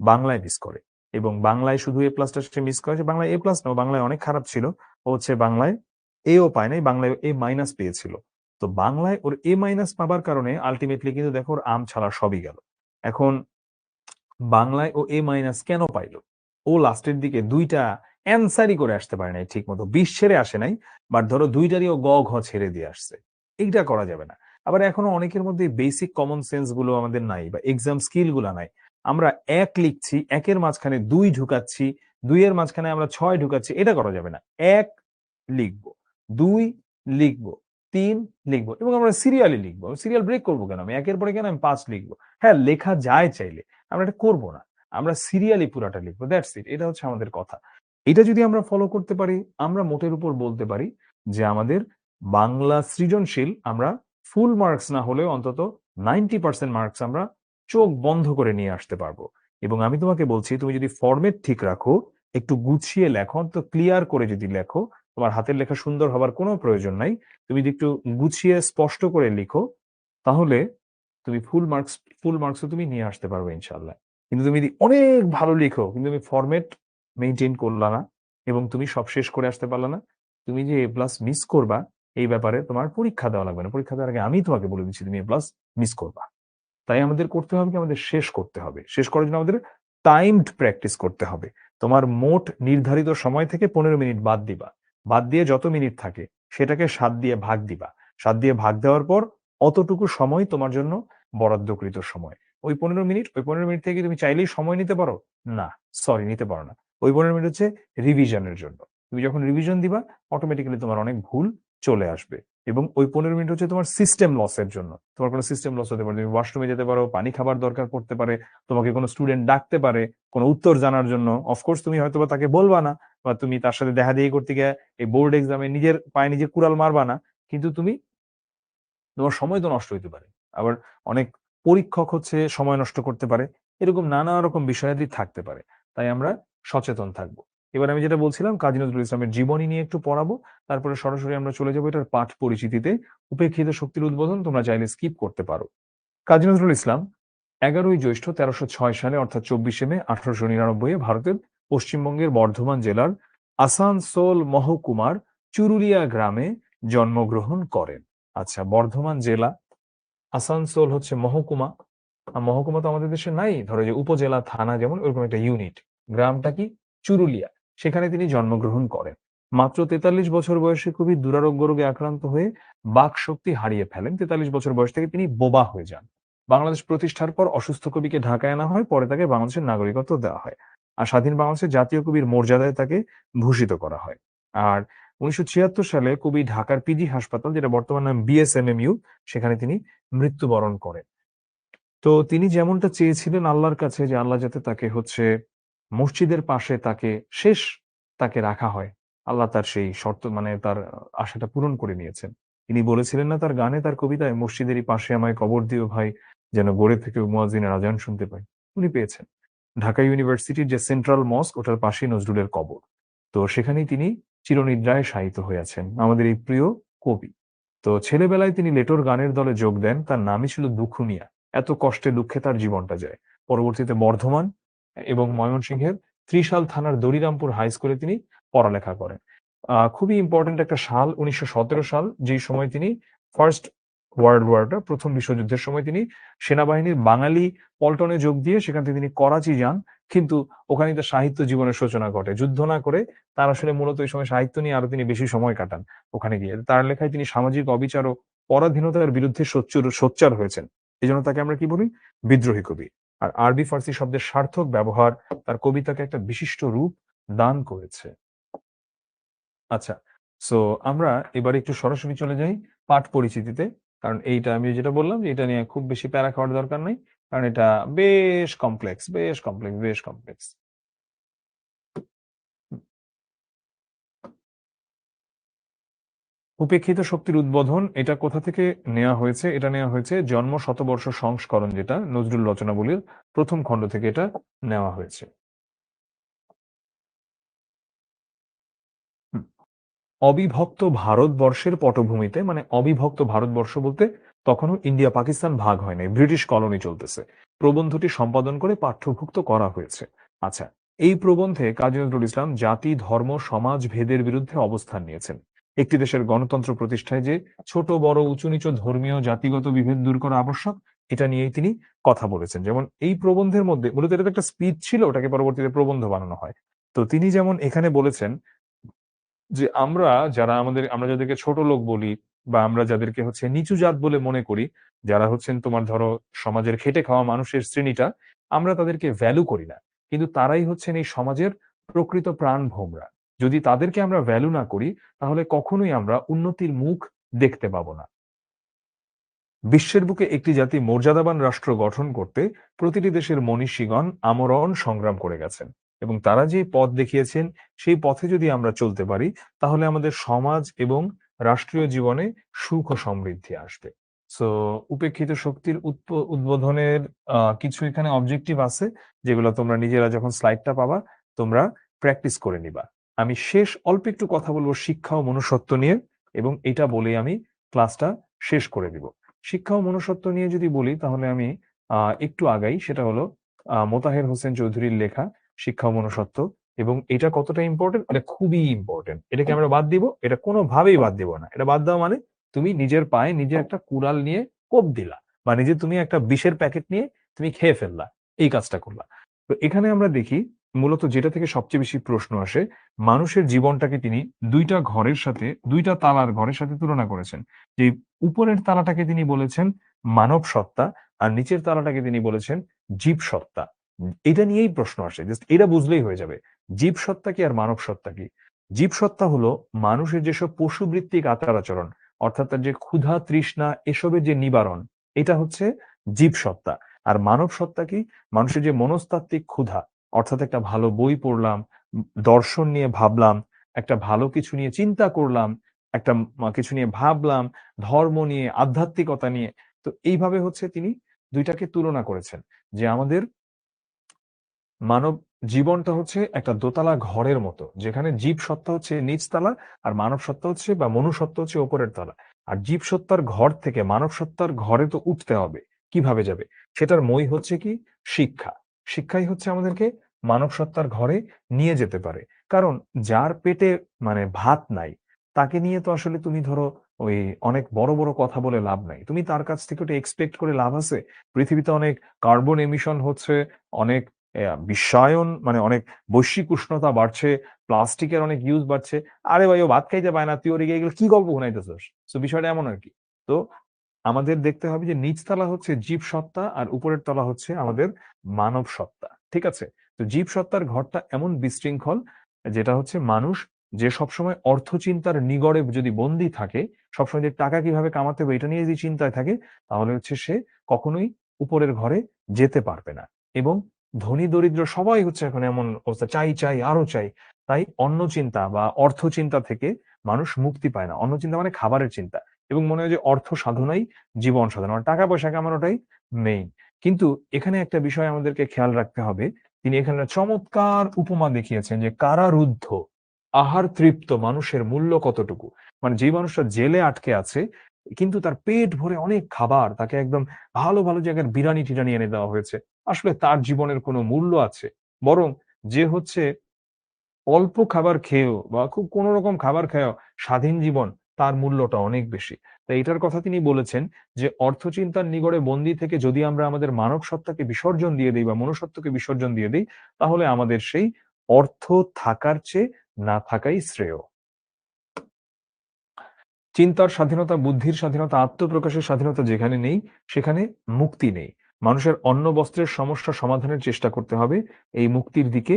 বাংলায় মিস করে, এবং বাংলায় শুধু এ প্লাসটা সে মিস করে, বাংলায় এ প্লাস না, ও বাংলায় অনেক খারাপ ছিল, ও হচ্ছে বাংলায় এও পায় নাই, বাংলায় এ মাইনাস পেয়েছিল। তো বাংলায় ওর এ মাইনাস পাবার কারণে আলটিমেটলি কিন্তু দেখো ওর আম ছাড়া সবই গেল। এখন বাংলায় ও এ মাইনাস কেন পাইলো? ও লাস্টের দিকে 2টা অ্যান্সারই করে আসতে পারে নাই ঠিক মতো, 20 ছেড়ে আসে নাই, বাট ধরো 2টারই ও গ ঘ ছেড়ে দিয়ে আসছে। এইটা করা যাবে না। আবার এখনো অনেকের মধ্যে বেসিক কমন সেন্স গুলো আমাদের নাই, বা এক্সাম স্কিল গুলা নাই। আমরা 1 লিখছি, 1-এর মাঝখানে 2 ঢুকাচ্ছি, 2-এর মাঝখানে আমরা 6 ঢুকাচ্ছি, এটা করা যাবে না। 1 লিখবো, 2 লিখবো, 3 লিখবো, এবং আমরা সিরিয়ালি লিখবো। সিরিয়াল ব্রেক করবো কেন? আমি 1-এর পরে কেন আমি 5 লিখবো? হ্যাঁ, লেখা যায় চাইলে, আমরা এটা করবো না। আমরা সিরিয়ালি পুরাটা লিখবো, দ্যাটস ইট। এটা হচ্ছে আমাদের কথা। এটা যদি আমরা ফলো করতে পারি, আমরা মোটের উপর বলতে পারি যে আমাদের বাংলা সৃজনশীল আমরা ফুল মার্কস না হলেও অন্তত 90% মার্কস আমরা চোখ বন্ধ করে নিয়ে আসতে পারবো। এবং আমি তোমাকে বলছি, তুমি যদি ফরম্যাট ঠিক রাখো, একটু গুছিয়ে লেখো, তো ক্লিয়ার করে যদি লেখো, তোমার হাতের লেখা সুন্দর হবার কোনো প্রয়োজন নাই, তুমি যদি একটু গুছিয়ে স্পষ্ট করে লিখো, তাহলে তুমি ফুল মার্কসও তুমি নিয়ে আসতে পারবে ইনশাল্লাহ। কিন্তু তুমি যদি অনেক ভালো লিখো কিন্তু তুমি ফরম্যাট মেনটেন করলা না, এবং তুমি সব শেষ করে আসতে পারলা না, তুমি যে এ প্লাস মিস করবা, এই ব্যাপারে তোমার পরীক্ষা দেওয়া লাগবে না। পরীক্ষা দেওয়ার আগে আমি তোমাকে বলে দিচ্ছি তুমি এ প্লাস মিস করবা। তাই আমাদের করতে হবে কি, আমাদের শেষ করতে হবে। শেষ করার জন্য আমাদের টাইমড প্র্যাকটিস করতে হবে। তোমার মোট নির্ধারিত সময় থেকে 15 মিনিট বাদ দিবা। বাদ দিয়ে যত মিনিট থাকে সেটাকে 7 দিয়ে ভাগ দিবা। 7 দিয়ে ভাগ দেওয়ার পর অতটুকু সময় তোমার জন্য বরাদ্দকৃত সময়। ওই 15 মিনিট থেকে তুমি চাইলেই সময় নিতে পারো? না, সরি, নিতে পারো না। ওই 15 মিনিট হচ্ছে রিভিশনের জন্য। তুমি যখন রিভিশন দিবা, অটোমেটিক্যালি তোমার অনেক ভুল চলে আসবে। এবং ওই 15 মিনিট হচ্ছে তোমার সিস্টেম লসের জন্য। তোমার কোনো সিস্টেম লস হতে পারে, তুমি ওয়াশরুমে যেতে পারো, পানি খাবার দরকার পড়তে পারে, তোমাকে কোনো স্টুডেন্ট ডাকতে পারে কোনো উত্তর জানার জন্য। অফকোর্স তুমি হয়তো বা তাকে বলবা না, বা তুমি তার সাথে দেখা দেখি করতে গিয়ে এই বোর্ড এক্সামে নিজের পায়ে নিজে কুড়াল মারবা না, কিন্তু তোমার সময় তো নষ্ট হইতে পারে। আবার অনেক পরীক্ষক হচ্ছে সময় নষ্ট করতে পারে, এরকম নানা রকম বিষয়াদি থাকতে পারে। তাই আমরা সচেতন থাকবো। এবার আমি যেটা বলছিলাম, কাজী নজরুল ইসলামের জীবনী নিয়ে একটু পড়াবো, তারপরে সরাসরি আমরা চলে যাবো এটার পাঠ পরিচিতিতে। উপেক্ষিত শক্তির উদ্বোধন তোমরা চাইলে স্কিপ করতে পারো। কাজী নজরুল ইসলাম 11ই জ্যৈষ্ঠ 1306 সালে অর্থাৎ 24শে মে 1899 ভারতের পশ্চিমবঙ্গের বর্ধমান জেলার আসানসোল মহকুমার চুরুলিয়া গ্রামে জন্মগ্রহণ করেন। আচ্ছা, বর্ধমান জেলা, আসানসোল হচ্ছে মহকুমা। আর মহকুমা তো আমাদের দেশে নাই, ধরো যে উপজেলা থানা যেমন ওরকম একটা ইউনিট। গ্রামটা কি? চুরুলিয়া। সেখানে তিনি জন্মগ্রহণ করেন। মাত্র 43 বছর বয়সে খুবই দুরারোগ্য রোগে আক্রান্ত হয়ে বাক শক্তি হারিয়ে ফেলেন। 43 বছর বয়স থেকে তিনি বোবা হয়ে যান। বাংলাদেশ প্রতিষ্ঠার পর অসুস্থ কবিকে ঢাকায় আনা হয়, পরে তাকে বাংলাদেশের নাগরিকত্ব দেওয়া হয়, আর স্বাধীন বাংলাদেশের জাতীয় কবির মর্যাদায় তাকে ভূষিত করা হয়। আর 1976 সালে কবি ঢাকার পিজি হাসপাতাল, যেটা বর্তমান নাম বিএসএমএমইউ, সেখানে তিনি মৃত্যুবরণ করেন। তো তিনি যেমনটা চেয়েছিলেন আল্লাহর কাছে যে আল্লাহ যাতে তাকে হচ্ছে মসজিদের পাশে তাকে রাখা হয়, আল্লাহ তার সেই শর্ত মানে তার আশাটা পূরণ করে নিয়েছেন। তিনি বলেছিলেন না তার গানে, তার কবিতায়, মসজিদেরই পাশে আমায় কবর দিও ভাই, যেন গড়ে থেকে মুয়াজ্জিনের আজান শুনতে পাই। উনি পেয়েছেন। ঢাকা ইউনিভার্সিটির যে সেন্ট্রাল মস্ক, ওটার পাশেই নজরুলের কবর। তো সেখানেই তিনি চিরনিদ্রায় শায়িত হয়ে আছেন, আমাদের এই প্রিয় কবি। তো ছেলেবেলায় তিনি লেটোর গানের দলে যোগ দেন, তার নামই ছিল দুখু মিয়া। এত কষ্টে দুঃখে তার জীবনটা যায়। পরবর্তীতে বর্ধমান এবং ময়মনসিংহের ত্রিশাল থানার দড়িরামপুর হাই স্কুলে তিনি পড়ালেখা করেন। খুবই ইম্পর্টেন্ট একটা সাল 1917 সাল, যেই সময় তিনি ফার্স্ট ওয়ার্ল্ড ওয়ারটা, প্রথম বিশ্বযুদ্ধের সময় তিনি সেনাবাহিনীর বাঙালি পল্টনে যোগ দিয়ে সেখান থেকে তিনি করাচি যান। কিন্তু ওখানে তার সাহিত্য জীবনের সূচনা ঘটে। যুদ্ধ না করে তার আসলে মূলত ওই সময় সাহিত্য নিয়ে আরো তিনি বেশি সময় কাটান ওখানে গিয়ে। তার লেখায় তিনি সামাজিক অবিচার ও পরাধীনতার বিরুদ্ধে সোচ্চার হয়েছেন। এই জন্য তাকে আমরা কি বলি? বিদ্রোহী কবি। আর আরবি ফার্সি শব্দের সার্থক ব্যবহার তার কবিতাকে একটা বিশিষ্ট রূপ দান করেছে। আচ্ছা, সো আমরা এবার একটু সরাসরি চলে যাই পাঠ পরিচিতিতে। কারণ এইটা আমি যেটা বললাম যে এটা নিয়ে খুব বেশি প্যারা খাওয়ার দরকার নেই, কারণ এটা বেশ কমপ্লেক্স। উপেক্ষিত শক্তির উদ্বোধন, এটা কোথা থেকে নেওয়া হয়েছে? এটা নেওয়া হয়েছে জন্ম শতবর্ষ সংস্করণ, যেটা নজরুল রচনাবলীর প্রথম খণ্ড থেকে এটা নেওয়া হয়েছে। অবিভক্ত ভারতবর্ষের পটভূমিতে, মানে অবিভক্ত ভারতবর্ষ বলতে তখনও ইন্ডিয়া পাকিস্তান ভাগ হয় নাই, ব্রিটিশ কলোনি চলতেছে, প্রবন্ধটি সম্পাদন করে পাঠ্যভুক্ত করা হয়েছে। আচ্ছা, এই প্রবন্ধে কাজী নজরুল ইসলাম জাতি ধর্ম সমাজ ভেদের বিরুদ্ধে অবস্থান নিয়েছেন। একটি দেশের গণতন্ত্র প্রতিষ্ঠায় যে ছোট বড় উঁচু নিচু ধর্মীয় জাতিগত বিভেদ দূর করা আবশ্যক, এটা নিয়েই তিনি কথা বলেছেন। যেমন এই প্রবন্ধের মধ্যে মূলত এটা তো একটা স্পিচ ছিল, ওটাকে পরবর্তীতে প্রবন্ধ বানানো হয়। তো তিনি যেমন এখানে বলেছেন যে আমরা যাদেরকে ছোট লোক বলি, বা আমরা যাদেরকে হচ্ছে নিচু জাত বলে মনে করি, যারা হচ্ছেন তোমার ধরো সমাজের খেটে খাওয়া মানুষের শ্রেণীটা, আমরা তাদেরকে ভ্যালু করি না, কিন্তু তারাই হচ্ছেন এই সমাজের প্রকৃত প্রাণভোমরা। যদি তাদেরকে আমরা ভ্যালু না করি, তাহলে কখনোই আমরা উন্নতির মুখ দেখতে পাবো না। বিশ্বের বুকে একটি জাতি মর্যাদাবান রাষ্ট্র গঠন করতে প্রতিটি দেশের মনীষীগণ আমরণ সংগ্রাম করে গেছেন, এবং তারা যে পথ দেখিয়েছেন সেই পথে যদি আমরা চলতে পারি, তাহলে আমাদের সমাজ এবং রাষ্ট্রীয় জীবনে সুখ ও সমৃদ্ধি আসবে। সো উপেক্ষিত শক্তির উদ্বোধনের কিছু এখানে অবজেক্টিভ আছে, যেগুলো তোমরা নিজেরা যখন স্লাইডটা পাবা তোমরা প্র্যাকটিস করে নিবা। আমি শেষ অল্প একটু কথা বলবো শিক্ষা ও মনুষ্যত্ব নিয়ে, এবং এটা বলে আমি ক্লাসটা শেষ করে দিব। শিক্ষা ও মনুষ্যত্ব নিয়ে যদি বলি, তাহলে আমি একটু আগাই, সেটা হলো মোতাহের হোসেন চৌধুরীর লেখা শিক্ষা ও মনুষ্যত্ব। এবং এটা কতটা ইম্পর্টেন্ট, এটা খুবই ইম্পর্টেন্ট। এটাকে আমরা বাদ দিব? এটা কোনোভাবেই বাদ দিব না। এটা বাদ দেওয়া মানে তুমি নিজের পায়ে নিজে একটা কুড়াল নিয়ে কোপ দিলা, বা নিজে তুমি একটা বিষের প্যাকেট নিয়ে তুমি খেয়ে ফেললা, এই কাজটা করলা। তো এখানে আমরা দেখি মূলত যেটা থেকে সবচেয়ে বেশি প্রশ্ন আসে, মানুষের জীবনটাকে তিনি দুইটা তালার ঘরের সাথে তুলনা করেছেন। যে উপরের তালাটাকে তিনি বলেছেন মানব সত্তা, আর নিচের তালাটাকে তিনি বলেছেন জীব সত্তা। এটা নিয়েই প্রশ্ন আসে, জাস্ট এটা বুঝলেই হয়ে যাবে। জীব সত্তা কি আর মানব সত্তা কি? জীব সত্তা হলো মানুষের যেসব পশুবৃত্তিক আচার আচরণ, অর্থাৎ তার যে ক্ষুধা তৃষ্ণা এসবের যে নিবারণ, এটা হচ্ছে জীব সত্তা। আর মানব সত্তা কি? মানুষের যে মনস্তাত্ত্বিক ক্ষুধা, অর্থাৎ একটা ভালো বই পড়লাম, দর্শন নিয়ে ভাবলাম, একটা ভালো কিছু নিয়ে চিন্তা করলাম, একটা কিছু নিয়ে ভাবলাম, ধর্ম নিয়ে, আধ্যাত্মিকতা নিয়ে। তো এইভাবে হচ্ছে তিনি দুইটাকে তুলনা করেছেন, যে আমাদের মানব জীবনটা হচ্ছে একটা দোতলা ঘরের মতো, যেখানে জীব সত্তা হচ্ছে নিচতলা, আর মানব সত্তা হচ্ছে বা মনুষ্যত্ব হচ্ছে ওপরের তলা। আর জীব সত্তার ঘর থেকে মানব সত্তার ঘরে তো উঠতে হবে, কিভাবে যাবে? সেটার মই হচ্ছে কি? শিক্ষা। শিক্ষাই হচ্ছে আমাদেরকে মানব সত্তার ঘরে নিয়ে যেতে পারে। কারণ যার পেটে মানে ভাত নাই, তাকে নিয়ে তো আসলে তুমি ধরো ওই অনেক বড় বড় কথা বলে লাভ নাই। তুমি তার কাছ থেকে ওটা এক্সপেক্ট করে লাভ আছে? পৃথিবীতে অনেক কার্বন এমিশন হচ্ছে, অনেক বিশ্বায়ন মানে অনেক বৈশ্বিক উষ্ণতা বাড়ছে, প্লাস্টিকের অনেক ইউজ বাড়ছে। আরে ভাই, ও ভাত খাইতে পায় না, তুই ওর এগুলো কি গল্প শুনাইতেছস? তো বিষয়টা এমন আর কি। তো আমাদের দেখতে হবে যে নিচতলা হচ্ছে জীব সত্তা, আর উপরের তলা হচ্ছে আমাদের মানব সত্তা। ঠিক আছে? তো জীব সত্তার ঘরটা এমন বিশৃঙ্খল, যেটা হচ্ছে মানুষ যে সবসময় অর্থ চিন্তার নিগড়ে যদি বন্দী থাকে, সবসময় যে টাকা কিভাবে কামাতে হবে এটা নিয়ে যদি চিন্তায় থাকে, তাহলে হচ্ছে সে কখনোই উপরের ঘরে যেতে পারবে না। এবং ধনী দরিদ্র সবাই হচ্ছে এখন এমন অবস্থা, চাই চাই আরো চাই। তাই অন্ন চিন্তা বা অর্থ চিন্তা থেকে মানুষ মুক্তি পায় না। অন্ন চিন্তা মানে খাবারের চিন্তা, এবং মনে হয় যে অর্থ সাধনাই জীবন সাধনা, মানে টাকা পয়সা কামানোটাই মেইন। কিন্তু এখানে একটা বিষয় আমাদেরকে খেয়াল রাখতে হবে, তিনি এখানে চমৎকার উপমা দেখিয়েছেন যে কারারুদ্ধ আহার তৃপ্ত মানুষের মূল্য কতটুকু। মানে যে মানুষটা জেলে আটকে আছে, কিন্তু তার পেট ভরে অনেক খাবার, তাকে একদম ভালো ভালো জায়গার বিরিয়ানি টিরানি এনে দেওয়া হয়েছে, আসলে তার জীবনের কোনো মূল্য আছে? বরং যে হচ্ছে অল্প খাবার খেয়েও বা খুব কোনো রকম খাবার খেয়েও স্বাধীন জীবন, তার মূল্যটা অনেক বেশি। তাই এটার কথা তিনি বলেছেন যে অর্থচিন্তার নিগড়ে বন্দী থেকে যদি আমরা আমাদের মানব সত্তাকে বিসর্জন দিয়ে দিই বা মনুষ্যত্বকে বিসর্জন দিয়ে দিই, তাহলে আমাদের সেই অর্থ থাকার চেয়ে না থাকাই শ্রেয়। চিন্তার স্বাধীনতা, বুদ্ধির স্বাধীনতা, আত্মপ্রকাশের স্বাধীনতা যেখানে নেই, সেখানে মুক্তি নেই। মানুষের অন্ন বস্ত্রের সমস্যা সমাধানের চেষ্টা করতে হবে এই মুক্তির দিকে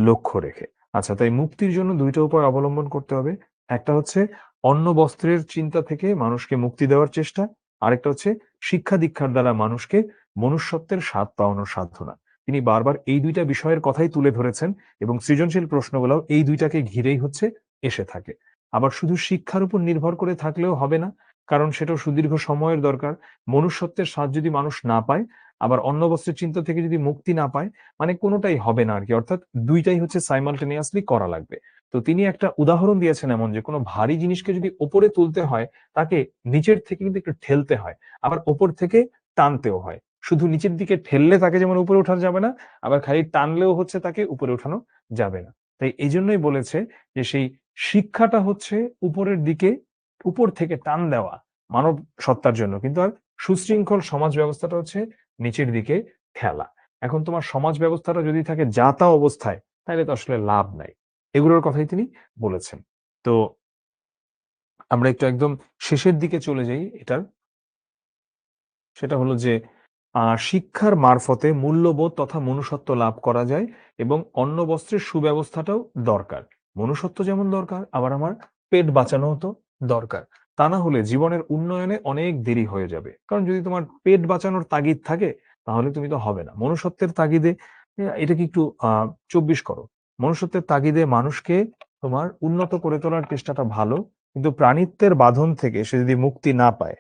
লক্ষ্য রেখে। আচ্ছা, তাই মুক্তির জন্য দুইটা উপায় অবলম্বন করতে হবে। একটা হচ্ছে অন্ন বস্ত্রের চিন্তা থেকে মানুষকে মুক্তি দেওয়ার চেষ্টা, আরেকটা হচ্ছে শিক্ষা দীক্ষার দ্বারা মানুষকে মনুষ্যত্বের স্বাদ পাওয়ানোর সাধনা। তিনি বারবার এই দুইটা বিষয়ের কথাই তুলে ধরেছেন, এবং সৃজনশীল প্রশ্নগুলোও এই দুইটাকে ঘিরেই হচ্ছে এসে থাকে। আবার শুধু শিক্ষার উপর নির্ভর করে থাকলেও হবে না, কারণ সেটাও সুদীর্ঘ সময়ের দরকার। মনুষ্যত্বের স্বাদ যদি মানুষ না পায়, আবার অন্ন বস্ত্রের চিন্তা থেকে যদি মুক্তি না পায়, মানে কোনোটাই হবে না আর কি। অর্থাৎ দুইটাই হচ্ছে সাইমালটেনিয়াসলি করা লাগবে। তো তিনি একটা উদাহরণ দিয়েছেন এমন যে কোনো ভারী জিনিসকে যদি ওপরে তুলতে হয় তাকে নিচের থেকে কিন্তু একটু ঠেলতে হয়, আবার ওপর থেকে টানতেও হয়। শুধু নিচের দিকে ঠেললে তাকে যেমন উপরে ওঠানো যাবে না, আবার খালি টানলেও হচ্ছে তাকে উপরে ওঠানো যাবে না। তাই এই জন্যই বলেছে যে সেই শিক্ষাটা হচ্ছে উপরের দিকে, উপর থেকে টান দেওয়া মানব সত্তার জন্য, কিন্তু আর সুশৃঙ্খল সমাজ ব্যবস্থাটা হচ্ছে নিচের দিকে ঠেলা। এখন তোমার সমাজ ব্যবস্থাটা যদি থাকে যা তা অবস্থায়, তাহলে তো আসলে লাভ নাই। এগুলোর কথাই তিনি বলেছেন। তো আমরা একটু একদম শেষের দিকে চলে যাই এটার। সেটা হলো যে শিক্ষার মারফতে মূল্যবোধ তথা মনুষ্যত্ব লাভ করা যায় এবং অন্ন বস্ত্রের সুব্যবস্থাটাও দরকার। মনুষ্যত্ব যেমন দরকার, আবার আমার পেট বাঁচানোও তো দরকার। তা না হলে জীবনের উন্নয়নে অনেক দেরি হয়ে যাবে। কারণ যদি তোমার পেট বাঁচানোর তাগিদ থাকে তাহলে তুমি তো হবে না। মনুষ্যত্বের তাগিদে এটাকে একটু 24 করো। মনুষ্যত্বের তাগিদে মানুষকে তোমার উন্নত করে তোলার চেষ্টাটা ভালো, কিন্তু প্রাণিত্বের বাঁধন থেকে সে যদি মুক্তি না পায়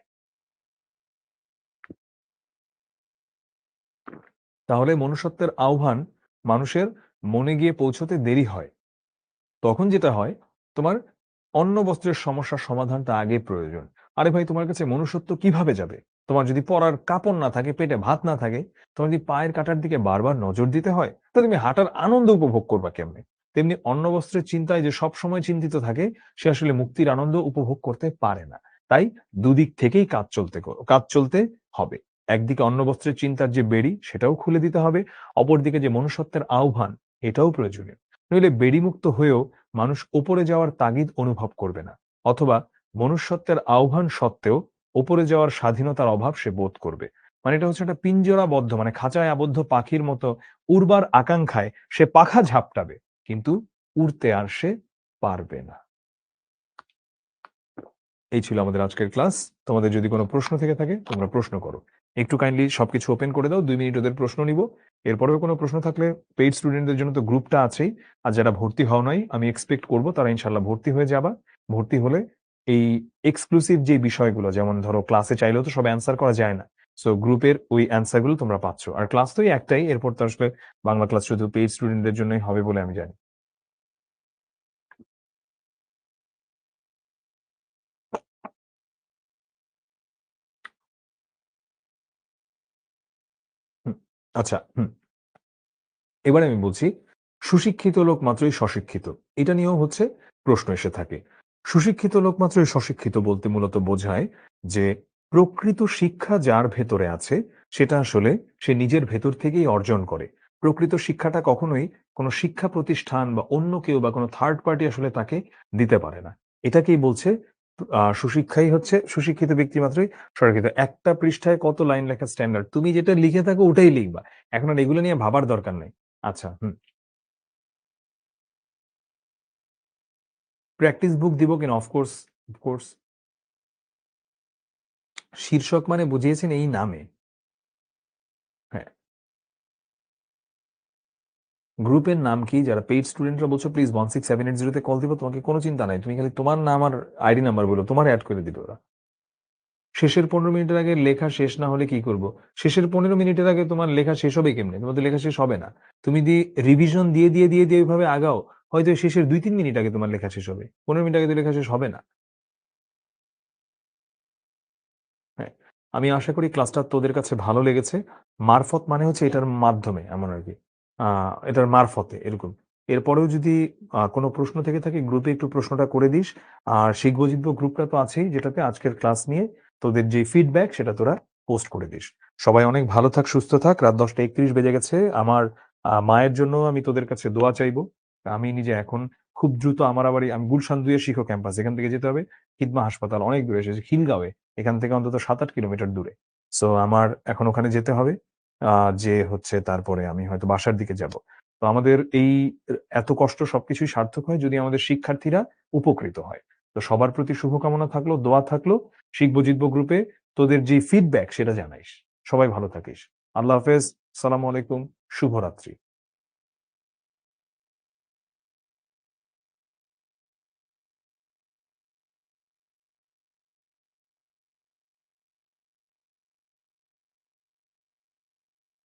তাহলে মনুষ্যত্বের আহ্বান মানুষের মনে গিয়ে পৌঁছতে দেরি হয়। তখন যেটা হয়, তোমার অন্ন বস্ত্রের সমস্যার সমাধানটা আগে প্রয়োজন। আরে ভাই, তোমার কাছে মনুষ্যত্ব কিভাবে যাবে? তোমার যদি পরার কাপড় না থাকে, পেটে ভাত না থাকে, তোমার যদি পায়ের কাটার দিকে বারবার নজর দিতে হয়, তো তুমি হাঁটার আনন্দ উপভোগ করবা কেমনে? তেমনি অন্ন বস্ত্রের চিন্তায় যে সব সময় চিন্তিত থাকে, সে আসলে মুক্তির আনন্দ উপভোগ করতে পারে না। তাই দুদিক থেকেই কাজ চলতে হবে। একদিকে অন্ন বস্ত্রের চিন্তার যে বেড়ি, সেটাও খুলে দিতে হবে। অপরদিকে যে মনুষ্যত্বের আহ্বান, এটাও প্রয়োজনীয়। নইলে বেড়িমুক্ত হয়েও মানুষ ওপরে যাওয়ার তাগিদ অনুভব করবে না, অথবা মনুষ্যত্বের আহ্বান সত্ত্বেও ওপরে যাওয়ার স্বাধীনতার অভাব সে বোধ করবে। মানে এটা হচ্ছে একটা পিঞ্জরাবদ্ধ, মানে খাঁচায় আবদ্ধ পাখির মতো উড়বার আকাঙ্ক্ষায় সে পাখা ঝাপটাবে, কিন্তু উড়তে আর সে পারবে না। এই ছিল আমাদের আজকের ক্লাস। তোমাদের যদি কোনো প্রশ্ন থেকে থাকে তোমরা প্রশ্ন করো। একটু কাইন্ডলি সবকিছু ওপেন করে দাও, 2 মিনিট ওদের প্রশ্ন নিব। এরপরেও কোনো প্রশ্ন থাকলে পেইড স্টুডেন্টদের জন্য তো গ্রুপটা আছেই, আর যারা ভর্তি হও নাই আমি এক্সপেক্ট করব তারা ইনশাল্লাহ ভর্তি হয়ে যাবা। ভর্তি হলে এই এক্সক্লুসিভ যে বিষয়গুলো, যেমন ধরো ক্লাসে চাইলেও তো সব অ্যান্সার করা যায় না, সো গ্রুপের ওই অ্যান্সার গুলো তোমরা পাচ্ছ। আর ক্লাস তো এই একটাই, এরপর তো আসলে বাংলা ক্লাস শুধু পেইড স্টুডেন্টদের জন্যই হবে বলে আমি জানি। হুম, আচ্ছা, এবারে আমি বলছি, সুশিক্ষিত লোক মাত্রই স্বশিক্ষিত, এটা নিয়েও হচ্ছে প্রশ্ন এসে থাকে। সুশিক্ষিত লোক মাত্রই স্বশিক্ষিত বলতে মূলত বোঝায় যে প্রকৃত শিক্ষা যার ভেতরে আছে সেটা আসলে সে নিজের ভেতর থেকেই অর্জন করে। প্রকৃত শিক্ষাটা কখনোই কোনো শিক্ষা প্রতিষ্ঠান বা অন্য কেউ বা কোনো থার্ড পার্টি আসলে তাকে দিতে পারে না। এটাকেই বলছে সুশিক্ষাই হচ্ছে, সুশিক্ষিত ব্যক্তি মাত্রই স্বশিক্ষিত। একটা পৃষ্ঠায় কত লাইন লেখা স্ট্যান্ডার্ড, তুমি যেটা লিখে থাকো ওটাই লিখবা। এখন আর এগুলো নিয়ে ভাবার দরকার নেই। আচ্ছা, প্র্যাকটিস বুক দিব কিনা? Of course, of course. শীর্ষক মানে বুঝিয়েছেন এই নামে। হ্যাঁ, গ্রুপের নাম কি? যারা পেইড স্টুডেন্টরা বলছো প্লিজ 16780 তে কল দিব, তোমাকে কোনো চিন্তা নাই। তুমি খালি তোমার নাম আর আইডি নাম্বার বলো, তোমার অ্যাড করে দিবে ওরা। শেষের 15 মিনিটের আগে লেখা শেষ না হলে কি করব? শেষের 15 মিনিটের আগে তোমার লেখা শেষ হবে কেমনে? তোমার তো লেখা শেষ হবে না। তুমি রিভিশন দিয়ে ওইভাবে আগাও, হয়তো শেষের 2-3 মিনিট আগে তোমার লেখা শেষ হবে। 15 মিনিট আগে তো লেখা শেষ হবে না। হ্যাঁ, আমি আশা করি ক্লাসটা তোদের কাছে ভালো লেগেছে। মারফত মানে হচ্ছে এটার মাধ্যমে, এমন আরকি। এটার মারফতে এরকম। এরপরেও যদি কোনো প্রশ্ন থেকে থাকে গ্রুপে একটু প্রশ্নটা করে দিস। আর শিখবো জিতবো গ্রুপটা তো আছেই, যেটাতে আজকের ক্লাস নিয়ে তোদের যে ফিডব্যাক সেটা তোরা পোস্ট করে দিস। সবাই অনেক ভালো থাক, সুস্থ থাক। রাত 10:31 বেজে গেছে। আমার মায়ের জন্য আমি তোদের কাছে দোয়া চাইবো। আমি নিজে এখন খুব দ্রুত আমার আবার আমি গুলশান 2 এর শিক্ষক ক্যাম্পাস, এখান থেকে যেতে হবে খিদমা হাসপাতাল, অনেক দূরে এসেছে খিলগাঁওয়ে, এখান থেকে অন্তত 7-8 কিলোমিটার দূরে। সো আমার এখন ওখানে যেতে হবে। যে হচ্ছে তারপরে আমি হয়তো বাসার দিকে যাব। তো আমাদের এই এত কষ্ট সবকিছুই সার্থক হয় যদি আমাদের শিক্ষার্থীরা উপকৃত হয়। তো সবার প্রতি শুভকামনা থাকলো, দোয়া থাকলো। শিখবো জিতবো গ্রুপে তোদের যে ফিডব্যাক সেটা জানাইস। সবাই ভালো থাকিস। আল্লাহ হাফেজ। সালামু আলাইকুম। শুভরাত্রি।